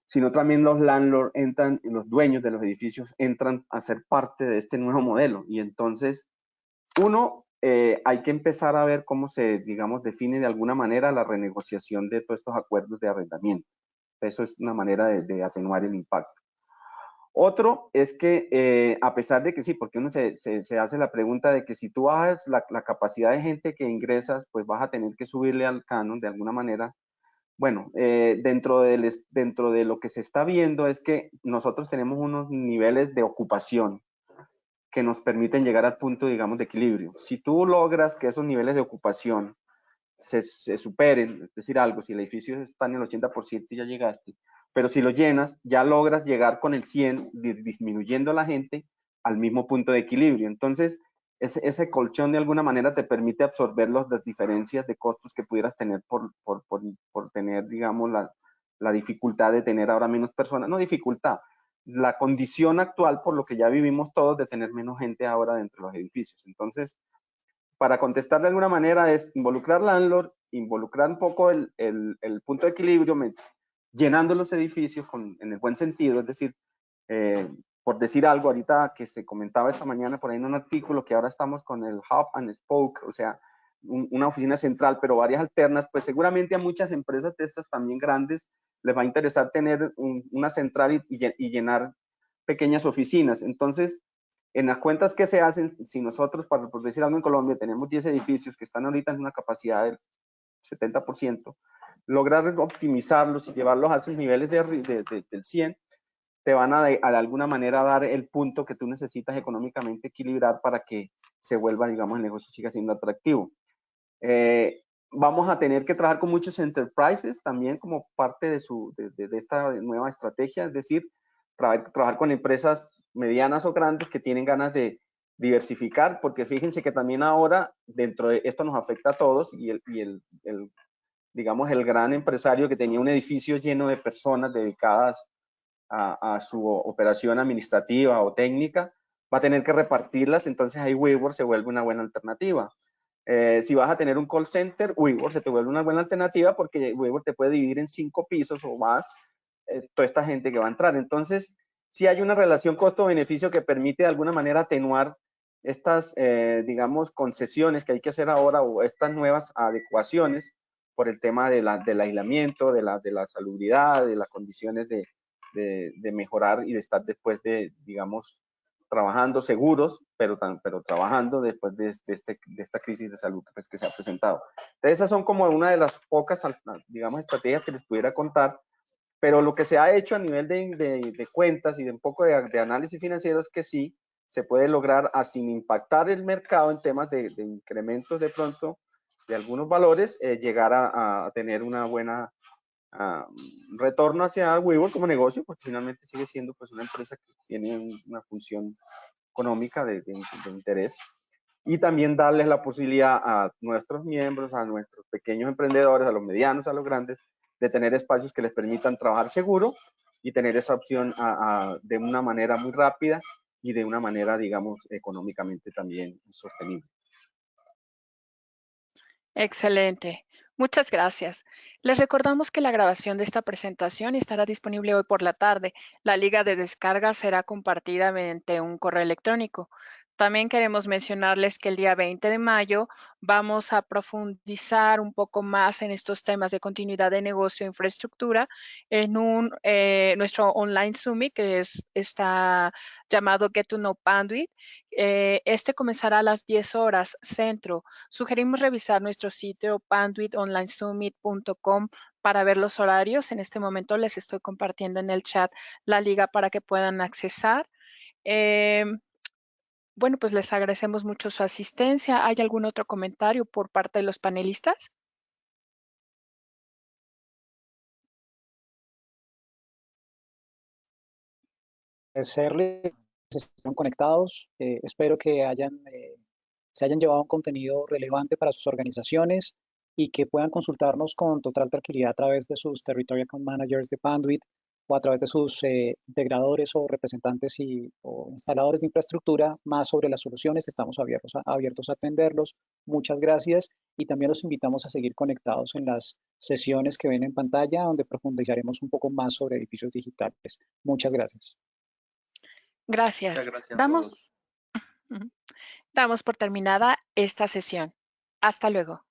sino también los landlords entran, los dueños de los edificios entran a ser parte de este nuevo modelo. Y entonces, hay que empezar a ver cómo se, digamos, define de alguna manera la renegociación de todos estos acuerdos de arrendamiento. Eso es una manera de atenuar el impacto. Otro es que, a pesar de que sí, porque uno se hace la pregunta de que si tú bajas la capacidad de gente que ingresas, pues vas a tener que subirle al canon de alguna manera. Bueno, dentro de lo que se está viendo es que nosotros tenemos unos niveles de ocupación que nos permiten llegar al punto, digamos, de equilibrio. Si tú logras que esos niveles de ocupación se superen, es decir, algo, si el edificio está en el 80% y ya llegaste, pero si lo llenas, ya logras llegar con el 100, disminuyendo a la gente al mismo punto de equilibrio. Entonces, ese colchón de alguna manera te permite absorber las diferencias de costos que pudieras tener por tener, digamos, la dificultad de tener ahora menos personas, no dificultad, la condición actual por lo que ya vivimos todos de tener menos gente ahora dentro de los edificios. Entonces, para contestar de alguna manera es involucrar landlord, involucrar un poco el punto de equilibrio, llenando los edificios en el buen sentido, es decir, por decir algo, ahorita que se comentaba esta mañana por ahí en un artículo que ahora estamos con el hub and spoke, o sea, una oficina central, pero varias alternas, pues seguramente a muchas empresas de estas también grandes les va a interesar tener una central y llenar pequeñas oficinas. Entonces, en las cuentas que se hacen, si nosotros, por decir algo en Colombia, tenemos 10 edificios que están ahorita en una capacidad del 70%, lograr optimizarlos y llevarlos a esos niveles del 100, te van a de alguna manera dar el punto que tú necesitas económicamente equilibrar para que se vuelva, digamos, el negocio siga siendo atractivo. Vamos a tener que trabajar con muchos enterprises también como parte de esta nueva estrategia, es decir, trabajar con empresas medianas o grandes que tienen ganas de diversificar, porque fíjense que también ahora dentro de esto nos afecta a todos y digamos, el gran empresario que tenía un edificio lleno de personas dedicadas a su operación administrativa o técnica, va a tener que repartirlas, entonces ahí WeWork se vuelve una buena alternativa. Si vas a tener un call center, WeWork se te vuelve una buena alternativa porque WeWork te puede dividir en 5 pisos o más toda esta gente que va a entrar. Entonces, sí hay una relación costo-beneficio que permite de alguna manera atenuar estas, digamos, concesiones que hay que hacer ahora o estas nuevas adecuaciones por el tema del aislamiento, de la salubridad, de las condiciones de mejorar y de estar después de, digamos, trabajando seguros, pero trabajando después de esta crisis de salud pues, que se ha presentado. Entonces, esas son como una de las pocas, digamos, estrategias que les pudiera contar, pero lo que se ha hecho a nivel de cuentas y de un poco de análisis financiero es que sí se puede lograr, sin impactar el mercado en temas de incrementos de pronto de algunos valores, llegar a tener una buena retorno hacia WeWork como negocio, porque finalmente sigue siendo pues una empresa que tiene una función económica de interés, y también darles la posibilidad a nuestros miembros, a nuestros pequeños emprendedores, a los medianos, a los grandes, de tener espacios que les permitan trabajar seguro y tener esa opción de una manera muy rápida y de una manera, digamos, económicamente también sostenible.
Excelente. Muchas gracias. Les recordamos que la grabación de esta presentación estará disponible hoy por la tarde. La liga de descarga será compartida mediante un correo electrónico. También queremos mencionarles que el día 20 de mayo vamos a profundizar un poco más en estos temas de continuidad de negocio e infraestructura en nuestro online Summit que está llamado Get to Know Panduit. Este comenzará a las 10 horas centro. Sugerimos revisar nuestro sitio panduitonlinesummit.com para ver los horarios. En este momento les estoy compartiendo en el chat la liga para que puedan accesar. Bueno, pues les agradecemos mucho su asistencia. ¿Hay algún otro comentario por parte de los panelistas?
Agradecerles que estén conectados. Espero que se hayan llevado un contenido relevante para sus organizaciones y que puedan consultarnos con total tranquilidad a través de sus Territory Account Managers de Panduit o a través de sus integradores o representantes o instaladores de infraestructura más sobre las soluciones. Estamos abiertos a atenderlos. Muchas gracias y también los invitamos a seguir conectados en las sesiones que ven en pantalla donde profundizaremos un poco más sobre edificios digitales. Muchas gracias.
Gracias.
Muchas gracias a todos.
Damos por terminada esta sesión. Hasta luego.